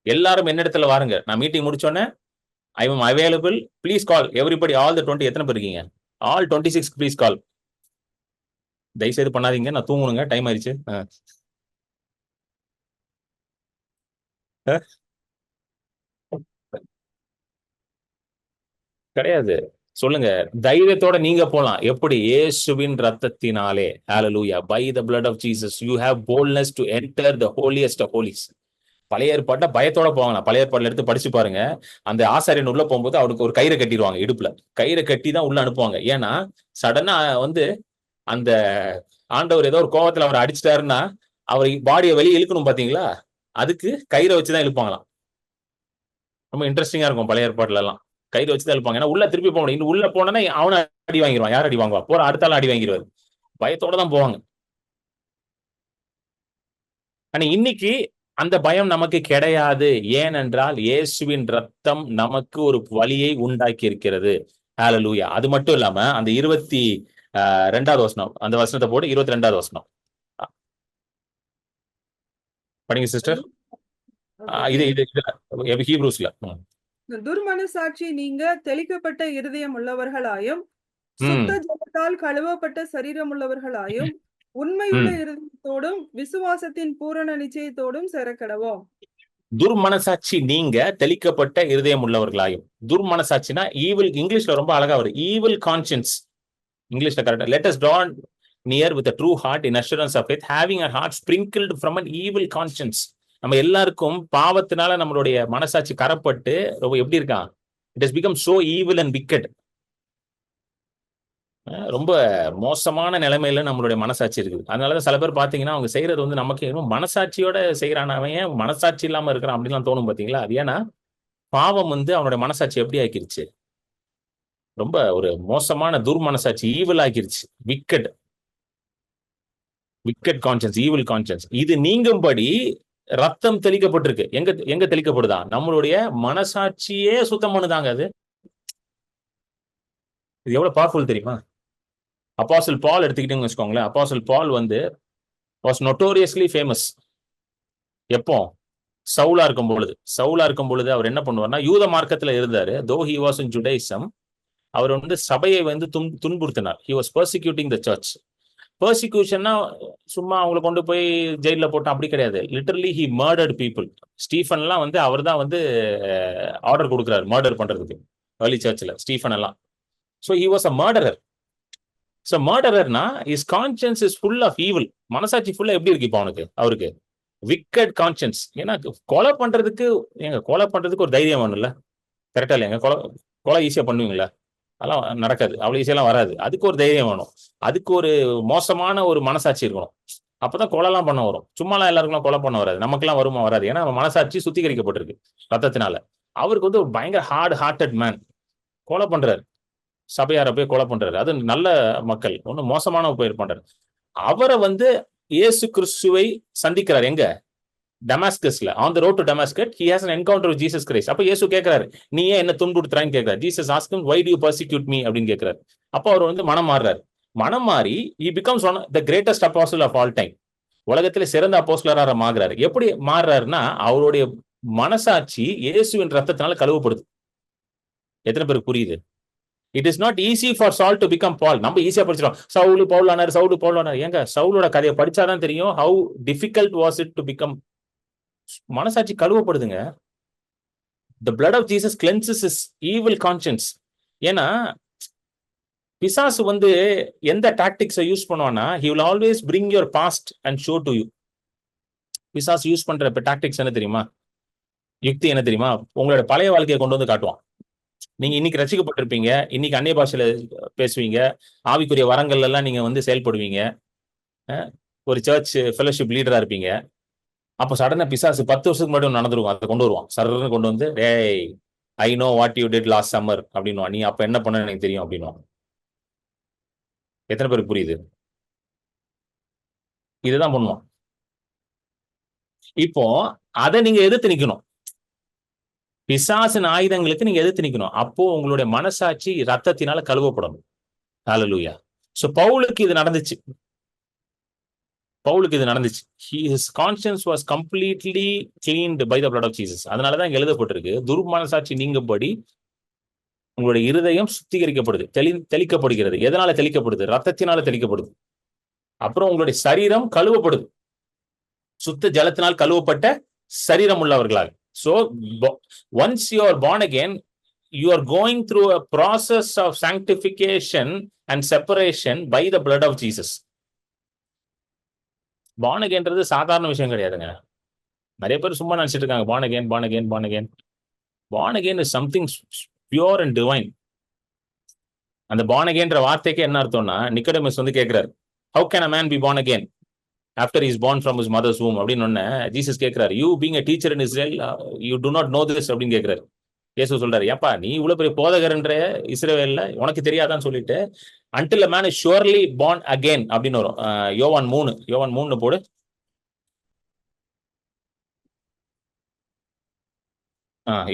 எல்லாரும் என்ன இடத்துல வாருங்க. நான் மீட்டிங் முடிச்சோன்னே I am available, please call everybody. All the 20 எத்தனை பேர் இருக்கீங்க? All 26 please call. தயவுசெய்து பண்ணாதீங்க, நான் தூங்கணுங்க, டைம் ஆயிடுச்சு. கிடையாது. சொல்லுங்க, தைரியத்தோட நீங்க போலாம். எப்படி? இயேசுவின் ரத்தத்தினாலே. ஹalleluya. By the blood of Jesus you have boldness to enter the holiest of holies. பழைய ஏற்பாட்டை பயத்தோட போவாங்க. பழைய ஏற்பாடுல எடுத்து படிச்சு பாருங்க. அந்த ஆசாரியன் உள்ள போகும்போது அவருக்கு ஒரு கயிறை கட்டிடுவாங்க, இடுப்புல கயிறை கட்டி தான் உள்ள அனுப்புவாங்க. ஏன்னா சடனா வந்து அந்த ஆண்டவர் ஏதோ ஒரு கோபத்துல அவரை அடிச்சிட்டாருன்னா அவர் பாடியை வெளியே இழுக்கணும் பாத்தீங்களா? அதுக்கு கயிறை வச்சுதான் இழுப்பாங்களாம். ரொம்ப இன்ட்ரெஸ்டிங்கா இருக்கும். பழைய ஏற்பாடுல எல்லாம் கயிறு வச்சுதான் இழுப்பாங்க. ஏன்னா உள்ள திருப்பி போக முடியும். உள்ள போனா அவனை அடி வாங்கிடுவான். யார் அடி வாங்குவா? போற அடுத்த அடி வாங்கிடுவாரு. பயத்தோட தான் போவாங்க. ஆனா இன்னைக்கு அந்த பயம் நமக்கு கிடையாது. ஏனென்றால் இயேசுவின் ரத்தம் நமக்கு ஒரு வழியை உண்டாக்கி இருக்கிறது. ஹalleluya. அது மட்டும் இல்லாம அந்த 22வது வசனம், அந்த வசனத்தை போட்டு 22வது வசனம் படிங்க சிஸ்டர். ஓகே. இது இது இதுல ஹீப்ரூஸ்ல. துர்மனசாட்சி நீங்க தெளிக்கப்பட்ட இருதயம் உள்ளவர்களாயும் சுத்த ம் ஜலத்தால் கழுவப்பட்ட சரீரம் உள்ளவர்களாயும் உண்மையுள்ள ம் இருதயத்தோடும் விசுவாசத்தின் பூரண நிச்சயத்தோடும் சேரக்கடவோம். துர்மனசாட்சி நீங்க தெளிக்கப்பட்ட இருதயம் உள்ளவர்களாயும். துர்மனசாட்சினா ஈவில், இங்கிலீஷ்ல ரொம்ப அழகா வரும், ஈவில் கான்சியன்ஸ். இங்கிலீஷ்ல கரெக்டா, let us draw near with a true heart in assurance of faith, having our heart sprinkled from an evil conscience. நம்ம எல்லாருக்கும் பாவத்தினால நம்மளுடைய மனசாட்சி கரப்பட்டு ரொம்ப எப்படி இருக்கான், it has become so evil and wicked. ரொம்ப மோசமான நிலைமையில நம்மளுடைய மனசாட்சி இருக்குது. அதனாலதான் சில பேர் பாத்தீங்கன்னா அவங்க செய்யறது வந்து நமக்கு இன்னும் மனசாட்சியோட செய்யறான், அவன் ஏன் மனசாட்சி இல்லாம இருக்கிறான் அப்படின்லாம் தோணும் பாத்தீங்களா. அது ஏன்னா பாவம் வந்து அவனுடைய மனசாட்சி எப்படி ஆக்கிருச்சு, ரொம்ப ஒரு மோசமான துர்மனசாட்சி, ஈவில் ஆக்கிருச்சு. Wicked wicked conscience, evil conscience. இது நீங்கும்படி ரத்தம் தெளிக்கப்பட்டிருக்கு. எங்க எங்க தெளிக்கப்படுதா, நம்மளுடைய மனசாட்சியே சுத்தம் பண்ணுதாங்க. அது இது எவ்வளவு பவர்ஃபுல் தெரியுமா. அப்போஸ்தலன் பால் எடுத்துக்கிட்டீங்கன்னு வச்சுக்கோங்களேன். அப்போஸ்தலன் பால் வந்து வாஸ் நோட்டோரியஸ்லி ஃபேமஸ். எப்போ, சவுலா இருக்கும் பொழுது அவர் என்ன பண்ணுவார்னா, யூத மார்க்கத்துல இருந்தாரு. தோ ஹி வாஸ் இன் ஜுடைசம், அவர் வந்து சபையை வந்து துன்புறுத்தினார். He was persecuting the church. பர்சிக்யூஷன்னா சும்மா அவங்களை கொண்டு போய் ஜெயில போட்டோம் அப்படி கிடையாது. Literally he murdered people. ஸ்டீஃபன்லாம் வந்து அவர் தான் வந்து ஆர்டர் கொடுக்குறாரு மர்டர் பண்றதுக்கு ஏர்லி சர்ச்ல, ஸ்டீஃபன் எல்லாம். So he was a murderer. So மர்டரர்னா is conscience is full of evil. மனசாட்சி ஃபுல்லா எப்படி இருக்கு இப்போ அவருக்கு விக்கெட் கான்சியன்ஸ். ஏன்னா கொலை பண்றதுக்கு ஒரு தைரியம் வேணும்ல, கரெக்டா இல்லையாங்க. கொலை ஈஸியா பண்ணுவீங்களா, அதெல்லாம் நடக்காது, அவ்வளவு ஈஸியெல்லாம் வராது. அதுக்கு ஒரு தைரியம் வேணும், அதுக்கு ஒரு மோசமான ஒரு மனசாட்சி இருக்கணும். அப்பதான் கொலைலாம் பண்ண வரும். சும்மாலாம் எல்லாருக்கும் கொலை பண்ண வராது, நமக்கெல்லாம் வருமா வராது. ஏன்னா நம்ம மனசாட்சி சுத்திகரிக்கப்பட்டிருக்கு ரத்தத்தினால. அவருக்கு வந்து ஒரு பயங்கர ஹார்ட் மேன் கொலை பண்றாரு, சபையார போய் கொலை பண்றாரு. அது நல்ல மக்கள், ஒன்னும் மோசமான போய் பண்றாரு. அவரை வந்து இயேசு கிறிஸ்துவை சந்திக்கிறார் எங்க, டமாஸ்கஸ்ல. On the road to Damascus he has an encounter with Jesus Christ. அப்ப இயேசு கேக்குறாரு, நீ ஏன் என்ன துன்புறுத்துறான்னு கேக்குறாரு. Jesus asked him, why do you persecute me அப்படின்னு கேக்குறாரு. அப்போ அவர் வந்து மனம் மாறி he becomes one of the greatest apostle of all time. உலகத்திலே சிறந்த அப்போஸ்தலரா மாறுறாரு. எப்படி மாறுறாருன்னா, அவருடைய மனசாட்சி இயேசுவின் ரத்தத்தினால கழுவப்படுது. எத்தனை பேருக்கு புரியுது? It is not easy for சால் டு பிகம் பால். நம்ம ஈஸியா படிச்சிடும், சவுல் பவுல் ஆனார். ஏங்க சவுலோட கதையை படிச்சாதான் தெரியும் how difficult was it to become. மனசாட்சி கழுவப்படுதுங்க. the blood of Jesus cleanses his evil conscience. ஏன்னா பிசாசு வந்து எந்த டாக்டிக்ஸை யூஸ் பண்ணுவானா, he will always bring your past and show to you. பிசாசு யூஸ் பண்ற டாக்டிக்ஸ் என்ன தெரியுமா, யுக்தி என்ன தெரியுமா, உங்களோட பழைய வாழ்க்கையை கொண்டு வந்து காட்டுவான். நீங்க இன்னைக்கு ரசிக்கப்பட்டிருப்பீங்க, இன்னைக்கு அந்நிய பாஷையில பேசுவீங்க, ஆவிக்குரிய வரங்கள் எல்லாம் நீங்க வந்து செயல்படுவீங்க, ஒரு சர்ச் ஃபெலோஷிப் லீடரா இருப்பீங்க. அப்ப சடனா பிசாசு 10 வருஷத்துக்கு முன்னாடி நடந்துருக்கும், அதை கொண்டு வருவான். சரன்னு கொண்டு வந்து, டேய் I know what you did last summer அப்படின்னுவா, நீ அப்ப என்ன பண்ண எனக்கு தெரியும் அப்படின்னுவான். எத்தனை பேருக்கு புரியுது? இதுதான் பண்ணுவான். இப்போ அதை நீங்க எதிர்த்து நிக்கணும். பிசாசின் ஆயுதங்களுக்கு நீங்க எதிர்த்து நிக்கணும். அப்போ உங்களுடைய மனசாட்சி ரத்தத்தினால கழுவப்படணும். ஹல்லேலூயா. சோ பவுலுக்கு இது நடந்துச்சு. His conscience was completely cleaned by the blood of Jesus. அதனாலதான் இங்க எழுதப்பட்டிருக்கு, துர்மனசாட்சி நீங்கும்படி உங்களுடைய இருதயம் சுத்திகரிக்கப்படுது, தெளிக்கப்படுகிறது. எதனால தெளிக்கப்படுது? ரத்தத்தினால தெளிக்கப்படுது. அப்புறம் உங்களுடைய சரீரம் கழுவப்படுது, சுத்த ஜலத்தினால் கழுவப்பட்ட சரீரம் உள்ளவர்களாக. So once you are born again, you are going through a process of sanctification and separation by the blood of Jesus. born againன்றது சாதாரண விஷயம் கிடையாதுங்க. நிறைய பேர் சும்மா நினைச்சிட்டு இருக்காங்க born again. born again is something pure and divine. அந்த born againன்ற வார்த்தைக்கு என்ன அர்த்தம்னா, நிக்கோடேமஸ் வந்து கேக்குறாரு, how can a man be born again after he is born from his mother's womb அப்படின்னு ஒண்ணு ஜீசஸ் கேக்குறாரு. you being a teacher in Israel, you do not know this அப்படின்னு கேக்குறாரு. இயேசு சொல்றாரு, ஏப்பா நீ இவ்வளவு பெரிய போதகர்ன்ற இஸ்ரவேல்ல உனக்கு தெரியாதான்னு சொல்லிட்டு, until a man is surely born again அப்படின்னு வரும். யோவான் 3 போடு.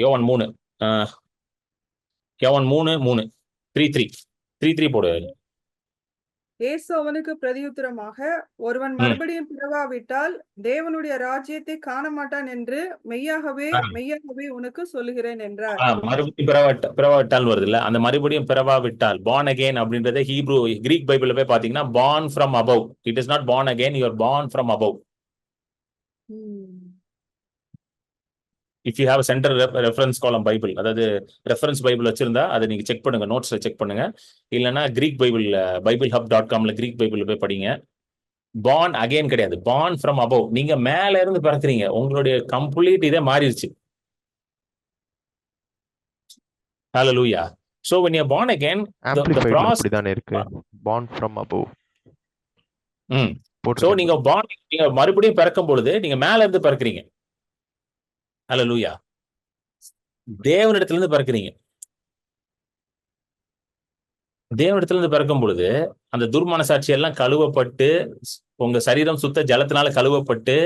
யோவான் 3 3 போடு. இயேசு அவனுக்கு பிரதியுத்தரமாக, ஒருவன் ம். மறுபடியும் பிறவாவிட்டால் தேவனுடைய ராஜ்யத்தை காண மாட்டான் என்று மெய்யாகவே ஆ. மெய்யாகவே உனக்கு சொல்லுகிறேன் என்றார். மறுபடியும் பிறவாவிட்டால் வருது இல்ல, அந்த மறுபடியும் பிறவாவிட்டால் born again அப்படின்றத ஹீப்ரூ கிரீக் பைபிள்ல போய் பாத்தீங்கன்னா born from above. It is not born again, you are born from above. If you have a center reference column Bible, அதாவது ரெஃபரன்ஸ் பைபிள் வச்சிருந்தா அதை நீங்க செக் பண்ணுங்க, நோட்ஸ்ல செக் பண்ணுங்க. இல்லைன்னா கிரீக் பைபிள் BibleHub.comல கிரீக் பைபிள் போய் படிங்க. born again கிடையாது, born from above. நீங்க மேல இருந்து பிறக்குறீங்க, உங்களுடைய கம்ப்ளீட் இதே மாறிடுச்சு. Hallelujah. So when you are born again, the ஆம்பிளிஃபைட்ல process. அப்படிதானே இருக்கு, born from above ம். So போட்டிருக்கேன். நீங்க மறுபடியும் பிறக்கும் பொழுது நீங்க மேல இருந்து பிறக்குறீங்க. ஹல்லேலூயா. தேவனிடத்துல இருந்து பிறக்குறீங்க. தேவனிடத்துல இருந்து பிறக்கும் பொழுது அந்த துர்மனசாட்சி எல்லாம் கழுவப்பட்டு, உங்க சரீரம் சுத்த ஜலத்தினால கழுவப்பட்டு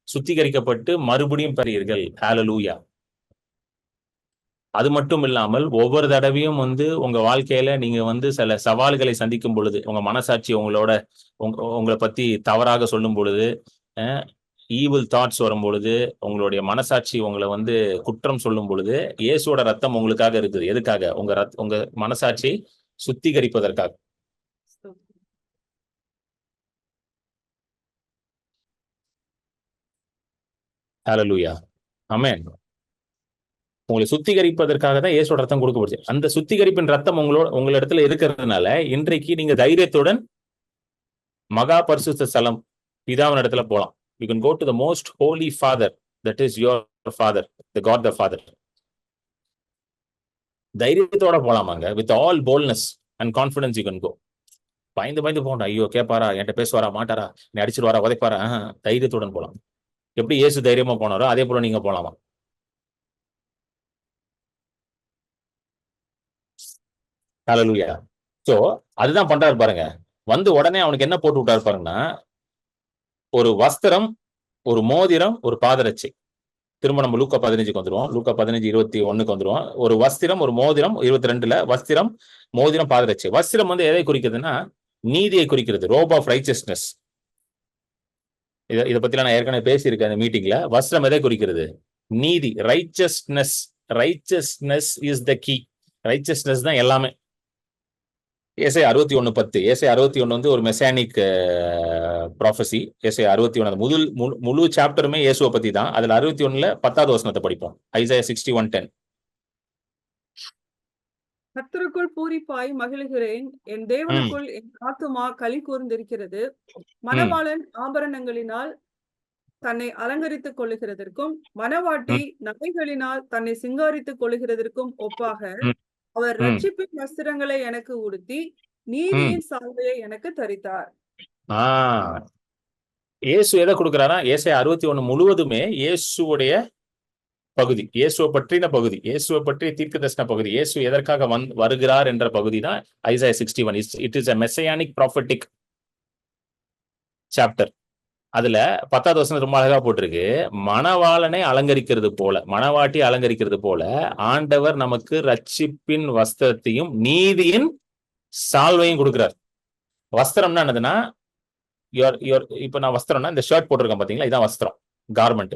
சுத்திகரிக்கப்பட்டு மறுபடியும் பெறுவீர்கள். ஹல்லேலூயா. அது மட்டும் இல்லாமல் ஒவ்வொரு தடவையும் உங்க வாழ்க்கையில நீங்க சில சவால்களை சந்திக்கும் பொழுது, உங்க மனசாட்சி உங்களை பத்தி தவறாக சொல்லும் பொழுது, ஈவில் தாட்ஸ் வரும் பொழுது, உங்களுடைய மனசாட்சி உங்களை குற்றம் சொல்லும் பொழுது, இயேசுவோட ரத்தம் உங்களுக்காக இருக்குது. எதுக்காக? உங்க மனசாட்சி சுத்திகரிப்பதற்காக. ஹல்லேலூயா. ஆமென். உங்களை சுத்திகரிப்பதற்காக தான் இயேசுவோட ரத்தம் கொடுக்கப்படுச்சு. அந்த சுத்திகரிப்பின் ரத்தம் உங்களிடத்துல இருக்கிறதுனால இன்றைக்கு நீங்க தைரியத்துடன் மகா பரிசுத்த ஸ்தலம் பிதாவின் இடத்துல போலாம். You can go to the most holy Father, that is your Father, the God the Father. தைரியத்தோட போலாமாங்க, with all boldness and confidence you can go. பயந்து போகணும், ஐயோ கேட்பாரா, என்கிட்ட பேசுவாரா, மாட்டாரா, நீ அடிச்சிருவாரா, உதைப்பாரா? தைரியத்துடன் போலாம். எப்படி இயேசு தைரியமா போனாரோ அதே போல நீங்க போலாமா? ஹல்லேலூயா. சோ அதுதான் பண்றாரு பாருங்க. உடனே அவனுக்கு என்ன போட்டு விட்டாரு பாருங்கன்னா, ஒரு வஸ்திரம், ஒரு மோதிரம், ஒரு பாதரட்சை. திரும்ப நம்ம லூக்கா 15க்கு வந்துருவோம். லூக்கா 15:21க்கு வந்துருவோம். ஒரு வஸ்திரம், ஒரு மோதிரம், 22ல வஸ்திரம், மோதிரம், பாதரட்சை. வஸ்திரம் எதை குறிக்கிறதுன்னா நீதியை குறிக்கிறது, ரோப் ஆஃப் ரைச்சஸ்னஸ். இதை பத்தி நான் ஏற்கனவே பேசியிருக்கேன் அந்த மீட்டிங்ல. வஸ்திரம் எதை குறிக்கிறது? நீதி, righteousness. Righteousness is the key. Righteousness தான் எல்லாமே. ஏசாயா 61:10. ஏசாயா 61 ஒரு மெசானிக் ப்ராஃபசி. ஏசாயா 61 முழு சாப்டருமே இயேசுவை பத்தி தான். அதுல 61ல 10வது வசனத்தை படிப்போம். ஐசாயா 61:10. கர்த்தருக்குள் பூரிப்பாய் மகிழுகிறேன், என் தேவனுக்குள் என் ஆத்துமா களி கூர்ந்திருக்கிறது. மணவாளன் ஆபரணங்களினால் தன்னை அலங்கரித்துக் கொள்ளுகிறதற்கும் மணவாட்டி நகைகளினால் தன்னை சிங்காரித்துக் கொள்ளுகிறதற்கும் ஒப்பாக அவர் ரட்சிப்பின் வஸ்திரங்களை எனக்கு உடுத்தி நீதியின் சால்வையை எனக்கு தரித்தார். இயேசு எதை கொடுக்கிறாரா? ஏசாயா 61 முழுவதுமே இயேசுடைய பகுதி, இயேசுவை பற்றின பகுதி, இயேசுவை பற்றிய தீர்க்கதரிசன பகுதி. இயேசு எதற்காக வருகிறார் என்ற பகுதி தான் Isaiah 61. It is a messianic prophetic chapter. அதுல 10வது வசனம் ரொம்ப அழகா போட்டிருக்கு. மணவாளனை அலங்கரிக்கிறது போல, மணவாட்டி அலங்கரிக்கிறது போல ஆண்டவர் நமக்கு ரட்சிப்பின் வஸ்திரத்தையும் நீதியின் சால்வையும் கொடுக்கிறார். வஸ்திரம்னா என்னதுன்னா, இப்ப நான் வஸ்திரம்னா இந்த ஷர்ட் போட்டிருக்கேன் பாத்தீங்களா, இதான் வஸ்திரம், கார்மெண்ட்.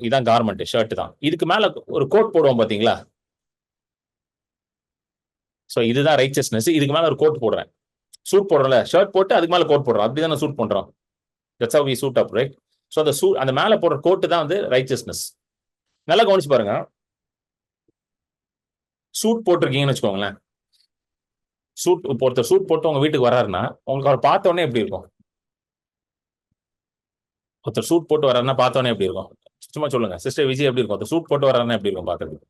இதான் கார்மெண்ட், ஷர்ட் தான். இதுக்கு மேல ஒரு கோட் போடுவோம் பாத்தீங்களா, சோ இதுதான் ரைச்சஸ்னஸ். இதுக்கு மேல ஒரு கோட் போடுறேன். சூட் போடுறோம்ல, ஷர்ட் போட்டு அதுக்கு மேல கோட் போடுறோம், அப்படிதான் சூட் பண்றோம். That's how we suit up, right? So அந்த மேல போடுற கோட் தான் ரைச்சஸ்னஸ். நல்லா கவனிச்சு பாருங்க. சூட் போட்டிருக்கீங்கன்னு வச்சுக்கோங்களேன். சூட் போட்டு உங்க வீட்டுக்கு வர்றாருன்னா உங்களுக்கு அவர் பார்த்த உடனே எப்படி இருக்கும்? ஒருத்தர் சூட் போட்டு வர்றாருன்னா பார்த்த உடனே எப்படி இருக்கும்? சும்மா சொல்லுங்க சிஸ்டர் விஜய், எப்படி இருக்கும்? ஒருத்தர் சூட் போட்டு வர்றாருன்னா எப்படி இருக்கும் பாக்குறதுக்கு?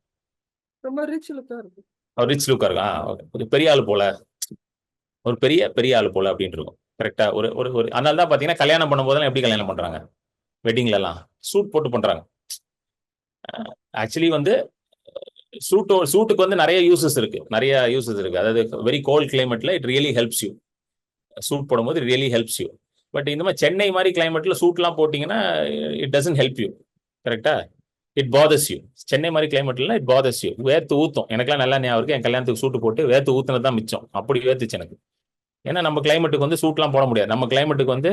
ரொம்ப ரிச் லுக்கா இருக்கும். அவர் ரிச் லுக்கா இருக்கா? ஒரு பெரிய ஆளு போல, ஒரு பெரிய ஆளு போல அப்படின்னு இருக்கும். கரெக்டா? ஒரு அதனால தான் பாத்தீங்கன்னா கல்யாணம் பண்ணும்போதெல்லாம் எப்படி கல்யாணம் பண்றாங்க, வெட்டிங்ல எல்லாம் சூட் போட்டு பண்றாங்க. ஆக்சுவலி சூட்டுக்கு நிறைய யூசஸ் இருக்கு. அதாவது வெரி கோல்ட் கிளைமேட்ல it really helps you. Suit போடும்போது it really helps you. But இந்த மாதிரி சென்னை மாதிரி கிளைமேட்ல சூட்லாம் போட்டீங்கன்னா இட் டசன்ட் ஹெல்ப் யூ. கரெக்டா? It bothers you. சென்னை மாதிரி கிளைமேட்ல இட் பாதர்ஸ் யூ. வேர்த்து ஊத்தும். எனக்கெல்லாம் நல்லா ஞாபகம் இருக்கு. என் கல்யாணத்துக்கு சூட்டு போட்டு வேர்த்து ஊத்துனது தான் மிச்சம். அப்படி வேர்த்துச்சு எனக்கு. ஏன்னா நம்ம கிளைமேட்டுக்கு வந்து சூட்லாம் போட முடியாது. நம்ம கிளைமேட்டுக்கு வந்து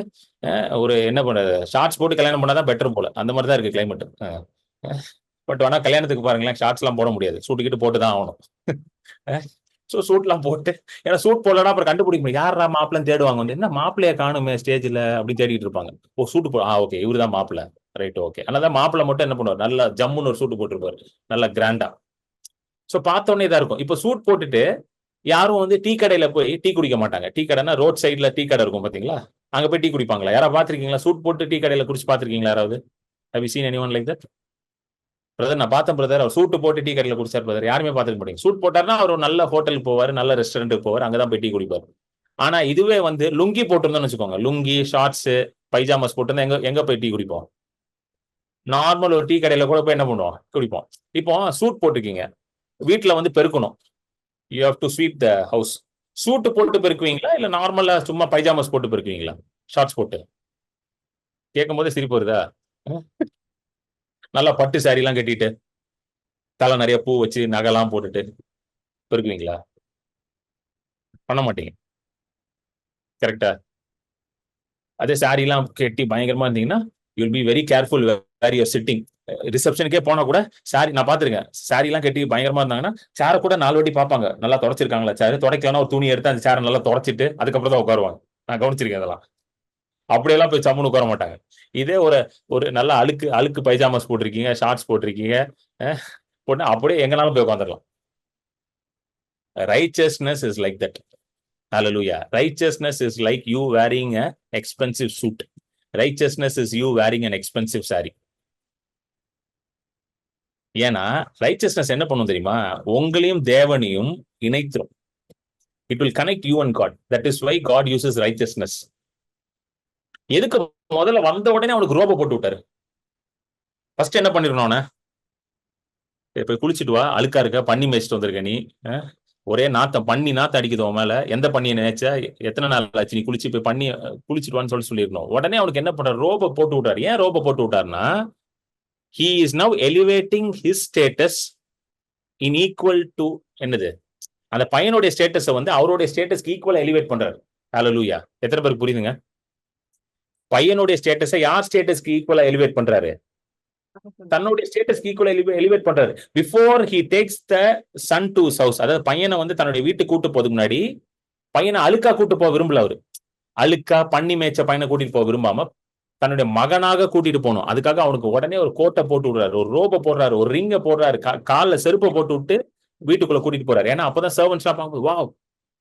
ஒரு என்ன பண்ணுறது, ஷார்ட்ஸ் போட்டு கல்யாணம் பண்ணாதான் பெட்டர் போல. அந்த மாதிரி தான் இருக்கு கிளைமேட். பட் ஆனா கல்யாணத்துக்கு பாருங்களேன், ஷார்ட்ஸ்லாம் போட முடியாது. சூட்டுக்கிட்டு போட்டு தான் ஆகணும். ஸோ சூட்லாம் போட்டு, ஏன்னா சூட் போடலன்னா அப்புறம் கண்டுபிடிக்க முடியும். யாரா மாப்பிள்ளன்னு தேடுவாங்க. வந்து என்ன மாப்பிள்ளைய காணுமே ஸ்டேஜ்ல அப்படின்னு தேடிட்டு இருப்பாங்க. ஓ சூட்டு போ, ஓகே இவரு தான் மாப்பிள்ளை, ரைட் ஓகே. அதனால மாப்பிள்ளை மட்டும் என்ன பண்ணுவார், நல்லா ஜம்முன்னு ஒரு சூட்டு போட்டிருப்பாரு, நல்லா கிராண்டா. ஸோ பார்த்தோன்னே இதாக இருக்கும். இப்போ சூட் போட்டுட்டு யாரும் வந்து டீ கடையில போய் டீ குடிக்க மாட்டாங்க. டீ கடைனா ரோட் சைட்ல டீ கடை இருக்கும் பாத்தீங்களா, அங்க போய் டீ குடிப்பாங்களா? யாராவது பாத்திருக்கீங்களா? சூட் போட்டு டீ கடையில குடிச்சு பாத்திருக்கீங்களா யாராவது? Have you seen anyone like that? Brother நான் பார்த்தேன் பிரதர், அவர் சூட்டு போட்டு டீ கடையில குடிச்சார் பிரதர். யாருமே பார்த்துக்க மாட்டீங்க. சூட் போட்டார்னா அவர் ஒரு நல்ல ஹோட்டலுக்கு போவார், நல்ல ரெஸ்டாரண்ட்டுக்கு போவார், அங்கதான் போய் டீ குடிப்பார். ஆனா இதுவே வந்து லுங்கி போட்டிருந்தோம்னு வச்சுக்கோங்க, லுங்கி ஷார்ட்ஸ் பைஜாமாஸ் போட்டிருந்தா எங்க போய் டீ குடிப்போம்? நார்மல் ஒரு டீ கடையில கூட போய் என்ன பண்ணுவோம், குடிப்போம். இப்போ சூட் போட்டிருக்கீங்க, வீட்டுல வந்து பெருக்கணும், you have to sweep the house. சூட்டு போட்டு பெருக்குவீங்களா இல்ல நார்மலா சும்மா பைஜாமாஸ் போட்டு பெருக்குவீங்களா? ஷார்ட்ஸ் போட்டு. கேட்கும் போதே சிரிப்பு வருதா? நல்லா பட்டு சாரி எல்லாம் கட்டிட்டு தலை நிறைய பூ வச்சு நகைலாம் போட்டுட்டு பெருக்குவீங்களா? பண்ண மாட்டீங்க. கரெக்டா? அதே சாரி எல்லாம் கட்டி பயங்கரமா இருந்தீங்கன்னா you will be very careful where you are sitting. ரிசப்ஷனுக்கே போனா கூட சாரி, நான் பாத்துருக்கேன், சாரி எல்லாம் கட்டி பயங்கரமா இருந்தாங்கன்னா சேரை கூட 4 வாட்டி பார்ப்பாங்க, நல்லா தொடச்சிருக்காங்களா சேரு. தொடக்கலாம் ஒரு துணி எடுத்து அந்த சேரை நல்லா தொடச்சிட்டு அதுக்கப்புறம் தான் உட்காருவாங்க. நான் கவனிச்சிருக்கேன் அதெல்லாம். அப்படியெல்லாம் போய் சம்முன்னு உட்கார மாட்டாங்க. இதே ஒரு நல்ல அழுக்கு பைஜாமாஸ் போட்டிருக்கீங்க, ஷார்ட்ஸ் போட்டிருக்கீங்க, போட்டு அப்படியே எங்கனாலும் போய் உட்காந்துடலாம். Righteousness is like that. Hallelujah. Righteousness is like you wearing an expensive suit. Righteousness is you wearing an expensive saree. ஏன்னா ரைச்சஸ்னஸ் என்ன பண்ணும் தெரியுமா? உங்களையும் தேவனையும் இணைத்துரும். It will connect you and God. That is why God uses righteousness. எதுக்கு முதல்ல வந்த உடனே அவனுக்கு ரோப போட்டு விட்டாரு? ஃபர்ஸ்ட் என்ன பண்ணிருக்கணும்? போய் குளிச்சுட்டு வா, அழுக்கா இருக்க, பண்ணி மேய்ச்சிட்டு வந்திருக்க நீ, ஒரே நாத்தம், பண்ணி நாத்தம் அடிக்குது உன் மேல, எந்த பண்ணியை நினைச்ச, எத்தனை நாள் ஆச்சு நீ குளிச்சு, போய் பண்ணி குளிச்சுட்டு வான்னு சொல்லியிருக்கணும். உடனே அவனுக்கு என்ன பண்றாரு, ரோப போட்டு விட்டாரு. ஏன் ரோப போட்டு விட்டாருன்னா, he is now elevating his status in equal to என்னது, அந்த பையனுடைய ஸ்டேட்டஸை வந்து அவருடைய ஸ்டேட்டஸ்க்கு ஈக்குவலா எலிவேட் பண்றாரு. ஹல்லேலூயா. எத்தனை பேருக்கு புரியுதுங்க? பையனுடைய ஸ்டேட்டஸை யார் ஸ்டேட்டஸ்க்கு ஈக்குவலா எலிவேட் பண்றாரு? தன்னுடைய ஸ்டேட்டஸ்க்கு ஈக்குவலா எலிவேட் பண்றாரு. Before he takes the son to house, அதாவது பையனை வந்து தன்னுடைய வீட்டுக்கு கூட்டு போறதுக்கு முன்னாடி பையனை அழுக்கா கூட்டு போக விரும்பல. அவரு அழுக்கா பண்ணி மேய்ச்ச பையனை கூட்டிட்டு போக விரும்பாம தன்னுடைய மகனாக கூட்டிட்டு போகணும். அதுக்காக அவனுக்கு உடனே ஒரு கோட்டை போட்டு விடுறாரு, ஒரு ரோப போடுறாரு, ஒரு ரிங்கை போடுறாரு, காலில் செருப்பை போட்டு விட்டு வீட்டுக்குள்ள கூட்டிட்டு போறாரு. ஏன்னா அப்பதான் சர்வன்ட்ஸ் பார்க்கும்போது, wow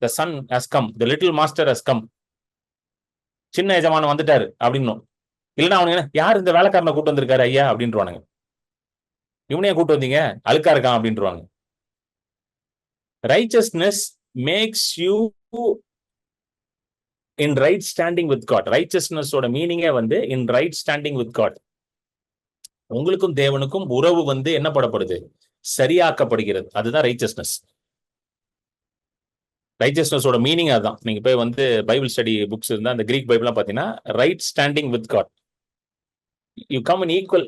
the son has come, the little master has come, சின்ன எஜமானன் வந்துட்டாரு அப்படின்னும். இல்லைன்னா அவனுங்க யார் இந்த வேலைக்காரனை கூட்டு வந்திருக்காரு ஐயா அப்படின்றானுங்க. இவனையே கூட்டு வந்தீங்க, அழுக்கா இருக்கான் அப்படின்றாங்க. Righteousness makes you in right standing with God. Righteousness ஓட மீனிங்கே வந்து in right standing with God. உங்களுக்கும் தேவனுக்கும் உறவு வந்து என்ன படப்படுது, சரியாக்கப்படுகிறது. அதுதான் ரைச்சஸ்னஸ். ரைச்சஸ்னஸ் ஓட மீனிங் அதுதான். நீங்க போய் வந்து பைபிள் ஸ்டடி புக்ஸ் இருந்தா அந்த கிரீக் பைபிள்லாம் பாத்தீங்கன்னா right standing with God, you come in equal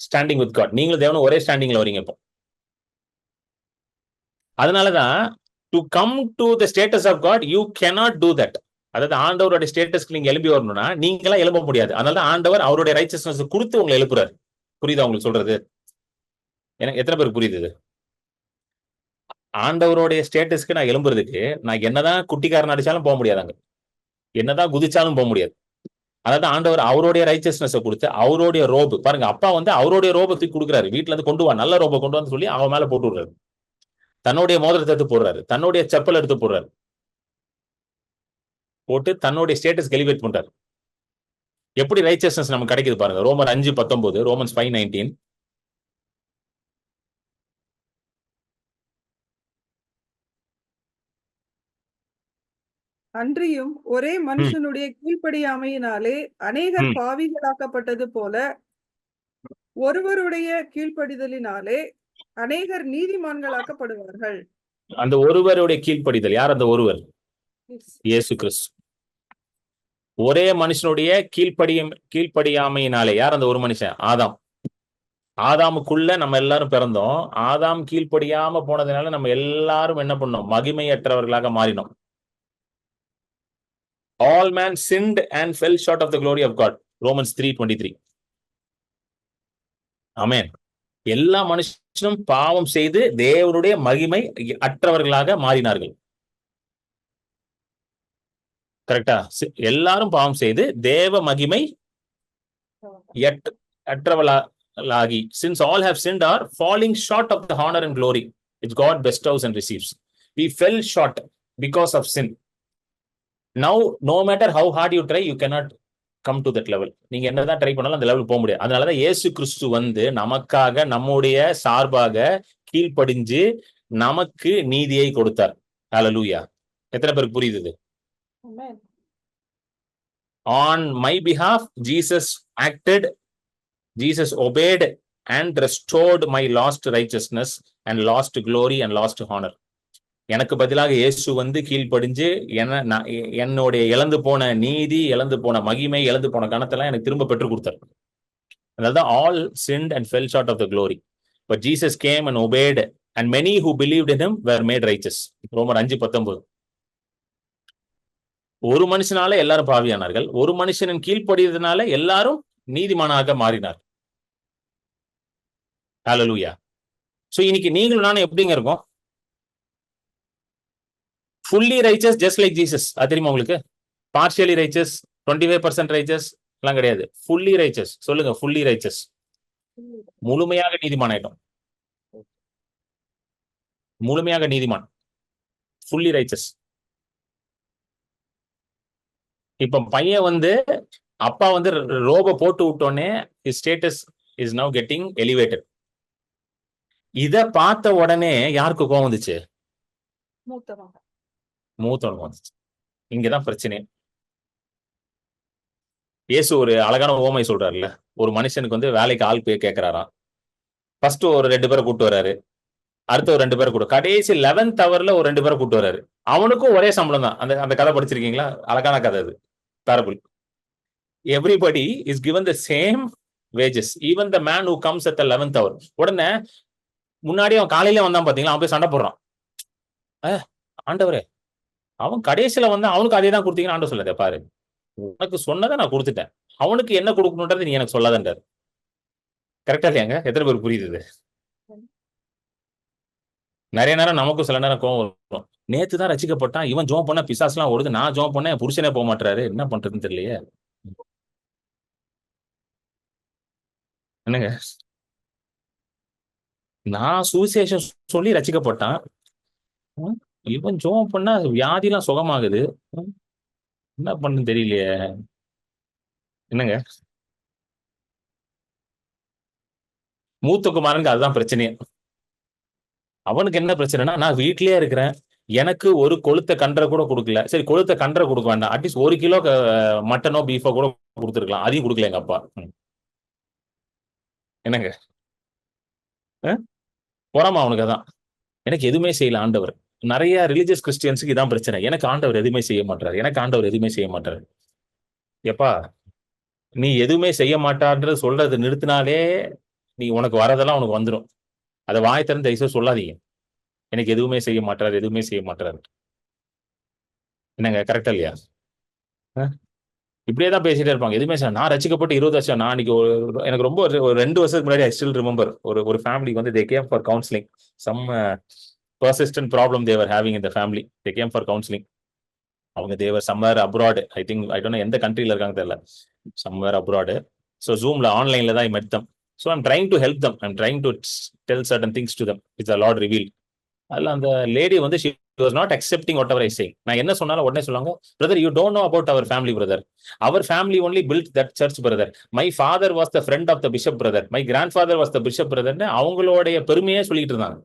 standing with God. நீங்களும் தேவனும் ஒரே ஸ்டாண்டிங்ல வரீங்க. இப்போ அதனாலதான் to come to the status of God you cannot do that. அதாவது ஆண்டவருடைய ஸ்டேட்டஸ்க்கு நீங்க எழுப்பி வரணும்னா நீங்களா எழுப்ப முடியாது. அதனால ஆண்டவர் அவருடைய ரைச்சஸ்னஸ் கொடுத்து உங்களை எழுப்புறாரு. புரியுதா உங்களுக்கு சொல்றது? எனக்கு எத்தனை பேருக்கு புரியுது? ஆண்டவருடைய ஸ்டேட்டஸ்க்கு நான் எழும்புறதுக்கு நான் என்னதான் குட்டிக்காரன் அடிச்சாலும் போக முடியாதாங்க, என்னதான் குதிச்சாலும் போக முடியாது. அதாவது ஆண்டவர் அவருடைய ரைச்சஸ்னஸ் கொடுத்து அவருடைய ரோபு பாருங்க, அப்பா வந்து அவருடைய ரோபத்துக்கு கொடுக்குறாரு. வீட்டுல இருந்து கொண்டு வா, நல்ல ரோபை கொண்டு வந்து சொல்லி அவன் மேல போட்டு விடுறாரு. தன்னுடைய மோதிரத்தை எடுத்து போடுறாரு, தன்னுடைய செப்பல் எடுத்து போடுறாரு, போட்டு தன்னுடைய ஸ்டேட்டஸ் எலிவேட் பண்றாரு. எப்படி ரைச்சஸ்னஸ் நமக்கு கிடைக்குது பாருங்க. ரோமர் 5:19, ரோமன்ஸ் 5:19. அன்றியும் ஒரே மனுஷனுடைய கீழ்ப்படியாமையினாலே அநேகர் பாவிகளாக்கப்பட்டது போல ஒருவருடைய கீழ்ப்படிதலினாலே அநேகர் நீதிமான்களாக்கப்படுவார்கள். அந்த ஒருவருடைய கீழ்ப்படிதல் யார்? அந்த ஒருவர் இயேசு கிறிஸ்து. ஒரே மனுஷனுடைய கீழ்ப்படியாமையினாலே யார் அந்த ஒரு மனுஷன்? ஆதாம். ஆதாமுக்குள்ள நம்ம எல்லாரும் பிறந்தோம். ஆதாம் கீழ்ப்படியாம போனதுனால நம்ம எல்லாரும் என்ன பண்ணோம்? மகிமையற்றவர்களாக மாறினோம். All man sinned and fell short of the glory of God. Romans 3:23. ஆமென். எல்லா மனுஷனும் பாவம் செய்து தேவனுடைய மகிமை அற்றவர்களாக மாறினார்கள். கரெக்டா? எல்லாரும் பாவம் செய்து தேவ மகிமை அற்றவர்களாகி, since all have sinned are falling short of the honor and glory which God bestows and receives. We fell short because of sin. Now no matter how hard you try, you cannot come to that level. நீங்க என்னதான் try பண்ணாலும் அந்த level போக முடியாது. அதனாலதான் இயேசு கிறிஸ்து வந்து நமக்காக நம்முடைய சார்பாக கீழ்ப்படிஞ்சு நமக்கு நீதியை கொடுத்தார். ஹல்லேலூயா. எத்தனை பேருக்கு புரியுது இது? Amen. On my behalf, Jesus acted, Jesus obeyed and restored my lost righteousness and lost glory and lost honor. எனக்கு பதிலாக இயேசு வந்து கீழ்ப்படிஞ்சு என்னுடைய இழந்து போன நீதி, இழந்து போன மகிமை, இழந்து போன கணத்தெல்லாம் எனக்கு திரும்ப பெற்றுக் கொடுத்தார். அதாவது all sinned and fell short of the glory. But Jesus came and obeyed, and many who believed in him were made righteous. ரோமர் 5:19. ஒரு மனுஷனால எல்லாரும் பாவியானார்கள், ஒரு மனுஷனின் கீழ்ப்படியதுனால எல்லாரும் நீதிமானாக மாறினார். ஹல்லேலூயா. சோ இன்னைக்கு நீங்களும் நானும் எப்படிங்க இருக்கோம்? fully righteous just like Jesus. அது தெரியுமா உங்களுக்கு? partially righteous, 25% righteous எல்லாம் கிடையாது. fully righteous. சொல்லுங்க, fully righteous. முழுமையாக நீதிமான் ஆயிட்டோம். முழுமையாக நீதிமான். fully righteous. இப்ப பையன் வந்து அப்பா வந்து ரோப போட்டு விட்டோன்னே his status is now getting elevated. இத பார்த்த உடனே யாருக்கு கோவம் வந்துச்சு? மூத்தவனுக்கு வந்துச்சு. இங்கதான் பிரச்சனை. இயேசு ஒரு அழகான ஓமை சொல்றாருல்ல, ஒரு மனுஷனுக்கு வந்து வேலைக்கு ஆள் போய் கேட்கிறாராம். ஃபர்ஸ்ட் ஒரு 2 பேரை கூட்டு வராரு, அடுத்த ஒரு 2 பேரை கூட்டு, கடைசி 11th ஹவர்ல ஒரு 2 பேரை கூட்டு வராரு. அவனுக்கும் ஒரே சம்பளம் தான். அந்த கதை படிச்சிருக்கீங்களா? அழகான கதை அது, parable. Everybody is given the same wages, even the man who comes at the 11th hour. உடனே முன்னாடி அவன் காலையில வந்தான் பாத்தீங்களா, அவன் போய் சண்டை போடுறான். ஆண்டவரே, அவன் கடைசியில வந்து அவனுக்கு அதே தான் கொடுத்தீங்கன்னு ஆண்டவர் சொல்லதே பாரு, உனக்கு சொன்னதை நான் கொடுத்துட்டேன், அவனுக்கு என்ன கொடுக்கணுன்றது நீ எனக்கு சொல்லாதன்றார். கரெக்டா இல்லையாங்க? எத்தனை பேர் புரியுது? நிறைய நேரம் நமக்கும் சில நேரம் கோவம் வரும். நேத்து தான் ரசிக்கப்பட்டான், இவன் ஜோம் பண்ண பிசாஸ் எல்லாம் ஓடுது, நான் ஜோம் பண்ண புருஷனே போக மாட்டாரு, என்ன பண்றதுன்னு தெரியலையே. என்னங்க, நான் சுவிசேஷம் சொல்லி ரசிக்கப்பட்டான், இவன் ஜோம் பண்ணா வியாதி எல்லாம் சுகமாகுது, என்ன பண்ணுன்னு தெரியலையே. என்னங்க, மூத்த குமாரனுக்கு அதுதான் பிரச்சனையே. அவனுக்கு என்ன பிரச்சனைனா, நான் வீட்லயே இருக்கிறேன், எனக்கு ஒரு கொளுத்த கன்றை கூட கொடுக்கல. சரி, கொளுத்த கன்றை கொடுக்க வேண்டாம், அட்லீஸ்ட் 1 கிலோ மட்டனோ பீஃபோ கூட கொடுத்துருக்கலாம், அதையும் கொடுக்கல எங்க அப்பா. என்னங்க, போறாமா அவனுக்கு? அதான் எனக்கு எதுவுமே செய்யல ஆண்டவர். நிறைய ரிலீஜியஸ் கிறிஸ்டியன்ஸுக்கு இதான் பிரச்சனை, எனக்கு ஆண்டவர் எதுவுமே செய்ய மாட்டாரு, எனக்கு ஆண்டவர் எதுவுமே செய்ய மாட்டாரு. எப்பா, நீ எதுவுமே செய்ய மாட்டான்றது சொல்றது நிறுத்தினாலே நீ உனக்கு வரதெல்லாம் உனக்கு வந்துடும். அதை வாய் திறந்து தயவுசெய்து சொல்லாதீங்க, எனக்கு எதுவுமே செய்ய மாட்டாரு, எதுவுமே செய்ய மாட்டாரு. என்னங்க, கரெக்டா இல்லையா? இப்படியேதான் பேசிட்டே இருப்பாங்க, எதுவுமே நான் ரசிக்கப்பட்டு 20 வருஷம். நான் அன்னைக்கு எனக்கு ரொம்ப ஒரு 2 வருஷத்துக்கு முன்னாடி ஐ ஸ்டில் ரிமெம்பர், ஒரு ஃபேமிலி வந்து they came for counseling, some persistent problem they were having in the family. They came for counseling. அவங்க they were somewhere abroad, I think, I don't know எந்த கண்ட்ரில இருக்காங்க தெரியல, somewhere abroad. So Zoomல ஆன்லைன்ல தான் I met them. So I'm trying to help them, I'm trying to tell certain things to them which the Lord revealed. அதுல அந்த lady வந்து she was not accepting whatever I say. நான் என்ன சொன்னாலும் உடனே சொல்லுவாங்க, brother you don't know about our family brother, our family only built that church brother, my father was the friend of the bishop brother, my grandfather was the bishop brother. அவங்களுடைய பெருமையே சொல்லிட்டு இருந்தாங்க.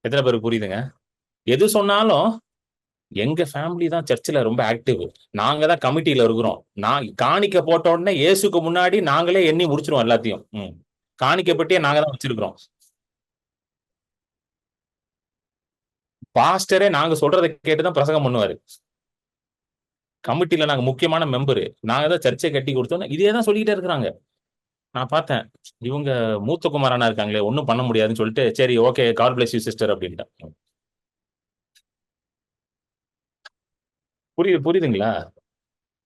எத்தனை பேருக்கு புரியுதுங்க? எது சொன்னாலும் எங்க ஃபேமிலி தான் சர்ச்சில் ரொம்ப ஆக்டிவ், நாங்க தான் கமிட்டியில இருக்கிறோம், நான் காணிக்க போட்ட உடனே இயேசுக்கு முன்னாடி நாங்களே எண்ணி முடிச்சிருவோம் எல்லாத்தையும், காணிக்க பெட்டியே நாங்க தான் வச்சிருக்கிறோம். பாஸ்டரே நாங்க சொல்றதை கேட்டுதான் பிரசங்கம் பண்ணுவாரு, கமிட்டியில நாங்க முக்கியமான மெம்பரு, நாங்க தான் சர்ச்சை கட்டி கொடுத்தோம், இதே தான் சொல்லிக்கிட்டே இருக்கிறாங்க. நான் பார்த்தேன் இவங்க மூத்த குமாரனா இருக்காங்களே, ஒன்றும் பண்ண முடியாதுன்னு சொல்லிட்டு சரி okay God bless you sister அப்படின்ட்டேன். புரியுதுங்களா?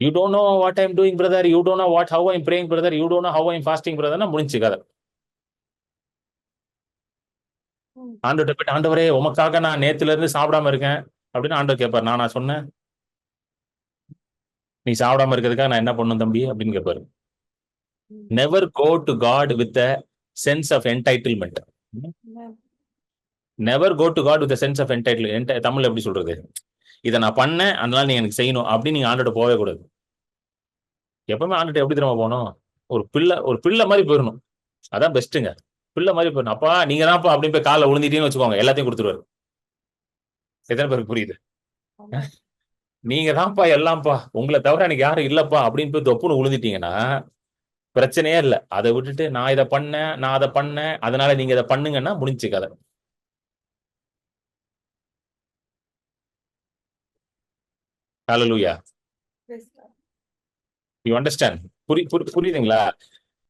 You don't know what I'm doing brother, you don't know what how I'm praying brother, you don't know how I'm fasting பிரதர்னா முடிஞ்சு கதை. ம். ஆண்டவர்கிட்ட போயிட்டு ஆண்டவரே உமக்காக நான் நேத்துல இருந்து சாப்பிடாம இருக்கேன் அப்படின்னு ஆண்டவர் கேட்பாரு. நான் சொன்னேன் நீ சாப்பிடாம இருக்கிறதுக்காக நான் என்ன பண்ணும் தம்பி அப்படின்னு கேட்பாரு. ம். Never go to God with a sense of entitlement. Amen. Never go to God with sense of entitle. தமிழ்ல எப்படி சொல்றது, இதை நான் பண்ணேன் அதனால நீங்க எனக்கு செய்யணும் அப்படின்னு நீங்க ஆண்டோட போகவே கூடாது. எப்பவுமே ஆண்டுட்டு எப்படி திரும்ப போகணும், ஒரு பிள்ளை மாதிரி போயிடணும். அதான் பெஸ்ட்டுங்க. பிள்ளை மாதிரி போயிடணும். அப்பா நீங்க தான்ப்பா அப்படின்னு போய் காலை விழுந்துட்டீங்கன்னு வச்சுக்கோங்க, எல்லாத்தையும் கொடுத்துருவாரு. எத்தனை பேருக்கு புரியுது? Amen. நீங்க தான்ப்பா எல்லாம்ப்பா, உங்களை தவிர எனக்கு யாரும் இல்லப்பா அப்படின்னு போய் தொப்புன்னு விழுந்துட்டீங்கன்னா பிரச்சனையே இல்லை. அதை விட்டுட்டு நான் இதை பண்ணேன் நான் அதை பண்ணேன் அதனால நீங்க இதை பண்ணுங்கன்னா முடிஞ்சு கதை. ஹல்லேலூயா. Praise God. You understand? புரியுதுங்களா?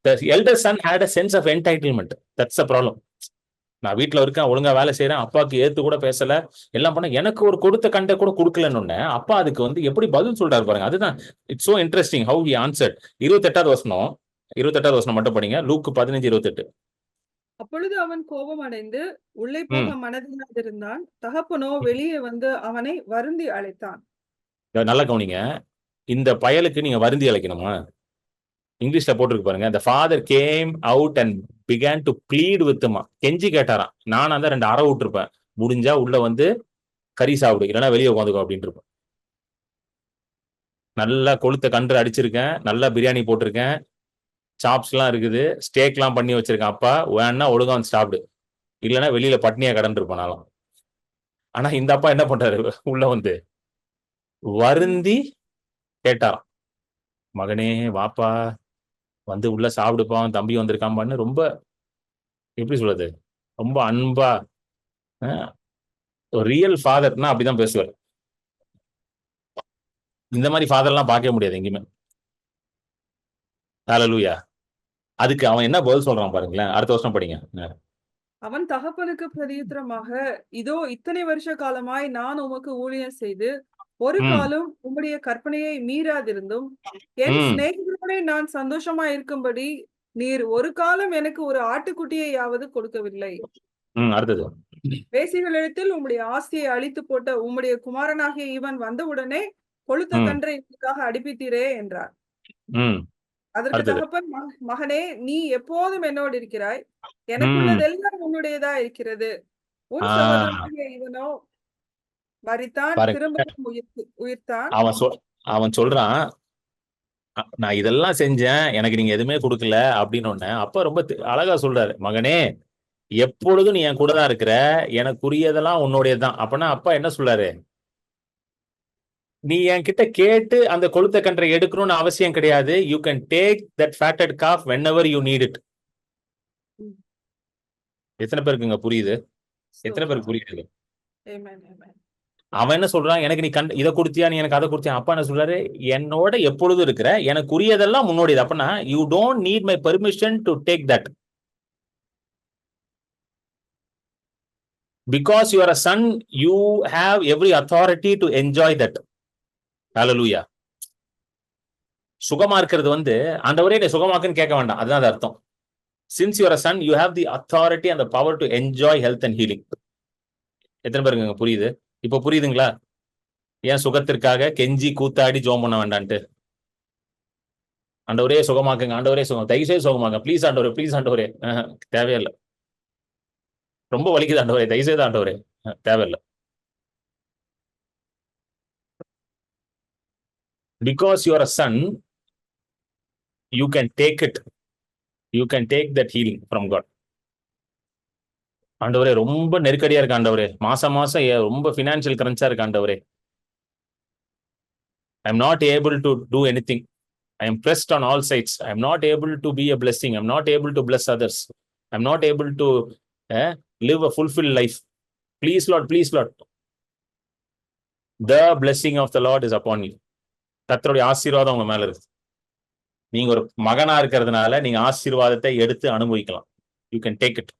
The elder son had a sense of entitlement. That's the problem. நான் வீட்டுல இருக்கேன், ஒழுங்கா வேலை செய்யறேன், அப்பாவுக்கு ஏத்து கூட பேசல, எல்லாம் பண்ண, எனக்கு ஒரு கொடுத்த கண்டை கூட கொடுக்கலன்னு அப்பா அதுக்கு எப்படி பதில் சொல்றாரு பாருங்க. அதுதான் it's so interesting how he answered. 28வது வசனம் மட்டும் படிங்க. லூக் 15:28. அப்பொழுது அவன் கோபம் அடைந்து உள்ளே போக மனதில்லாதிருந்தான். தகப்பனோ வெளியே வந்து அவனை வருந்தி அழைத்தான். நல்லா கவனிங்க, இந்த பயலுக்கு நீங்க வருந்தி அழைக்கணுமா? இங்கிலீஷ்ல போட்டிருக்கு பாருங்க. the father came out and began to plead with him. கெஞ்சி கேட்டாராம். நான் அந்த 2 அறை விட்டுருப்பேன், முடிஞ்சா உள்ள வந்து கறி சாப்பிடு, இல்லைன்னா வெளியே உட்காந்துக்கோ அப்படின்னு இருப்பேன். நல்லா கொளுத்த கன்று அடிச்சிருக்கேன், நல்லா பிரியாணி போட்டிருக்கேன், சாப்ஸ் எல்லாம் இருக்குது, ஸ்டேக் எல்லாம் பண்ணி வச்சிருக்கேன், அப்பா வேணா ஒழுங்கா வந்து சாப்பிடு, இல்லைன்னா வெளியில பட்னியா கடந்து இருப்பேனாலும். ஆனா இந்த அப்பா என்ன பண்றாரு, உள்ள வந்து வருந்தி கேட்டாராம். மகனே வாப்பா, வந்து உள்ள சாப்பிடுப்பா, தம்பி வந்திருக்காம்பான்னு ரொம்ப எப்படி சொல்றது, ரொம்ப அன்பா, ரியல் ஃபாதர்னா அப்படிதான் பேசுவார். இந்த மாதிரி ஃபாதர்லாம் பார்க்கவே முடியாது எங்கேயுமே. ஹல்லேலூயா. அதுக்கு அவன் என்ன பதில் சொல்றான் பாருங்களேன். அடுத்த வருஷம் படிங்க. அவன் தகப்பனுக்கு பிரதியுத்தரமாக, இதோ இத்தனை வருஷ காலமாய் நான் உமக்கு ஊழியம் செய்து ஒரு காலம் உம்முடைய கற்பனையை மீறாதிருந்தும் என் சிநேகிதரோட நான் சந்தோஷமா இருக்கும்படி நீர் ஒரு காலம் எனக்கு ஒரு ஆட்டுக்குட்டியையாவது கொடுக்கவில்லை. அடுத்தது, வேசிகளிடத்தில் உம்முடைய ஆஸ்தியை அழித்து போட்ட உம்முடைய குமாரனாகிய இவன் வந்தவுடனே கொளுத்த கன்றை இதற்காக அடிப்பித்தீரே என்றார். அதற்கு தகப்பன், மகனே நீ எப்போதும் என்னோடு இருக்கிறாய், எனக்குள்ளதெல்லாம் உன்னுடையதா இருக்கிறது. உன் சகோதரனாகிய இவனோ மரித்தான், திரும்ப உயிர்த்தான். அவன் சொல்றான், நான் இதெல்லாம் செஞ்சேன், எனக்கு நீங்க எதுவுமே கொடுக்கல அப்படின்னு. அப்ப ரொம்ப அழகா சொல்றாரு, மகனே எப்பொழுதும் நீ என் கூட தான் இருக்கிற, எனக்குரியதெல்லாம் உன்னுடையதான். அப்பனா அப்பா என்ன சொல்றாரு, நீ என்கிட்ட கேட்டு அந்த கொளுத்த கன்றை எடுக்கணும்னு அவசியம் கிடையாது. You can take that fatted calf whenever you need it. எத்தனை பேருக்குங்க புரியுது? எத்தனை பேருக்கு புரியுது? அவன் என்ன சொல்றான், எனக்கு நீ இதை கொடுத்தியா, நீ எனக்கு அதை கொடுத்தியா? அப்பா என்ன சொல்றாரு, என்னோட எப்பொழுதும் இருக்கிற, எனக்குரியதெல்லாம் முன்னோடியது. அப்பனா you don't need my permission to take that, because you are a son, you have every authority to enjoy that. ஹல்லேலூயா. சுகமா இருக்கிறது ஆண்டவரே என்னை சுகமாக்குன்னு கேட்க வேண்டாம், அதுதான் அர்த்தம். Since you are a son, you have the authority and the power to enjoy health and healing. எத்தனை பேருங்க புரியுது? இப்ப புரியுதுங்களா? ஏன் சுகத்திற்காக கெஞ்சி கூத்தாடி ஜோம் பண்ண வேண்டான்ட்டு? ஆண்டவரே சுகமாக்குங்க, ஆண்டவரே சுகம், தயவுசெய்து சுகமாக்குங்க, ப்ளீஸ் ஆண்டவரே, ப்ளீஸ் ஆண்டவரே. தேவையில்லை. ரொம்ப வலிக்குது ஆண்டவரே, தயவுசெய்து ஆண்டவரே, தேவையில்லை. Because you are a son, you can take it. You can take that healing from God. ஆண்டவரே ரொம்ப நெருக்கடியா இருக்கு ஆண்டவரே, மாசம் ரொம்ப ஃபினான்ஷியல் கிரன்ச்சா இருக்கு ஆண்டவரே, I am not able to do anything. I am pressed on all sides. I am not able to be a blessing. I am not able to bless others. I am not able to live a fulfilled life. Please Lord, please Lord. The blessing of the Lord is upon you. கர்த்தருடைய ஆசீர்வாதம் உங்க மேல இருக்கு. நீங்க ஒரு மகனா இருக்கிறதுனால நீங்க ஆசீர்வாதத்தை எடுத்து அனுபவிக்கலாம். You can take it.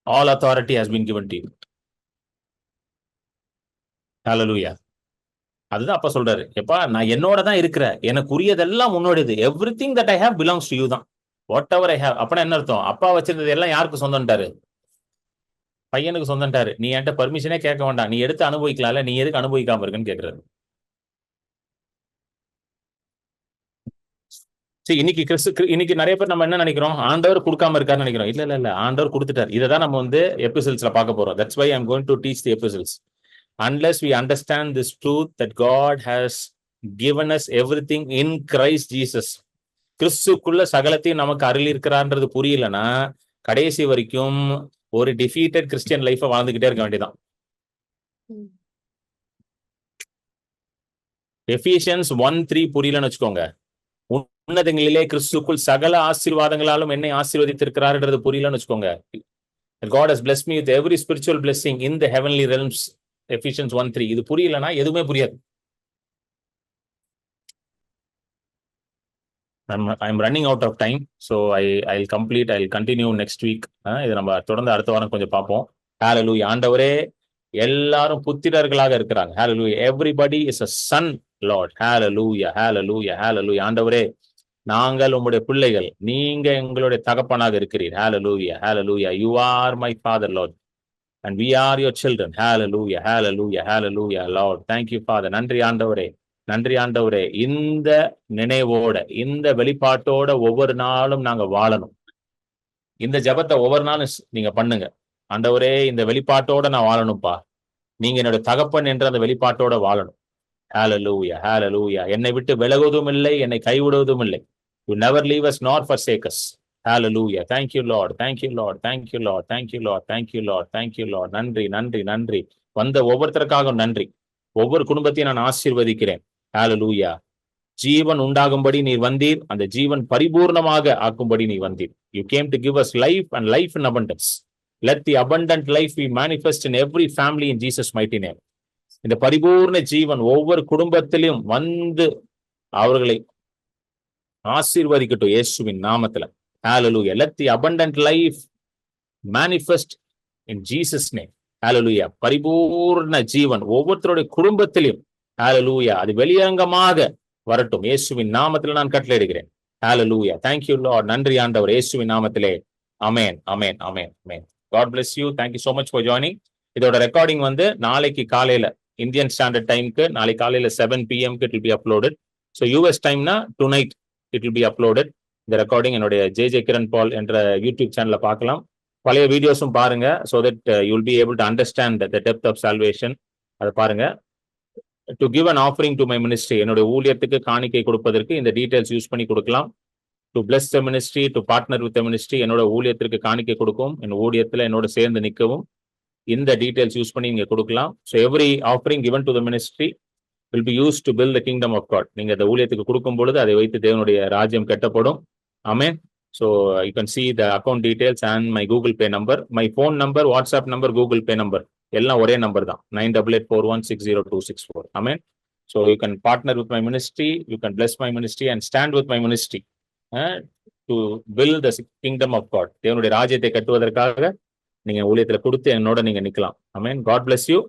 All authority has been given to you. ஹalleluya. அதுதான் அப்ப சொல்றாரு, எப்பா நான் என்னோட தான் இருக்கிறேன், எனக்குரியதெல்லாம் உன்னோடது. Everything that I have belongs to you தான். Whatever I have. அப்பனா என்ன அர்த்தம்? அப்பா வச்சிருந்தது எல்லாம் யாருக்கு சொந்தம்ட்டாரு? பையனுக்கு சொந்தம்ட்டாரு. நீ என்கிட்ட பர்மிஷனே கேட்க வேண்டாம், நீ எடுத்து அனுபவிக்கலாம்ல, நீ எதுக்கு அனுபவிக்காம இருக்குன்னு கேட்கிறாரு. சரி, இன்னைக்கு நிறைய பேர் நம்ம என்ன நினைக்கிறோம், ஆண்டவர் கொடுக்காம இருக்காருன்னு நினைக்கிறோம். இல்ல இல்ல இல்ல, ஆண்டவர் கொடுத்துட்டார். இதை தான் நம்ம வந்து எபிசோட்ஸ்ல பார்க்க போறோம். That's why I am going to teach the episodes. Unless we understand this truth that God has given us everything in Christ Jesus, கிறிஸ்துக்குள்ள சகலத்தையும் நமக்கு அருள் இருக்கிறான்றது புரியலன்னா கடைசி வரைக்கும் ஒரு டிஃபீட்டட் கிறிஸ்டியன் லைஃபை வாழ்ந்துகிட்டே இருக்க வேண்டியதான். எபிசியன்ஸ் 1:3 புரியலன்னு வச்சுக்கோங்க. உன்னதங்களிலே கிறிஸ்துக்குள் சகல ஆசீர்வாதங்களாலும் என்னை ஆசீர்வதித்திருக்கிறார்ன்றது புரியலன்னு வச்சுக்கோங்க. God has blessed me with every spiritual blessing in the heavenly realms. Ephesians 1:3 இது புரியலனா எதுவுமே புரியாது. I'm running out of time, so I'll continue next week. இது நம்ம தொடர்ந்து அடுத்த வாரம் கொஞ்சம் பார்ப்போம். Hallelujah. ஆண்டவரே எல்லாரும் புத்திரர்களாக இருக்கிறாங்க. Hallelujah. Everybody is a son, Lord. Hallelujah. Hallelujah. Hallelujah. ஆண்டவரே நாங்கள் உம்முடைய பிள்ளைகள், நீங்க எங்களுடைய தகப்பனாக இருக்கிறீர். Hallelujah. Hallelujah. You are my father, Lord. And we are your children. Hallelujah. Hallelujah. Hallelujah. Lord, thank you, Father. நன்றி ஆண்டவரே, நன்றி ஆண்டவரே. இந்த நினைவோட, இந்த வெளிப்பாட்டோட ஒவ்வொரு நாளும் நாங்க வாழணும். இந்த ஜெபத்தை ஒவ்வொரு நாளும் நீங்க பண்ணுங்க. ஆண்டவரே இந்த வெளிப்பாட்டோட நான் வாழணும்ப்பா, நீங்க என்னோட தகப்பன் என்ற அந்த வெளிப்பாட்டோட வாழணும். Hallelujah. Hallelujah. என்னை விட்டு விலகுவதும் இல்லை, என்னை கைவிடுவதும் இல்லை. You never leave us nor forsake us. Hallelujah. Thank you, Lord. Thank you, Lord. Thank you, Lord. Thank you, Lord. Thank you, Lord. Thank you, Lord. நன்றி நன்றி நன்றி. வந்த ஒவ்வொருத்தருக்காகவும் நன்றி. ஒவ்வொரு குடும்பத்தையும் நான் ஆசீர்வதிக்கிறேன். Hallelujah. ஜீவன் உண்டாகும்படி நீர் வந்தீர், அந்த ஜீவன் பரிபூர்ணமாக ஆக்கும்படி நீ வந்தீர். You came to give us life and life in abundance. Let the abundant life be manifest in every family in Jesus mighty name. இந்த பரிபூர்ண ஜீவன் ஒவ்வொரு குடும்பத்திலும் வந்து அவர்களை ஆசீர்வதிக்கட்டும் இயேசுவின் நாமத்துல. Hallelujah. Let the abundant life manifest in Jesus name. Hallelujah. பரிபூர்ண ஜீவன் ஒவ்வொருத்தருடைய குடும்பத்திலும், Hallelujah, அது வெளியரங்கமாக வரட்டும் இயேசுவின் நாமத்துல நான் கட்டளையிடுகிறேன். Hallelujah. Thank you, Lord. நன்றி ஆண்டவர், இயேசுவின் நாமத்திலே. Amen. Amen. Amen. Amen. God bless you. Thank you so much for joining. இதோட ரெக்கார்டிங் வந்து நாளைக்கு காலையில இந்தியன் ஸ்டாண்டர்ட் டைம்க்கு நாளைக்கு காலையில 7 PM it will be uploaded. So US டைம்னா tonight it will be uploaded. இந்த ரெக்கார்டிங் என்னுடைய JJ Kiran Paul என்ற யூடியூப் சேனல்ல பார்க்கலாம். பழைய வீடியோஸும் பாருங்க. so that you will be able to understand the depth of salvation. அதை பாருங்க. To give an offering to my ministry, என்னுடைய ஊழியத்துக்கு காணிக்கை கொடுப்பதற்கு இந்த டீடைல்ஸ் யூஸ் பண்ணி கொடுக்கலாம். To bless the ministry, to partner with the ministry, என்னோட ஊழியத்திற்கு காணிக்கை கொடுக்கும், என் ஊழியத்துல என்னோட சேர்ந்து நிற்கவும் இந்த டீடைல்ஸ் யூஸ் பண்ணி நீங்க கொடுக்கலாம். So every offering given to the ministry will be used to build the kingdom of God. நீங்க இந்த ஊழியத்துக்கு கொடுக்கும் பொழுது அதை வைத்து தேவனுடைய ராஜ்யம் கட்டப்படும். Amen. So you can see the account details and my Google Pay number, my phone number, WhatsApp number, Google Pay number எல்லாம் ஒரே நம்பர் தான், 9884160264. Amen. So you can partner with my ministry, you can bless my ministry and stand with my ministry to build the kingdom of God. தேவனுடைய ராஜ்யத்தை கட்டுவதற்காக நீங்க ஊழியத்துல கொடுத்து என்னோட நீங்க நிக்கலாம். Amen. God bless you.